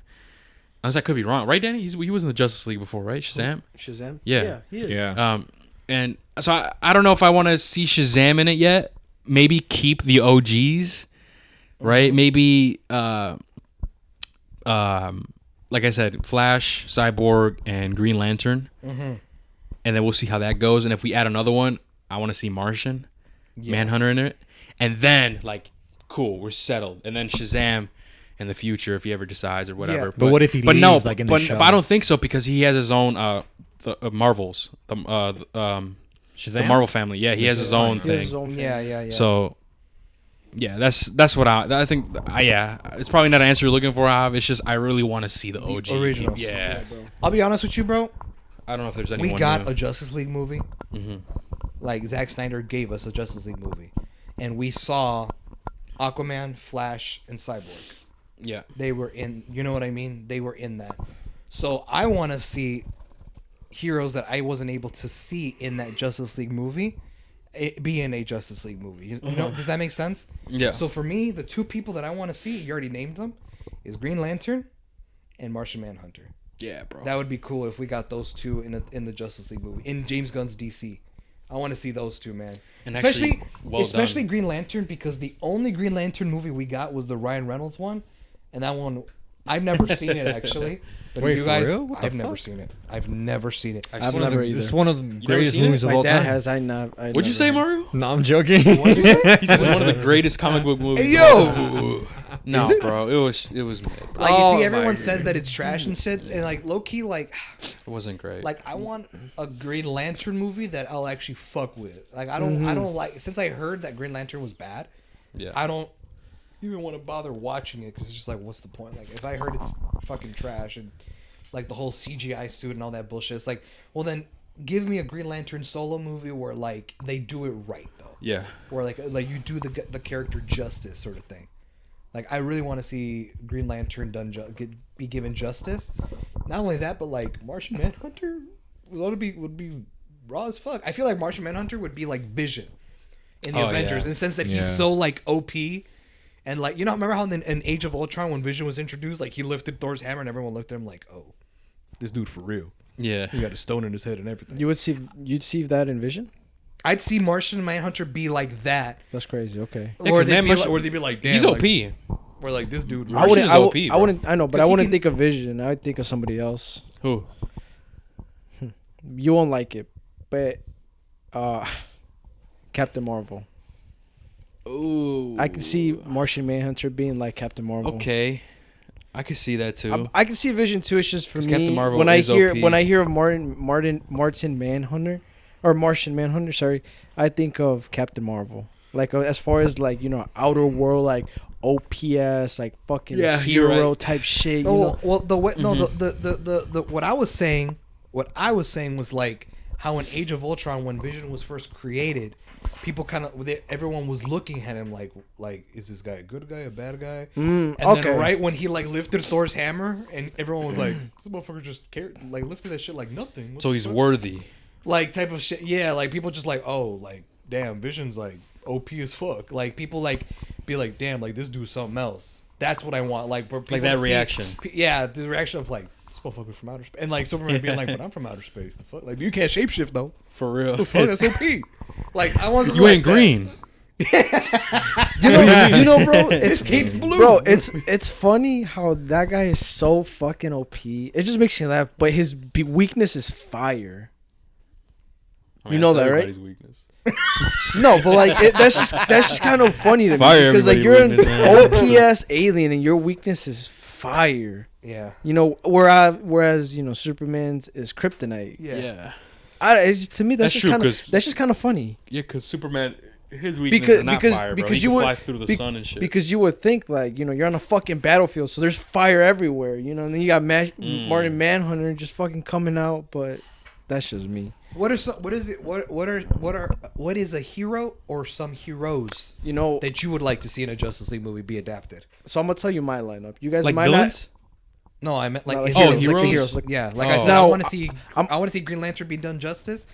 unless I could be wrong, right, Danny? He was in the Justice League before, right? Shazam. Shazam. Yeah. He is. Yeah. And so I don't know if I want to see Shazam in it yet. Maybe keep the OGs, right? Maybe like I said, Flash, Cyborg, and Green Lantern. And then we'll see how that goes. And if we add another one, I want to see Martian, Manhunter in it. And then, like, cool, we're settled. And then Shazam in the future if he ever decides or whatever. Yeah. But what if he But leaves, no, like, in the but, show? but I don't think so because he has his own Marvels, the Shazam? Marvel family. Yeah, he has his own He has thing. his own thing. Yeah. So, yeah, that's what I think. Yeah, it's probably not an answer you're looking for, Hav. It's just I really want to see the OG originals. Yeah, I'll be honest with you, bro. I don't know if there's anyone. We got new. a Justice League movie. Mm-hmm. Like Zack Snyder gave us a Justice League movie, and we saw Aquaman, Flash, and Cyborg. Yeah, They were in. You know what I mean? They were in that. So I want to see heroes that I wasn't able to see in that Justice League movie be in a Justice League movie. You know, does that make sense? Yeah. So for me, the two people that I want to see, you already named them, is Green Lantern and Martian Manhunter. yeah, bro. That would be cool if we got those two in the Justice League movie in James Gunn's DC. I want to see those two, man. And especially actually, well especially done. Green Lantern, because the only Green Lantern movie we got was the Ryan Reynolds one, and that one I've never seen it actually. But Wait, you for guys, real? What the I've never fuck? seen it. I've never seen it. I've never either. It's one of the greatest seen it? movies of My all dad time. has. What'd you say, Mario? No, I'm joking. He said it's one of the greatest comic book movies. Hey, of all time. yo! No, Is it? bro, it was mid, bro. Like you Oh see, my everyone says that it's trash and shit, and like low key, like It wasn't great. I want a Green Lantern movie that I'll actually fuck with. Like I don't like, since I heard that Green Lantern was bad, yeah, I don't even want to bother watching it because it's just like, what's the point? Like if I heard it's fucking trash and like the whole CGI suit and all that bullshit, it's like, well then give me a Green Lantern solo movie where like they do it right though, yeah. where like you do the character justice sort of thing. Like I really want to see Green Lantern be given justice. Not only that, but like Martian Manhunter would be raw as fuck. I feel like Martian Manhunter would be like Vision in the Oh, Avengers, yeah. in the sense that Yeah. he's so like OP, and like, you know, remember how in Age of Ultron when Vision was introduced, like he lifted Thor's hammer and everyone looked at him like, oh, this dude for real. Yeah. He got a stone in his head and everything. You'd see that in Vision? I'd see Martian Manhunter be like that, That's crazy. Okay. Yeah, or 'cause man, they'd be like, damn, He's OP. like, or like this dude. I wouldn't. is OP, bro. I wouldn't. I know, but 'Cause I he wouldn't can- think of Vision. I'd think of somebody else. Who? You won't like it, but Captain Marvel. Ooh. I can see Martian Manhunter being like Captain Marvel. Okay. I could see that too. I can see Vision too. It's just for 'Cause me Captain Marvel when I is hear OP. when I hear of Martin Manhunter or Martian Manhunter. Sorry, I think of Captain Marvel. Like as far as like, you know, outer world, like OPS, like fucking Yeah, you're hero right. type shit. You No, know? well, the way, no, the what I was saying was like how in Age of Ultron, when Vision was first created, people everyone was looking at him like is this guy a good guy, a bad guy? And okay. then right when he like lifted Thor's hammer, and everyone was like, this motherfucker just lifted that shit like nothing. What So the he's fuck? worthy. Like type of shit. Yeah, like people just like, oh, like damn, Vision's like OP as fuck. Like people like be like, damn, like this dude's something else. That's what I want. Like where people that see- reaction. Yeah, the reaction of like, this motherfucker's from outer space, and like Superman being like, but I'm from outer space. The fuck, like you can't shapeshift though. For real. The fuck, that's OP. Like I wasn't. You ain't green. You know, bro. It's cape's blue. Bro, it's funny how that guy is so fucking OP. It just makes me laugh. But his weakness is fire. You know that's that, right? everybody's weakness. No, but like that's just kind of funny to Fire me because like everybody you're an weakness, man. OPS alien and your weakness is fire. Yeah. You know, whereas you know Superman's is kryptonite. Yeah. To me that's That's true, 'cause- just kind of funny. Yeah, because Superman, his weakness Because is not fire, bro. He you can would fly through the sun and shit. Because you would think like, you know, you're on a fucking battlefield, so there's fire everywhere, you know, and then you got Martin Manhunter just fucking coming out, but that's just me. What is a hero or some heroes You know, that you would like to see in a Justice League movie be adapted? so I'm gonna tell you my lineup. You guys like might villains? No, I meant like, Not like heroes. heroes? Like, yeah, like Oh. I said, Now, I want to see. I'm- I want to see Green Lantern be done justice,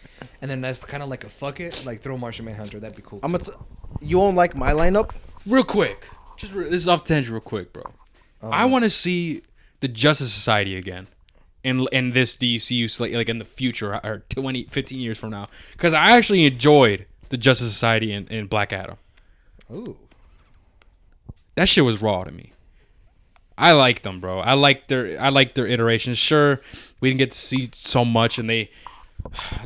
and then that's kind of like a fuck it, like throw Martian Manhunter. That'd be cool. I'm too. gonna you won't like my lineup? Real quick. This is off tangent real quick, bro. I want to see the Justice Society again. In this DCU, like in the future, or 15 years from now. Because I actually enjoyed the Justice Society in Black Adam. Ooh. That shit was raw to me. I liked them, bro. I liked their iterations. Sure, we didn't get to see so much, and they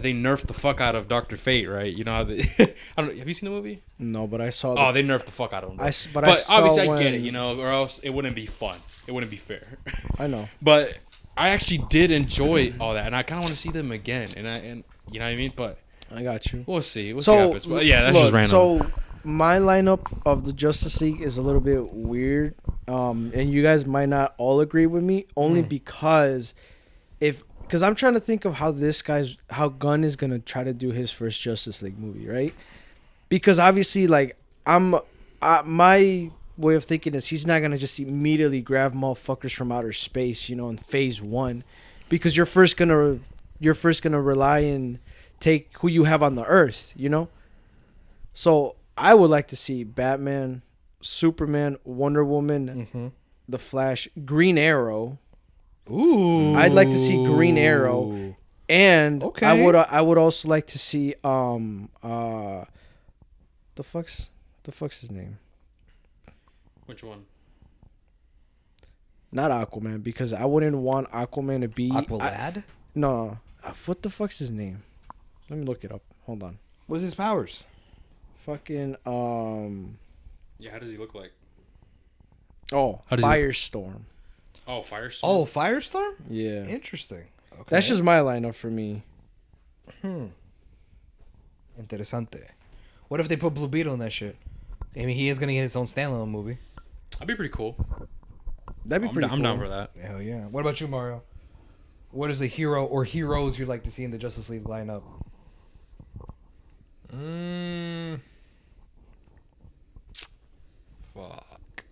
they nerfed the fuck out of Doctor Fate, right? You know how they? I don't know. Have you seen the movie? No, but I saw. Oh, they nerfed the fuck out of him. Bro. But but I saw obviously, I get when- it, you know, or else it wouldn't be fun. It wouldn't be fair. I know. But I actually did enjoy all that, and I kind of want to see them again. And you know what I mean? But I got you. we'll see. We'll see what happens. But yeah, that's look, just random. So my lineup of the Justice League is a little bit weird, and you guys might not all agree with me, only because because I'm trying to think of how Gunn is gonna try to do his first Justice League movie, right? Because obviously, like my way of thinking is he's not gonna just immediately grab motherfuckers from outer space, you know, in phase 1, because you're first gonna rely and take who you have on the Earth, you know. So I would like to see Batman, Superman, Wonder Woman, The Flash, Green Arrow. Ooh. I'd like to see Green Arrow, and Okay. I would also like to see the fuck's his name? Which one? Not Aquaman, because I wouldn't want Aquaman to be Aqualad? no. What the fuck's his name? Let me look it up. Hold on. What's his powers? Fucking Yeah, how does he look like? oh, How does he- Firestorm. Oh, Firestorm. Oh, Firestorm? Yeah. Interesting. Okay. That's just my lineup for me. Interesante. What if they put Blue Beetle in that shit? I mean, he is gonna get his own standalone movie. That'd be pretty cool. That'd be I'm, pretty I'm cool. down for that. Hell yeah. What about you, Mario? What is a hero or heroes you'd like to see in the Justice League lineup? Fuck.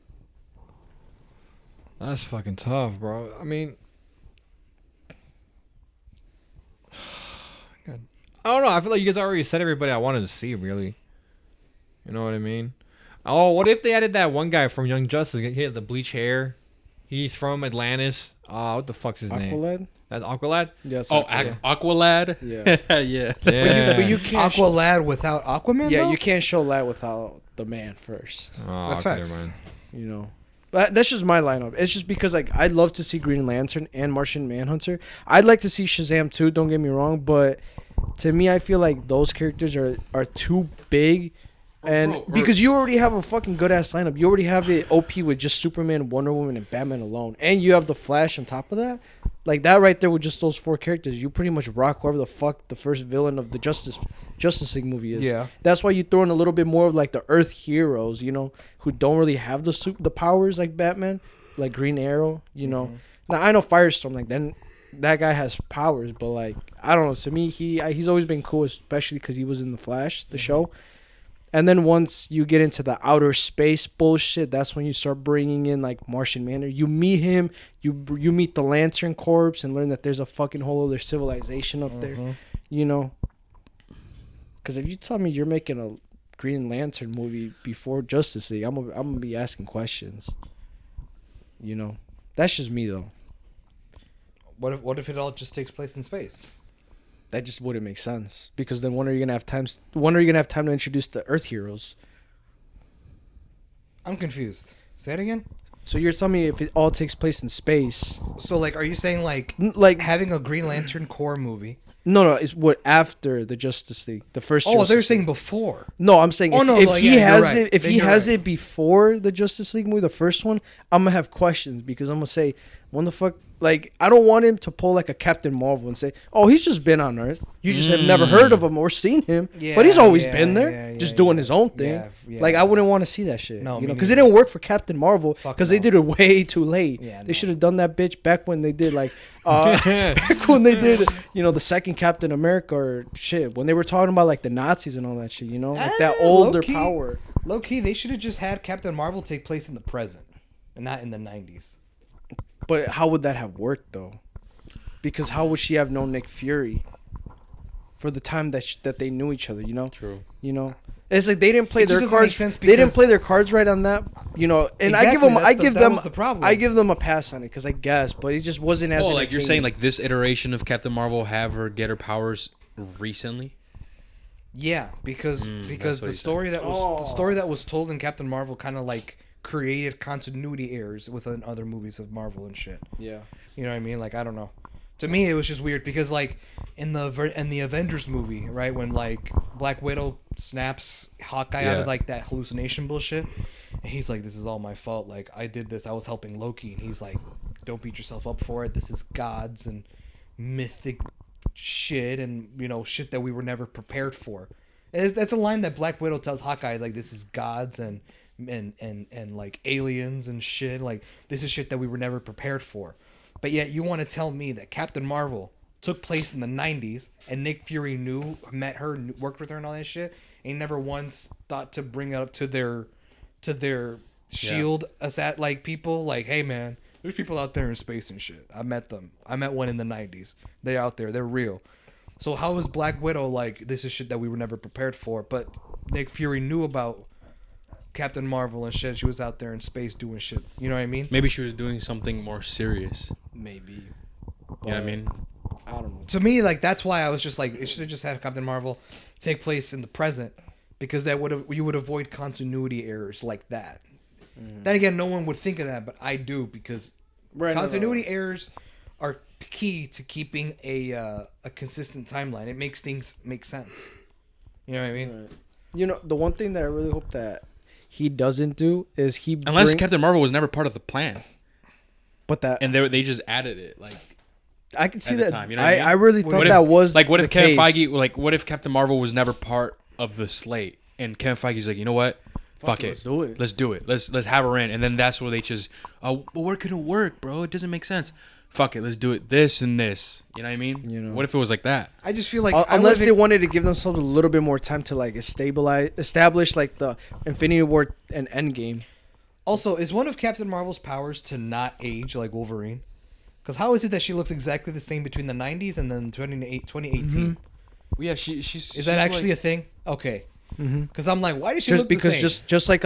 That's fucking tough, bro. I mean, God. I don't know. I feel like you guys already said everybody I wanted to see, really. You know what I mean? Oh, what if they added that one guy from Young Justice? He had the bleach hair. He's from Atlantis. What the fuck's his name? Aqualad? That's Aqualad? Yes. Oh, Aqualad. Aqualad. Yeah. yeah. Yeah. But you can't. Aqualad without Aquaman? Yeah, though? you can't show that without the man first. Oh, That's okay, facts. man. You know. But that's just my lineup. It's just because like I'd love to see Green Lantern and Martian Manhunter. I'd like to see Shazam too. Don't get me wrong, but to me, I feel like those characters are too big. And Bro, because you already have a fucking good ass lineup, you already have it OP with just Superman, Wonder Woman, and Batman alone, and you have the Flash on top of that. Like that right there with just those 4 characters, you pretty much rock whoever the fuck the first villain of the Justice League movie is. Yeah. That's why you throw in a little bit more of like the Earth heroes, you know, who don't really have the powers like Batman, like Green Arrow, you know. Now I know Firestorm, like then that guy has powers, but like I don't know. To me, he's always been cool, especially because he was in the Flash, the show. And then once you get into the outer space bullshit, that's when you start bringing in like Martian Manhunter. You meet him, you meet the Lantern Corps, and learn that there's a fucking whole other civilization up there, you know. Because if you tell me you're making a Green Lantern movie before Justice League, I'm gonna be asking questions. You know, that's just me though. What if it all just takes place in space? That just wouldn't make sense, because then when are you gonna have time to introduce the Earth heroes? I'm confused. Say it again. So you're telling me if it all takes place in space, So like, are you saying like like having a Green Lantern Corps movie? no, it's what after the Justice League, the first. Oh, Justice they're saying League. before. No, I'm saying Oh, if, no, if like, he yeah, you're has right. it, if Then he you're has right. it before the Justice League movie, the first one, I'm gonna have questions, because I'm gonna say, when the fuck, like I don't want him to pull like a Captain Marvel and say, oh, he's just been on Earth. You just have never heard of him or seen him, but he's always been there, just doing his own thing. Like I wouldn't want to see that shit, No, you me know, because it neither. didn't work for Captain Marvel, Fuck because they no. did it way too late. Yeah, they no. should have done that bitch back when they did like, back when they did, you know, the second Captain America or shit, when they were talking about like the Nazis and all that shit, you know, like that older low-key- power. Low key, they should have just had Captain Marvel take place in the present, and not in the 90s. But how would that have worked though? Because how would she have known Nick Fury for the time that they knew each other? You know. True. You know, it's like they didn't play It just their doesn't make cards. sense They didn't because- play their cards right on that. You know, and I give Exactly, them, that was the problem. I give them a pass on it, because I guess, but it just wasn't as. Oh, like you're saying, entertaining. like this iteration of Captain Marvel have her get her powers recently? Yeah, because that's what the he's story that was told in Captain Marvel kind of like created continuity errors within other movies of Marvel and shit. Yeah. You know what I mean? Like I don't know. To me, it was just weird because like in the Avengers movie, right, when like Black Widow snaps Hawkeye out Yeah. of like that hallucination bullshit, and he's like, "This is all my fault. Like I did this. I was helping Loki," and he's like, "Don't beat yourself up for it. This is gods and mythic shit, and you know shit that we were never prepared for." That's a line that Black Widow tells Hawkeye, like, "This is gods and like aliens and shit. Like this is shit that we were never prepared for." But yet you want to tell me that Captain Marvel took place in the 90s and Nick Fury met her, worked with her and all that shit, and he never once thought to bring it up to their shield like people like, "Hey man, there's people out there in space and shit. I met them. I met one in the 90s. They're out there. They're real." So how is Black Widow like, "This is shit that we were never prepared for," but Nick Fury knew about Captain Marvel and shit. She was out there in space doing shit. You know what I mean? Maybe she was doing something more serious. Maybe. You know what I mean? I don't know. To me, like that's why I was just like, it should have just had Captain Marvel take place in the present, because you would avoid continuity errors like that. Then again, no one would think of that, but I do, because continuity errors are key to keeping a consistent timeline. It makes things make sense. You know what I mean? Right. You know, the one thing that I really hope that he doesn't do is Unless Captain Marvel was never part of the plan, but that and they just added it like I can see at the that. time, you know what I mean? I really thought what if, that was like what if the Kevin case. Feige, like what if Captain Marvel was never part of the slate, and Kevin Feige's like, you know what? Fuck it. Let's do it. Let's do it. Let's have her in, and then that's where they just, oh, but where could it work, bro? It doesn't make sense. Fuck it. Let's do it. This and this. You know what I mean? You know. What if it was like that? I just feel like Unless they wanted to give themselves a little bit more time to like establish like the Infinity War and Endgame. Also, is one of Captain Marvel's powers to not age like Wolverine? Because how is it that she looks exactly the same between the 90s and then 2018? Well, yeah, she's. Is that actually a thing? Okay. Because I'm like, why does she look Just the because same? just like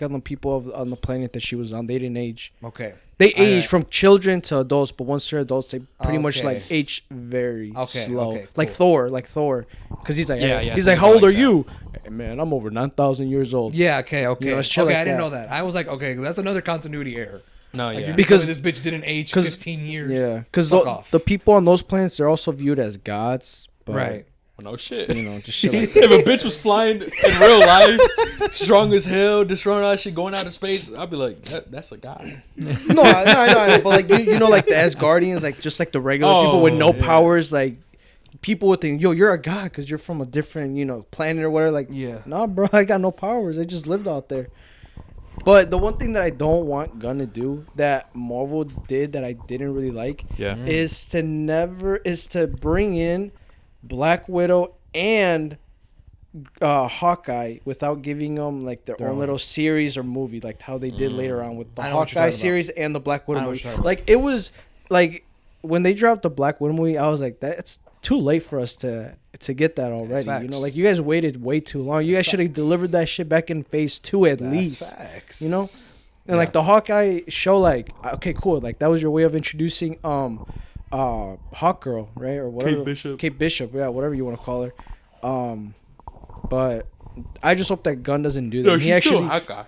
on the people on the planet that she was on, they didn't age. Okay. They age from children to adults, but once they're adults, they pretty much Okay. like age very slow. okay, Like cool. Thor, because he's like, Yeah, he's think like, how about old it are like you? Hey, man, I'm over 9,000 years old. Yeah, okay. You know, it's shit Okay, like I didn't that. know that. I was like, okay, that's another continuity error. No, Like, yeah. you're Because- telling me this bitch didn't age 'cause- 15 years. Yeah, because Fuck off. the people on those planets, they're also viewed as gods. But, Right. No shit. You know, just shit like that. If a bitch was flying in real life, strong as hell, destroying all that shit, going out of space, I'd be like, that's a guy. No, I know, but like you know, like the Asgardians, like just like the regular people with no powers, like people would think, yo, you're a god because you're from a different, planet or whatever. Like, Yeah. nah, bro, I got no powers. I just lived out there. But the one thing that I don't want Gunn to do that Marvel did that I didn't really like Yeah. is to bring in Black Widow and Hawkeye without giving them like their own little series or movie, like how they did later on with the I know what you're Hawkeye talking series and the Black Widow I know what movie. you're talking Like it was like when they dropped the Black Widow movie, I was like, that's too late for us to get that already. facts. Like you guys waited way too long. You guys should have delivered that shit back in phase 2 at least. Facts. And like the Hawkeye show, like okay, cool. Like that was your way of introducing Hawk Girl, right, or whatever. Kate Bishop, yeah, whatever you want to call her. But I just hope that Gunn doesn't do that. No, He she's still Hawkeye.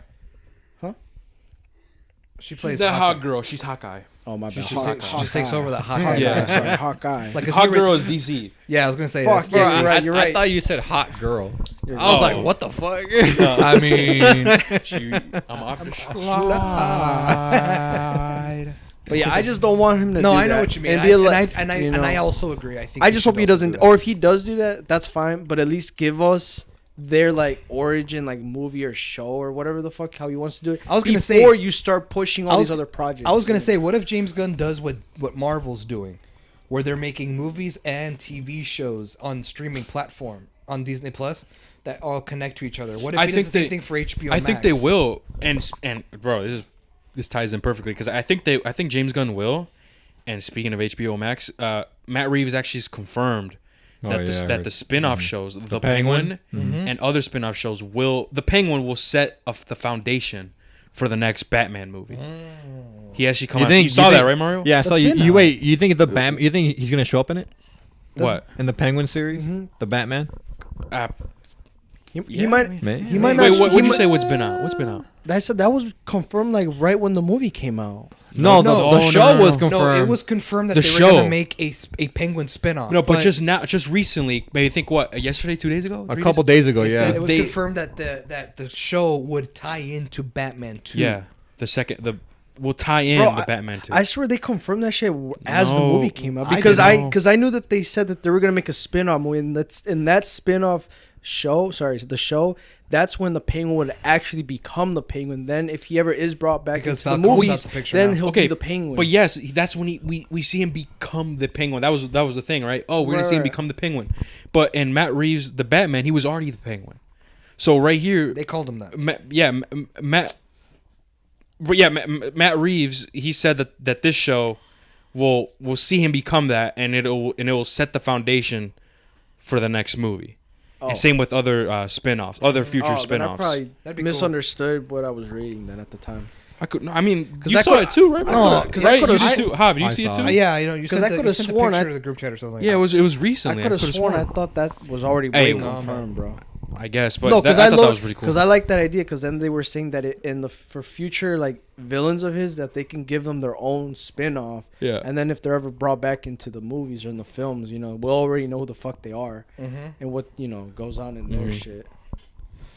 She plays She's that Hawkeye. hot girl. She's Hawkeye. Oh my bad. She just takes over that Hawkeye. Yeah. Sorry, Hawkeye. Like, is Hot he girl is DC. Yeah, I was gonna say Fuck, that's bro, DC. you're right. You're I right. thought you said hot girl. You're I was right. like, what the fuck? I mean, I'm off the But yeah, I just don't want him to. no, do I know that what you mean. And be And I also agree. I think I he just should hope he also doesn't, do that. or if he does do that, that's fine. But at least give us their like origin, like movie or show or whatever the fuck how he wants to do it. I was gonna say- before you start pushing all I was- these other projects. I was gonna say, what if James Gunn does what Marvel's doing, where they're making movies and TV shows on streaming platform on Disney Plus that all connect to each other? What if he does the same thing for HBO I Max? think they will, and bro, this ties in perfectly because I think James Gunn will. And speaking of HBO Max, Matt Reeves actually has confirmed that the spin-off shows, The Penguin, and other spin-off shows The Penguin will set the foundation for the next Batman movie. He actually come out. You saw that, right, Mario? Yeah, so you wait. You think you think he's gonna show up in it? What? In the Penguin series, the Batman? He might. Maybe. He might Wait, not. what would you say? What's been out? What's been out? that was confirmed like right when the movie came out. No, No, the show was No, confirmed. it was confirmed that The they were show. going to make a Penguin spinoff. No, but just recently, maybe think what yesterday, 2 days ago, a 3 couple days? days ago. They said Yeah. it was They- confirmed that the show would tie into Batman 2. Yeah, we'll tie in Bro, the Batman 2. I swear they confirmed that shit as the No, movie came out I because didn't know. because I knew that they said that they were gonna make a spin-off movie, and that's in that spin-off show. Sorry, the show. That's when the Penguin would actually become the Penguin. Then, if he ever is brought back Because into the Falcone's movies, out the picture then now. he'll Okay, be the Penguin. But yes, that's when we see him become the Penguin. That was the thing, right? Oh, we're gonna see him Right. become the Penguin. But in Matt Reeves, the Batman, he was already the Penguin. So right here, They called him that. Matt Reeves, he said that this show will see him become that, and it will set the foundation for the next movie. Oh. And same with other spin-offs, other future Then I spin-offs. probably That'd be cool. misunderstood what I was reading then at the time. I mean, you I saw coulda- it too, right? No, 'cause I right? coulda You did s- too. Hav, did you I see it saw too? it. Yeah, you know, you 'Cause sent I the, coulda you sent a sworn picture I- to the group chat or something. Yeah, it was I recently. could have coulda sworn I thought that was already Hey, way no, confirmed, bro. I guess, but No, that, because I I thought that was pretty cool. Because I like that idea. Because then they were saying that for future like villains of his, that they can give them their own spin-off. Yeah. And then if they're ever brought back into the movies or in the films, we'll already know who the fuck they are and what goes on in their shit.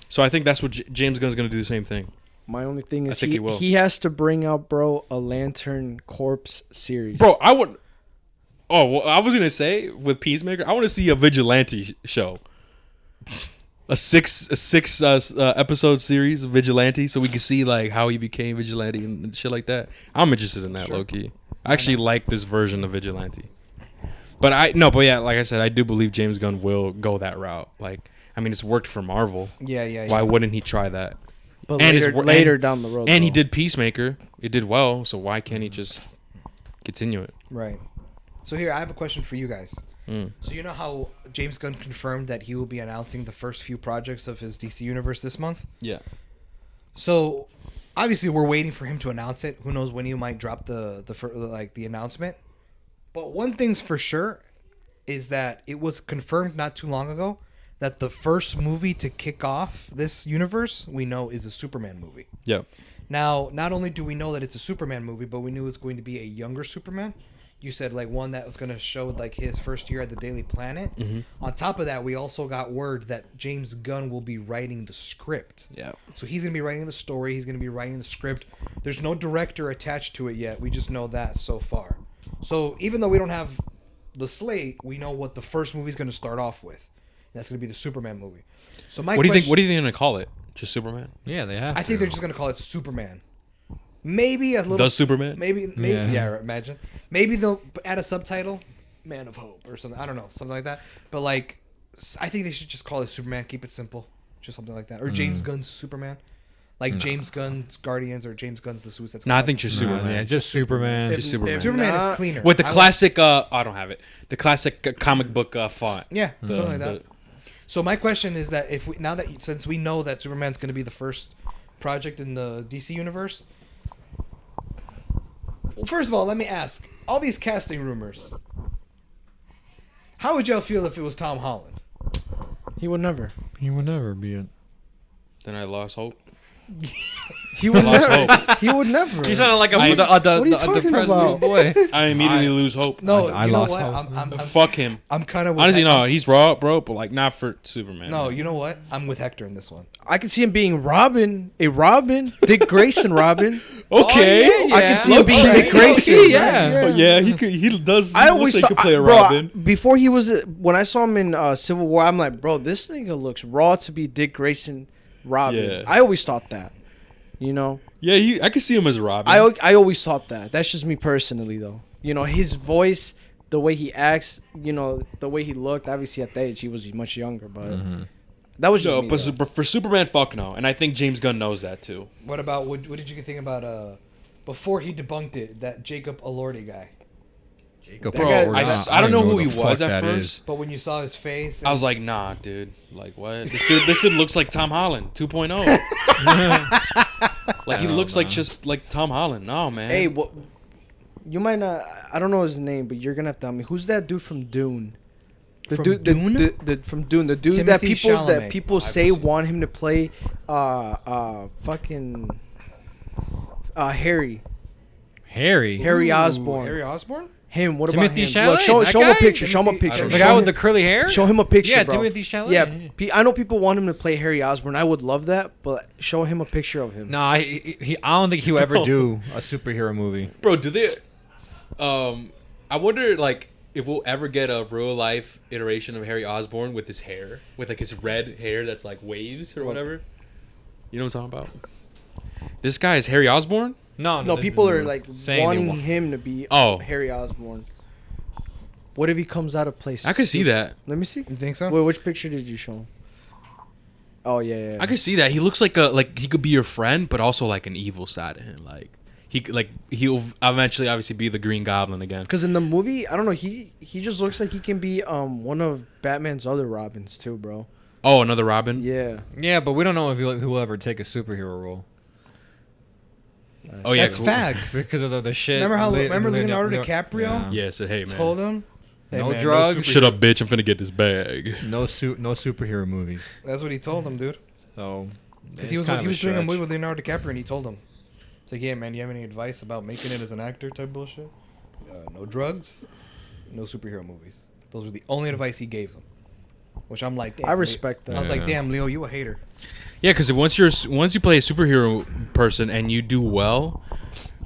So I think that's what James Gunn's gonna do the same thing. My only thing I is think he will. he has to bring out, bro, a Lantern Corpse series. Bro, I would. Oh, well, I was gonna say with Peacemaker, I want to see a vigilante show, a six episode series of vigilante, so we can see like how he became vigilante and shit like that. I'm interested in that, low key. I actually like this version of vigilante, but yeah, like I said, I do believe James Gunn will go that route. Like, I mean, it's worked for Marvel. Yeah. Why wouldn't he try that? but and later, it's- later and- down the road. And he though. did Peacemaker. It did well, so why can't he just continue it? Right. So here, I have a question for you guys. Mm. So you know how James Gunn confirmed that he will be announcing the first few projects of his DC universe this month? Yeah. So obviously we're waiting for him to announce it. Who knows when he might drop the announcement? But one thing's for sure is that it was confirmed not too long ago that the first movie to kick off this universe we know is a Superman movie. Yeah. Now, not only do we know that it's a Superman movie, but we knew it's going to be a younger Superman. You said like one that was going to show like his first year at the Daily Planet. On top of that, we also got word that James Gunn will be writing the script. Yeah. So he's going to be writing the story. He's going to be writing the script. There's no director attached to it yet. We just know that so far. So even though we don't have the slate, we know what the first movie is going to start off with. That's going to be the Superman movie. So What do you think? What do you think they're gonna call it? Just Superman? Yeah, they have. I think they're just going to call it Superman. Maybe a little. The Superman? Maybe. Yeah. Yeah. Imagine. Maybe they'll add a subtitle, "Man of Hope" or something. I don't know, something like that. But like, I think they should just call it Superman. Keep it simple, just something like that. Or James Gunn's Superman, like James Gunn's Guardians or James Gunn's The Suicide Squad. No, I think just Superman. Yeah, just Superman. Just Superman. Superman Nah. is cleaner. With the I like- classic, I don't have it. The classic comic book font. Yeah, The- something like that. the- So my question is that if we now that since we know that Superman's going to be the first project in the DC universe, well, first of all, let me ask all these casting rumors. How would y'all feel if it was Tom Holland? He would never. He would never be it. Then I lost hope. He would lost never. He would never. He sounded like a I- What are you talking about? boy. I immediately lose hope. No, I you know lost what? hope. Fuck him. I'm kind of Honestly, no, he's raw, bro, but like not for Superman. No, you know what? I'm with Hector in this one. I could see him being Robin, Dick Grayson Robin. Okay. Oh, yeah, I could see him being Okay. Dick Grayson. Okay, yeah. But yeah, he could. He does. He I looks always like he thought, could play a bro, Robin. before he was when I saw him in Civil War, I'm like, bro, this nigga looks raw to be Dick Grayson Robin. Yeah. I always thought that. You know, Yeah, I could see him as Robin. I always thought that. That's just me personally, though. You know, his voice, the way he acts, the way he looked. Obviously, at that age, he was much younger, but that was just no, me, but though. but for Superman, fuck no. And I think James Gunn knows that too. What about what did you think about before he debunked it, that Jacob Elordi guy? Jacob, That guy- I don't know who he was at that first. is. But when you saw his face, I was like, nah, dude. Like, what? This dude looks like Tom Holland 2.0. Like, he looks like just like Tom Holland. No, man. Hey, what? You might not. I don't know his name, but you're gonna have to tell me who's that dude from Dune. The From dude, Dune? from Dune, the dude Timothy that Chalamet. people say want him to play, fucking, Harry Harry. Osborn. Harry Osborn? Him. What Timothy about him? Chalamet? Look, show That him a guy? picture. Show him a Timothy- picture. I don't The know. guy Show with him- the curly hair? Show him a picture, Yeah, bro. Timothy Chalamet. Yeah, Yeah. I know people want him to play Harry Osborn. I would love that, but show him a picture of him. Nah, I don't think he'll ever do a superhero movie. Bro, do they? I wonder like if we'll ever get a real life iteration of Harry Osborn with his hair, with like his red hair that's like waves or whatever. You know what I'm talking about? This guy is Harry Osborn. No, people are like saying they wanting want- him to be Oh. Harry Osborn. What if he comes out of place? I could see that. Let me see. You think so? Wait, which picture did you show him? Oh yeah. I could see that. He looks like he could be your friend, but also like an evil side of him. He'll eventually obviously be the Green Goblin again. Because in the movie, I don't know, he just looks like he can be one of Batman's other Robins too, bro. Oh, another Robin. Yeah. Yeah, but we don't know if he'll ever take a superhero role Oh yeah. That's facts. because of the shit. Remember Leonardo DiCaprio? Yeah. Said, hey man. Told him. "Hey, No man, drugs. Shut up, bitch. I'm finna get this bag. No superhero movies. That's what he told him, dude. So Because he was doing a movie with Leonardo DiCaprio, and he told him, "It's like, yeah, man, do you have any advice about making it as an actor?" Type bullshit. No drugs, no superhero movies. Those were the only advice he gave him. Which I'm like, damn, I respect that. I was like, Yeah. damn, Leo, you a hater. Yeah, because once you play a superhero person and you do well,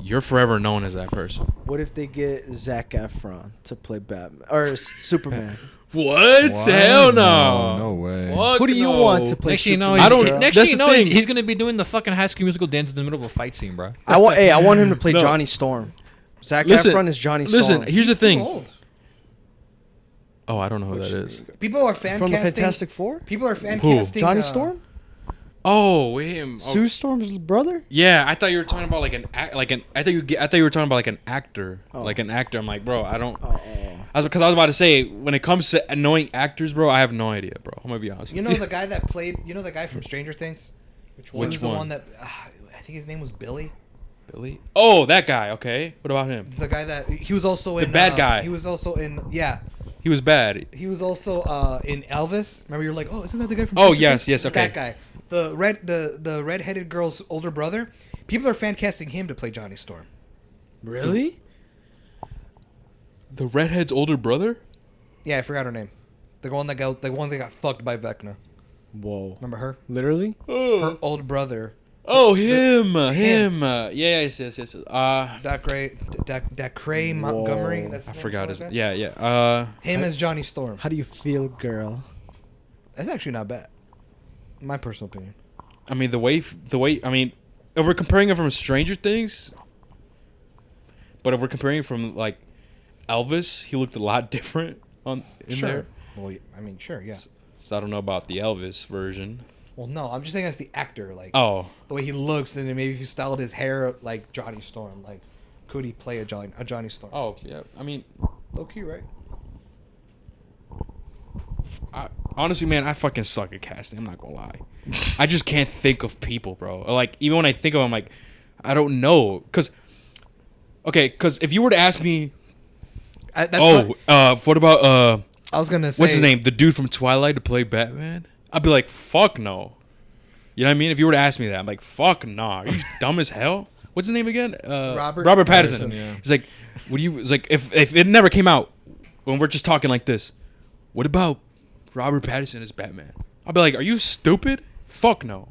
you're forever known as that person. What if they get Zac Efron to play Batman or Superman? What? Hell no. No way. Fuck Who do you no. want to play Next thing you know, Superman? I don't- girl? Next That's thing you the know, thing. he's gonna be doing the fucking High School Musical dance in the middle of a fight scene, bro. I want him to play No. Johnny Storm. Zac Listen, Efron is Johnny Storm. Listen, here's the He's too thing. old. Oh, I don't know who that is. People are fan From the casting. Fantastic Four? People are fan Who? casting. Johnny Storm? Oh, him. Oh, Sue Storm's brother? yeah, I thought you were talking about I thought you were talking about like an actor, Oh. like an actor. I'm like, bro, I don't. Oh. Because I was about to say, when it comes to knowing actors, bro, I have no idea, bro. I'm gonna be honest. You with know the guy that played. You know the guy from Stranger Things. Which He was the one? one that I think his name was Billy. Billy? Oh, that guy. Okay. What about him? The guy that he was also in. bad guy. He was also in. Yeah. He was bad. He was also in Elvis. Remember, you're like, oh, isn't that the guy from? Oh, Stranger yes, Things? yes, okay. That guy, the redheaded girl's older brother. People are fan casting him to play Johnny Storm. Really? The redhead's older brother? Yeah, I forgot her name. The one that got fucked by Vecna. Whoa. Remember her? Literally? Her old brother. Oh, him. Yes. Dacre Montgomery. That's I his name, forgot something his. like that? Yeah. Him as Johnny Storm. How do you feel, girl? That's actually not bad. My personal opinion. I mean, the way. I mean, if we're comparing it from Stranger Things, but if we're comparing it from like Elvis, he looked a lot different in there. Well, I mean, sure, yeah. So I don't know about the Elvis version. Well, no, I'm just saying as the actor, like Oh, the way he looks, and then maybe if you styled his hair like Johnny Storm, like could he play a Johnny Storm? oh yeah. I mean, Low key, right? honestly, man, I fucking suck at casting. I'm not gonna lie. I just can't think of people, bro. Like even when I think of them, like I don't know. Cause if you were to ask me, what about I was gonna say what's his name? The dude from Twilight to play Batman? I'd be like, fuck no. You know what I mean? If you were to ask me that, I'm like, fuck nah. Are you dumb as hell? What's his name again? Robert Pattinson. Yeah. He's like, it's like if it never came out, when we're just talking like this, what about Robert Pattinson as Batman? I'll be like, are you stupid? Fuck no.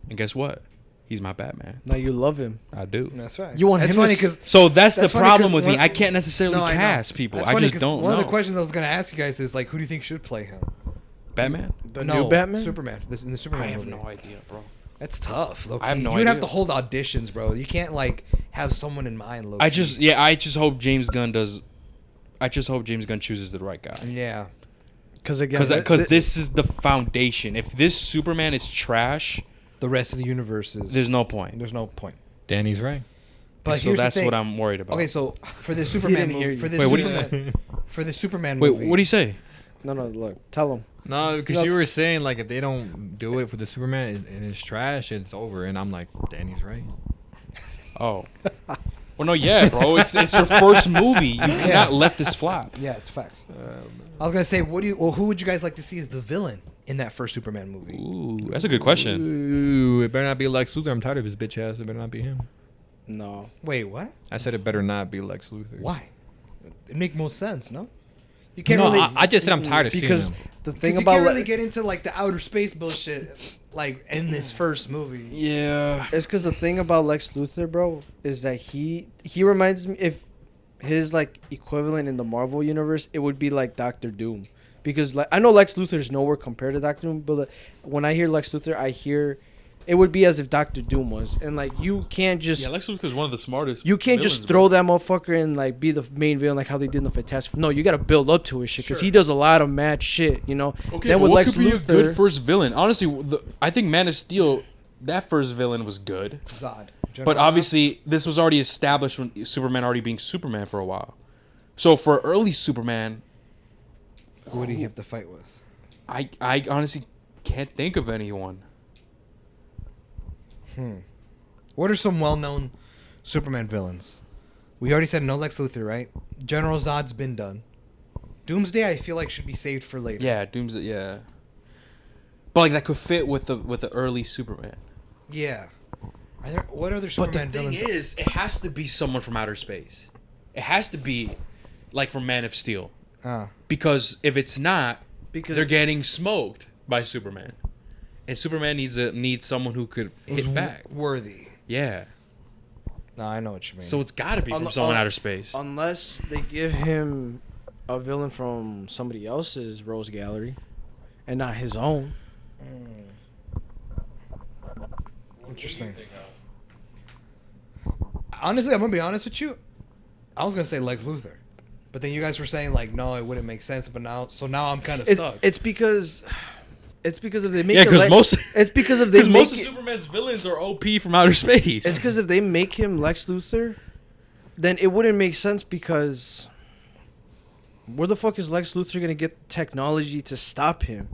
And guess what? He's my Batman. Now you love him. I do. That's right. You want That's him to funny s- because So that's the funny problem 'cause with me. one- I can't necessarily No, I know. cast people. That's I funny just 'cause don't One know. of the questions I was gonna ask you guys is like, who do you think should play him? Batman? The No, new Batman? Superman. In the Superman I have movie. no idea, bro. That's tough. Low-key. I have no You'd have idea. to hold auditions, bro. You can't like have someone in mind. Low-key. I just hope James Gunn does. I just hope James Gunn chooses the right guy. Yeah. Because again, Because this is the foundation. If this Superman is trash, The rest of the universe is. there's no point. There's no point. Danny's right. But so here's the that's thing. what I'm worried about. Okay, so for the Superman didn't hear movie, you. for the Wait, what do you Superman, for the Superman Wait, movie. what do you say? no, look, tell him. No, because No. you were saying like if they don't do it for the Superman and it's trash, it's over. And I'm like, Danny's right. Oh, Well, no, yeah, bro. It's your first movie. You cannot let this flop. Yeah, it's facts. I was gonna say, who would you guys like to see as the villain in that first Superman movie? Ooh, that's a good question. Ooh, it better not be Lex Luthor. I'm tired of his bitch ass. It better not be him. No. Wait, what? I said it better not be Lex Luthor. Why? It make most sense, no? You can't No, really I just said I'm tired of Because seeing him. the thing you about can't really get into like the outer space bullshit like in this first movie. Yeah. it's because the thing about Lex Luthor, bro, is that he reminds me, if his like equivalent in the Marvel universe, it would be like Doctor Doom. Because like I know Lex Luthor is nowhere compared to Doctor Doom, but when I hear Lex Luthor, I hear it would be as if Doctor Doom was, and like you can't just Lex Luthor is one of the smartest. you can't just throw that motherfucker and like be the main villain like how they did in the Fantastic. No, you got to build up to his shit because he does a lot of mad shit, you know. Okay, then but with what Lex could be a Luthor, good first villain? Honestly, I think Man of Steel, that first villain was good. Zod. But obviously, this was already established when Superman already being Superman for a while. So for early Superman, who would he have to fight with? I honestly can't think of anyone. What are some well-known Superman villains? We already said no Lex Luthor, right? General Zod's been done. Doomsday, I feel like should be saved for later. Yeah, Doomsday. Yeah, but like that could fit with the early Superman. Yeah. What other But Superman the thing villains? is, it has to be someone from outer space. It has to be like from Man of Steel, because if it's not, because they're getting smoked by Superman, and Superman needs someone who could hit back. Worthy. Yeah. No, I know what you mean. So it's got to be from someone outer space. unless they give him a villain from somebody else's Rose Gallery, and not his own. Interesting. Honestly, I'm gonna be honest with you. I was gonna say Lex Luthor, but then you guys were saying like, no, it wouldn't make sense. But now I'm kind of stuck. It's because if they make Yeah, it because most it's because if they because most make of it, Superman's villains are OP from outer space. it's because if they make him Lex Luthor, then it wouldn't make sense because where the fuck is Lex Luthor gonna get technology to stop him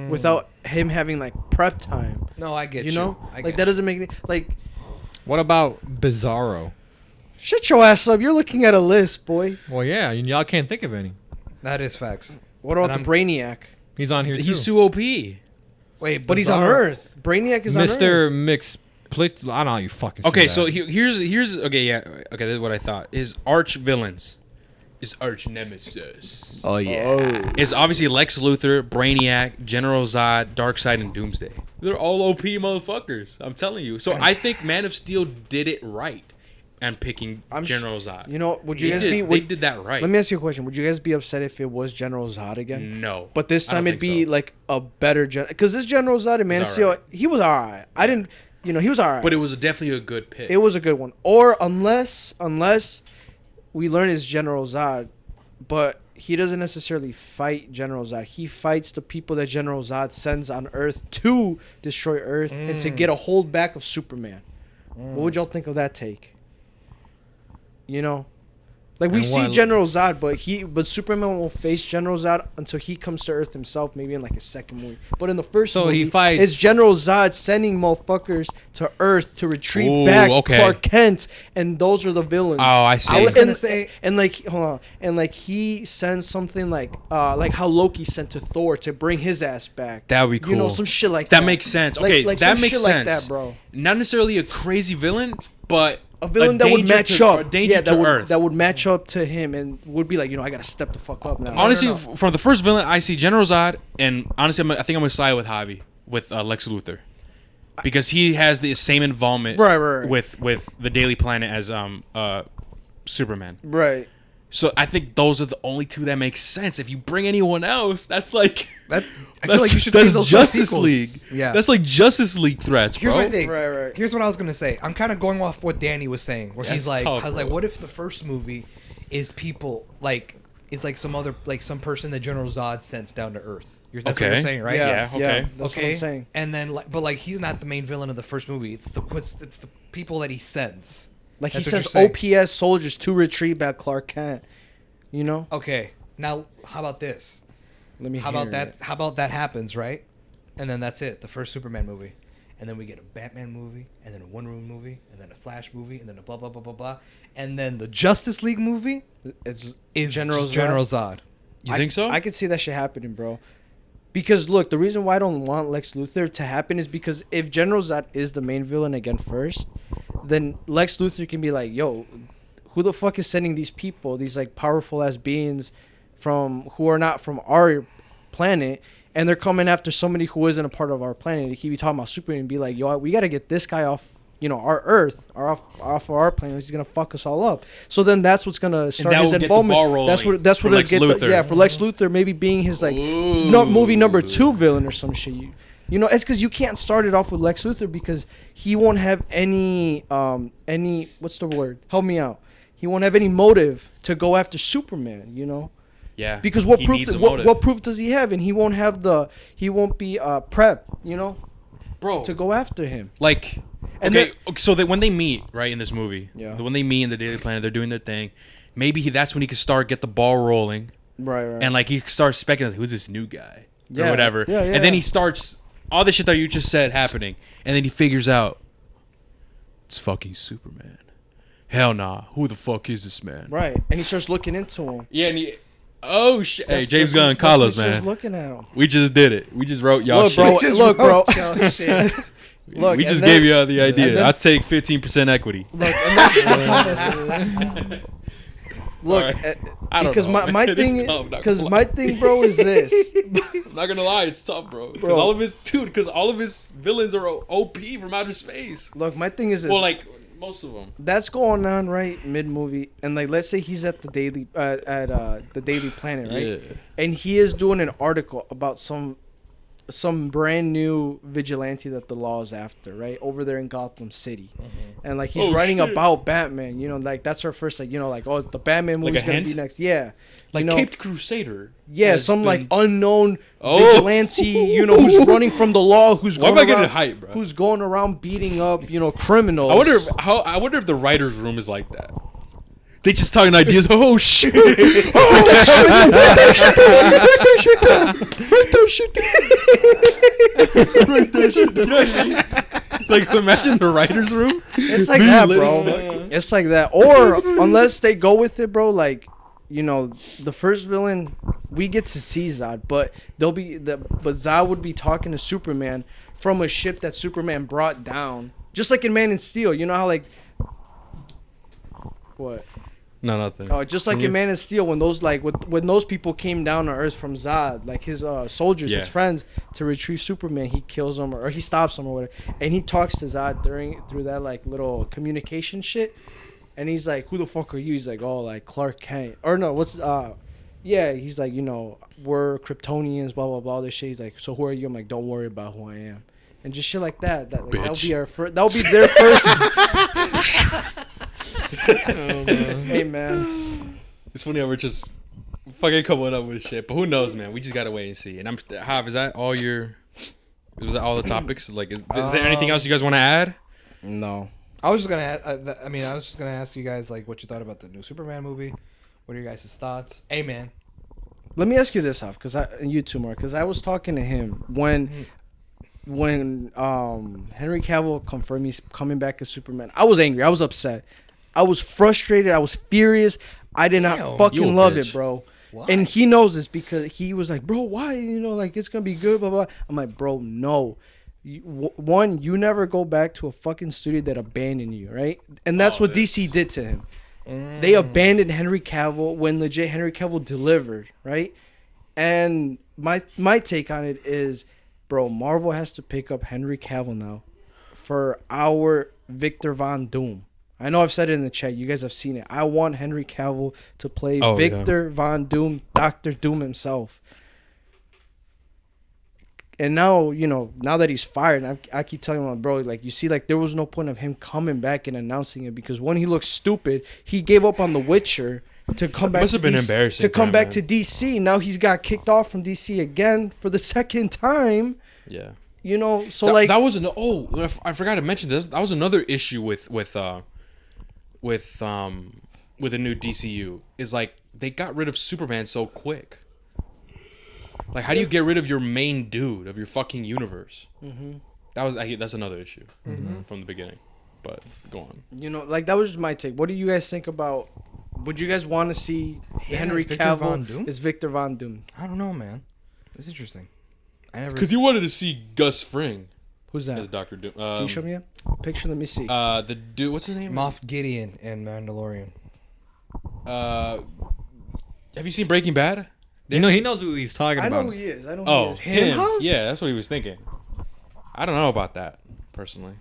without him having like prep time? No, I get you. You know, I like get that doesn't make any like. What about Bizarro? Shut your ass up! You're looking at a list, boy. Well, yeah, y'all can't think of any. That is facts. What about And the Brainiac? He's on here He's too. too OP. Wait, But he's on Bizarro- Earth. Brainiac is on Mr. Earth. Mix. I don't know how you fucking. say Okay, that. so here's okay, yeah, okay. This is what I thought. His arch villains, his arch nemesis, Oh yeah. is obviously Lex Luthor, Brainiac, General Zod, Darkseid, and Doomsday. They're all OP motherfuckers. I'm telling you. So I think Man of Steel did it right, and picking General Zod. You know, would you They guys did- be? They did that right. Let me ask you a question. Would you guys be upset if it was General Zod again? No, But this I don't time it'd think be so. like a better because this General Zod in Man of He's Steel, alright. he was alright. I didn't, he was alright. But it was definitely a good pick. It was a good one. Or unless we learn it's General Zod, but he doesn't necessarily fight General Zod. He fights the people that General Zod sends on Earth to destroy Earth and to get a hold back of Superman. What would y'all think of that take? You know? Like we And see what- General Zod, but Superman will face General Zod until he comes to Earth himself, maybe in like a second movie. But in the first So movie, he fights- it's General Zod sending motherfuckers to Earth to retrieve Ooh, back okay. Clark Kent, and those are the villains. Oh, I see. I was And- gonna say and like hold on, and like he sends something like how Loki sent to Thor to bring his ass back. That would be cool. You know, some shit like that. That makes sense. Like- Okay, like that some makes shit like sense. that, bro. Not necessarily a crazy villain, but A villain that would danger match to- up. a danger Yeah, to that would Earth. that would match up to him and would be like, I gotta step the fuck up now. Honestly, no. from the first villain, I see General Zod, and honestly, I think I'm gonna side with Javi with Lex Luthor, because he has the same involvement Right. with the Daily Planet as Superman. Right. So I think those are the only two that make sense. If you bring anyone else, that's like that. I feel like you should see that's those Justice sequels. League. Yeah. That's like Justice League threats, Here's bro. my thing. Right. Here's what I was gonna say. I'm kind of going off what Danny was saying, where he's That's like, tough, I was like, bro. what if the first movie is people like it's like some other like some person that General Zod sends down to Earth. That's what Okay. you're saying, right? Yeah, okay. That's okay. what I'm saying. And then, but like he's not the main villain of the first movie. It's the people that he sends. Like he That's what sends you're saying. OPS soldiers to retrieve back Clark Kent. You know? Okay. Now, how about this? Let me How hear about that? it. How about that happens, right? And then that's it. The first Superman movie, and then we get a Batman movie, and then a Wonder Woman movie, and then a Flash movie, and then a blah blah blah blah blah, and then the Justice League movie It's is General General Zod. Zod. You think so? I could see that shit happening, bro. Because look, the reason why I don't want Lex Luthor to happen is because if General Zod is the main villain again first, then Lex Luthor can be like, yo, who the fuck is sending these people, these like powerful ass beings who are not from our planet, and they're coming after somebody who isn't a part of our planet. He be talking about Superman and be like, yo, we got to get this guy off, our Earth, or off of our planet. He's gonna fuck us all up. So then that's what's gonna start that his will get the involvement. ball rolling That's for what Lex Luthor. for Lex Luthor maybe being his like Ooh. movie number 2 villain or some shit. It's because you can't start it off with Lex Luthor because he won't have any what's the word? Help me out. He won't have any motive to go after Superman. Yeah. Because he needs a motive. what proof does he have? And he won't be prep, Bro, to go after him. like, And okay, so that when they meet, right, in this movie, Yeah. when they meet in the Daily Planet, they're doing their thing. Maybe that's when he could get the ball rolling, Right. and like he starts speculating, who's this new guy, Yeah. or whatever. Yeah, And then yeah. he starts all the shit that you just said happening, and then he figures out it's fucking Superman. Hell nah, who the fuck is this man? Right. And he starts looking into him. Yeah, and oh shit, hey, That's- James that's Gunn, what- call that's us, what he starts man. looking at him. We just did it. We just wrote y'all Look, shit. bro. Just Look, bro. wrote y'all shit. Look, we and just then- gave you the idea. then- I'll take 15% equity. Look, and that's Look, Alright. I don't because know, my man. It is thing, tough, not because gonna my lie. thing, bro, is this. I'm not gonna lie, it's tough, bro. Because Bro. all of his villains are OP from outer space. Look, my thing is this. Well, like most of them. That's going on right mid movie, and like let's say he's at the Daily the Daily Planet, right? Yeah. And he is doing an article about some brand new vigilante that the law is after, right? Over there in Gotham City. And like he's Oh, writing shit. about Batman, like that's our first oh, the Batman Like movie's a gonna hint? be next. Yeah. Like You know, Caped Crusader. yeah, has some like been- unknown Oh. vigilante, who's running from the law, who's Why going am I getting around, hype, bro? who's going around beating up, criminals. I wonder if the writers' room is like that. They just talking ideas. Oh shit! Write that shit down. You know what I mean? Like imagine the writers' room. It's like Being that, lit bro. as fuck. It's like that. Or unless they go with it, bro, like, the first villain, we get to see Zod, but but Zod would be talking to Superman from a ship that Superman brought down. Just like in Man of Steel. You know how like what? No, nothing. Oh, just like in Man of Steel, when those when those people came down to Earth from Zod, like his soldiers, his Yeah. friends, to retrieve Superman, he kills them or he stops them or whatever, and he talks to Zod through that like little communication shit, and he's like, "Who the fuck are you?" He's like, "Oh, like Clark Kent," or no, yeah, he's like, we're Kryptonians, blah blah blah. This shit. He's like, "So who are you?" I'm like, "Don't worry about who I am," and just shit like that. That'll Bitch. be our first. That'll be their first. Hey man. It's funny how we're just fucking coming up with shit, but who knows, man? We just gotta wait and see. And Hav, is that all was that all the topics? Like, is there anything else you guys want to add? No. I was just gonna ask you guys like what you thought about the new Superman movie. What are your guys' thoughts? Hey man, Let me ask you this, Huff, and you too, Mark, because I was talking to him when Henry Cavill confirmed he's coming back as Superman. I was angry. I was upset. I was frustrated. I was furious. I did not Damn, you a fucking love bitch. it, bro. Why? And he knows this because he was like, bro, why? Like it's gonna be good, blah blah. I'm like, bro, no. One, you never go back to a fucking studio that abandoned you, right? And that's what DC did to him. They abandoned Henry Cavill when legit Henry Cavill delivered, right? And my take on it is, bro, Marvel has to pick up Henry Cavill now for our Victor Von Doom. I know I've said it in the chat. You guys have seen it. I want Henry Cavill to play Victor Von Doom, Dr. Doom himself. And now, now that he's fired, I keep telling him, bro, like, you see, like, there was no point of him coming back and announcing it because when he looked stupid, he gave up on The Witcher to come back. Must have been embarrassing to for come him, back man. to DC. Now he's got kicked off from DC again for the second time. Yeah. So like that was I forgot to mention this. That was another issue with the new DCU is like they got rid of Superman so quick. Like, how do you get rid of your main dude of your fucking universe? that's another issue from the beginning. But go on. You know, like that was just my take. What do you guys think about? Would you guys want to see Henry as Victor Von Cavill Doom? as Victor Von Doom? I don't know, man. It's interesting. I never. Because you wanted to see Gus Fring Who's that? as Doctor Doom. Can you show me a picture? Let me see. The dude, what's his name? Moff Gideon and Mandalorian. Have you seen Breaking Bad? You know, he knows who he's talking I know about. who he is. I know who he Oh, is. him. Huh? Yeah, that's what he was thinking. I don't know about that personally.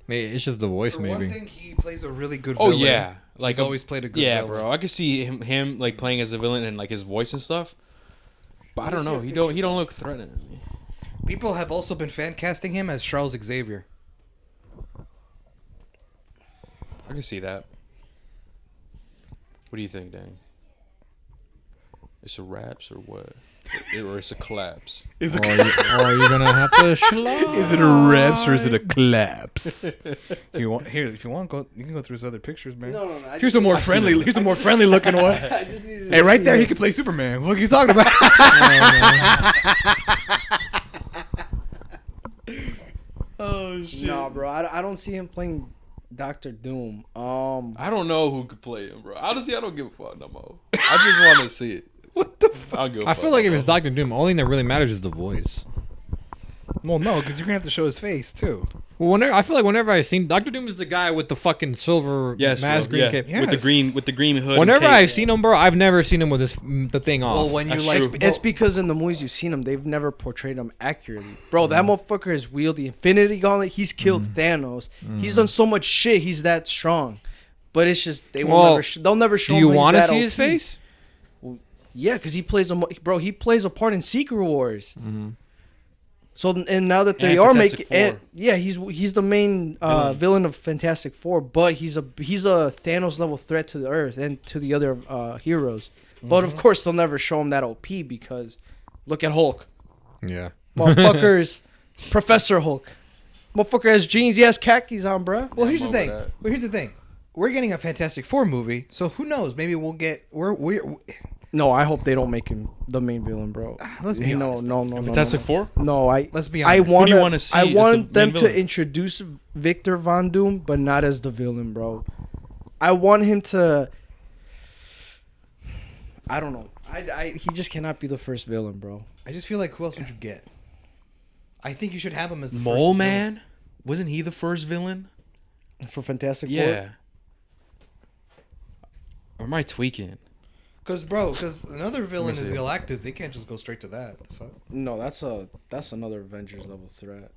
Maybe it's just the voice, For maybe. one thing, he plays a really good. Oh villain. yeah, like He's always played a good. Yeah, villain. bro. I could see him like playing as a villain and like his voice and stuff. But I don't know. He don't look threatening. People have also been fan casting him as Charles Xavier. I can see that. What do you think, Danny? It's a raps or what? Or it's a collapse? Or you're gonna have to slide. Is it a reps or is it a collapse? If you want, go. You can go through his other pictures, man. No. Here's a more friendly. Here's a more friendly looking one. I just needed Hey, to right see there, that. he could play Superman. What are you talking about? Oh shit! No, bro. I don't see him playing Doctor Doom. I don't know who could play him, bro. Honestly, I don't give a fuck no more. I just want to see it. What the fuck? I'll give a I fuck feel like no if it's more. Doctor Doom, the only thing that really matters is the voice. Well, no, because you're gonna have to show his face too. Well, I feel like whenever I've seen Doctor Doom is the guy with the fucking silver Yes, mask, bro, green yeah. cape. Yeah. with the green hood. and Whenever cape. I've seen him, bro, I've never seen him with the thing off. Well, when you That's like, true. It's because in the movies you've seen him, they've never portrayed him accurately. Bro, that motherfucker has wielded the Infinity Gauntlet. He's killed Thanos. He's done so much shit. He's that strong. But it's just they'll never show do him. you want to see his face? Yeah, because he plays he plays a part in Secret Wars. So and now that they And are Fantastic making, Four. yeah, he's the main villain of Fantastic Four, but he's a Thanos level threat to the Earth and to the other heroes. But of course, they'll never show him that OP because look at Hulk, Yeah. motherfuckers, Professor Hulk, motherfucker has jeans, he has khakis on, bruh. well, here's the I'm over thing. that. Well, here's the thing. We're getting a Fantastic Four movie, so who knows? Maybe we'll get. We're No, I hope they don't make him the main villain, bro. Let's be honest. No. Fantastic Four. No, Let's be I honest. Who do you want wanna see I as the want them main to villain? introduce Victor Von Doom, but not as the villain, bro. I want him to. I don't know. He just cannot be the first villain, bro. I just feel like who else would you get? I think you should have him as the Mole first Man. Wasn't he the first villain? For Fantastic Four. Yeah. Or am I tweaking? Because another villain is Galactus. They can't just go straight to that. The fuck? No, that's another Avengers level threat.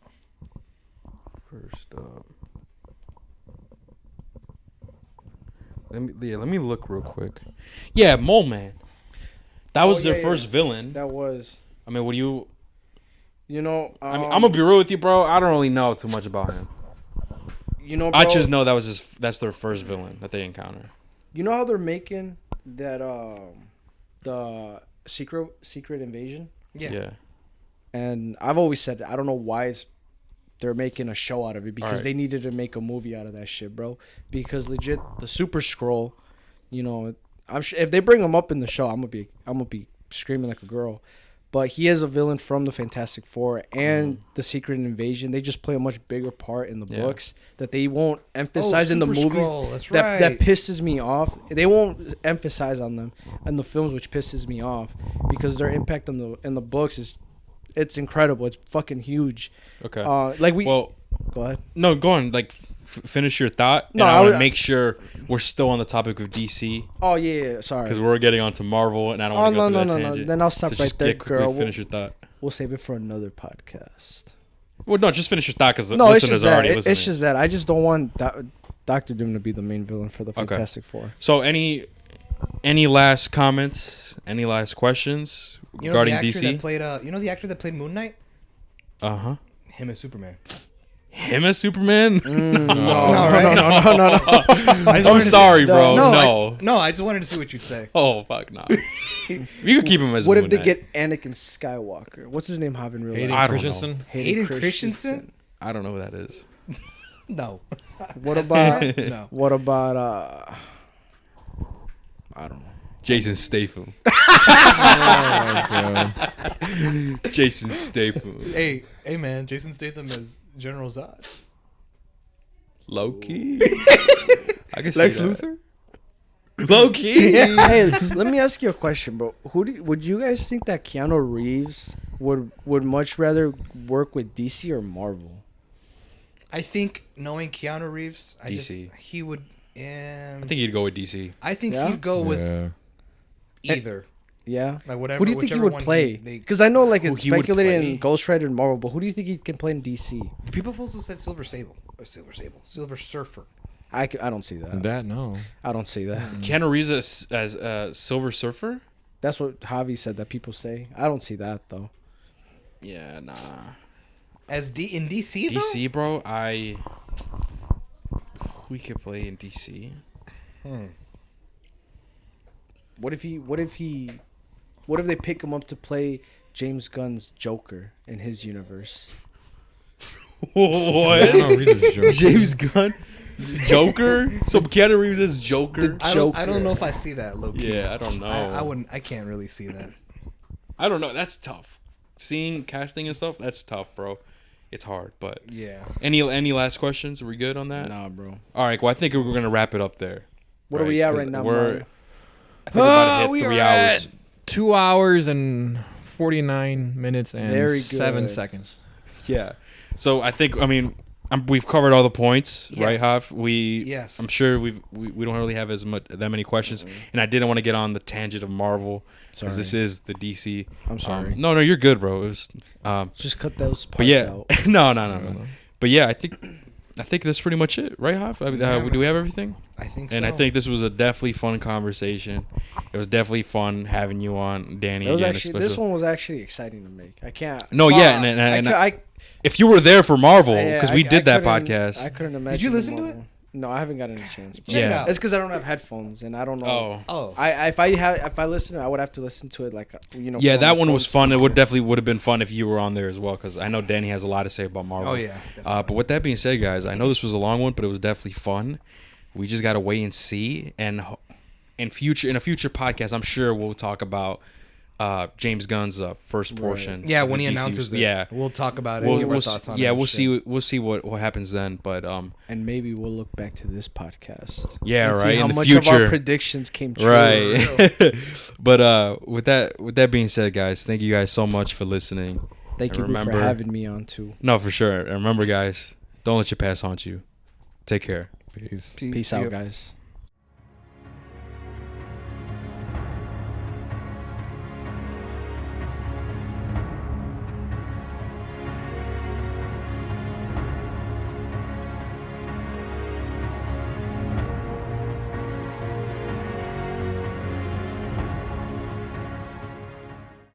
First up. Let me look real quick. Yeah, Mole Man. That was yeah, their first villain. That was, I mean, what do you? you know. I mean, I'm gonna be real with you, bro. I don't really know too much about him. You know, bro, I just know that's their first villain that they encounter. You know how they're making that the secret invasion. Yeah. And I've always said I don't know why they're making a show out of it because Alright. they needed to make a movie out of that shit, bro. Because legit, the Super Scroll, you know, I'm sure if they bring him up in the show, I'm gonna be screaming like a girl. But he is a villain from the Fantastic Four and the Secret Invasion. They just play a much bigger part in the Yeah. books that they won't emphasize in the Super movies. Skrull, that's that right. pisses me off. They won't emphasize on them in the films, which pisses me off because their impact on the books it's incredible. It's fucking huge. Okay. Well, go ahead. No, go on. Like, finish your thought. No, and I I want was- to make sure we're still on the topic of DC Oh yeah, sorry. because we're getting onto Marvel, and I don't Oh want to go no, through no, that no, no. tangent. Then I'll stop So right just there, quickly girl. finish your thought. We'll save it for another podcast. Well, no, just finish your thought because the No, it's listeners just are that. already listening. It's just that I just don't want Doctor Doom to be the main villain for the Fantastic Four. So, any last comments? Any last questions You know regarding the actor DC? that played the actor that played Moon Knight? Him as Superman. Him as Superman? No, right? no. I'm sorry, bro. No. I just wanted to see what you'd say. Oh, fuck, nah. You could keep him as What if Moon they Knight. get Anakin Skywalker? What's his name have in real Hayden life? I don't know. Christensen. Hayden Christensen? I don't know who that is. No. What about No. what about I don't know. Jason Statham. Jason Statham. Hey, man, Jason Statham as General Zod. Low key. I guess Lex Luthor. Low key. Hey, let me ask you a question, bro. Would you guys think that Keanu Reeves would much rather work with DC or Marvel? I think knowing Keanu Reeves, DC. He would. I think you'd go with DC. I think Yeah? he'd go with either. Yeah. Like whatever. Who do you think he whichever would one play? they- Because I know like Who it's he would speculated play? in Ghost Rider and Marvel, but who do you think he can play in DC? People have also said Silver Silver Surfer. I don't see that. That no. I don't see that. Keanu Reeves as Silver Surfer. That's what Javi said that people say. I don't see that though. Yeah, nah. As in DC though? DC, bro. We could play in DC. What if they pick him up to play James Gunn's Joker in his universe? What? James Gunn, Joker. So Keanu Reeves as Joker. I don't know if I see that, low key. Yeah, I don't know. I wouldn't. I can't really see that. I don't know. That's tough. Seeing casting and stuff, that's tough, bro. It's hard, but Yeah. any last questions? Are we good on that? Nah, bro. All right. Well, I think we're gonna wrap it up there. What are we at 'Cause right now, We're Mario? I think we're about to we hit are 3 hours. at 2 hours and 49 minutes and Very 7 good. seconds. Yeah. So we've covered all the points, right, Yes. Hoff? Yes. I'm sure we don't really have that many questions, and I didn't want to get on the tangent of Marvel because this is the DC. I'm sorry. No, you're good, bro. It was, Just cut those parts but yeah, out. no. But yeah, I think that's pretty much it, right, Hoff? Do we have everything? I think. And so. I think this was a definitely fun conversation. It was definitely fun having you on, Danny. That was again, actually, especially. this one was actually exciting to make. I can't. No, yeah, Fuck. and I if you were there for Marvel, yeah, because we did that couldn't- podcast. I couldn't imagine. you the listen to Marvel. No, I haven't gotten a chance. Check it Yeah. out. It's because I don't have headphones and I don't know. Oh. Oh. If I listen, I would have to listen to it like Yeah, from that my one was phone fun. It speaker. would definitely have been fun if you were on there as well, because I know Danny has a lot to say about Marvel. Oh yeah. But with that being said, guys, I know this was a long one, but it was definitely fun. We just gotta wait and see, and in a future podcast, I'm sure we'll talk about James Gunn's first portion. Yeah, of when the he DCU. announces it. Yeah, We'll talk about it. we'll, give our we'll thoughts on yeah, it. we'll Shit. see what happens then. But And maybe we'll look back to this podcast. yeah, and right, See how in the much of our future. predictions came true. Right. But with that being said, guys, thank you guys so much for listening. Thank And you remember- for having me on too. No, for sure. And remember, guys, don't let your past haunt you. Take care. Peace. Peace out, guys.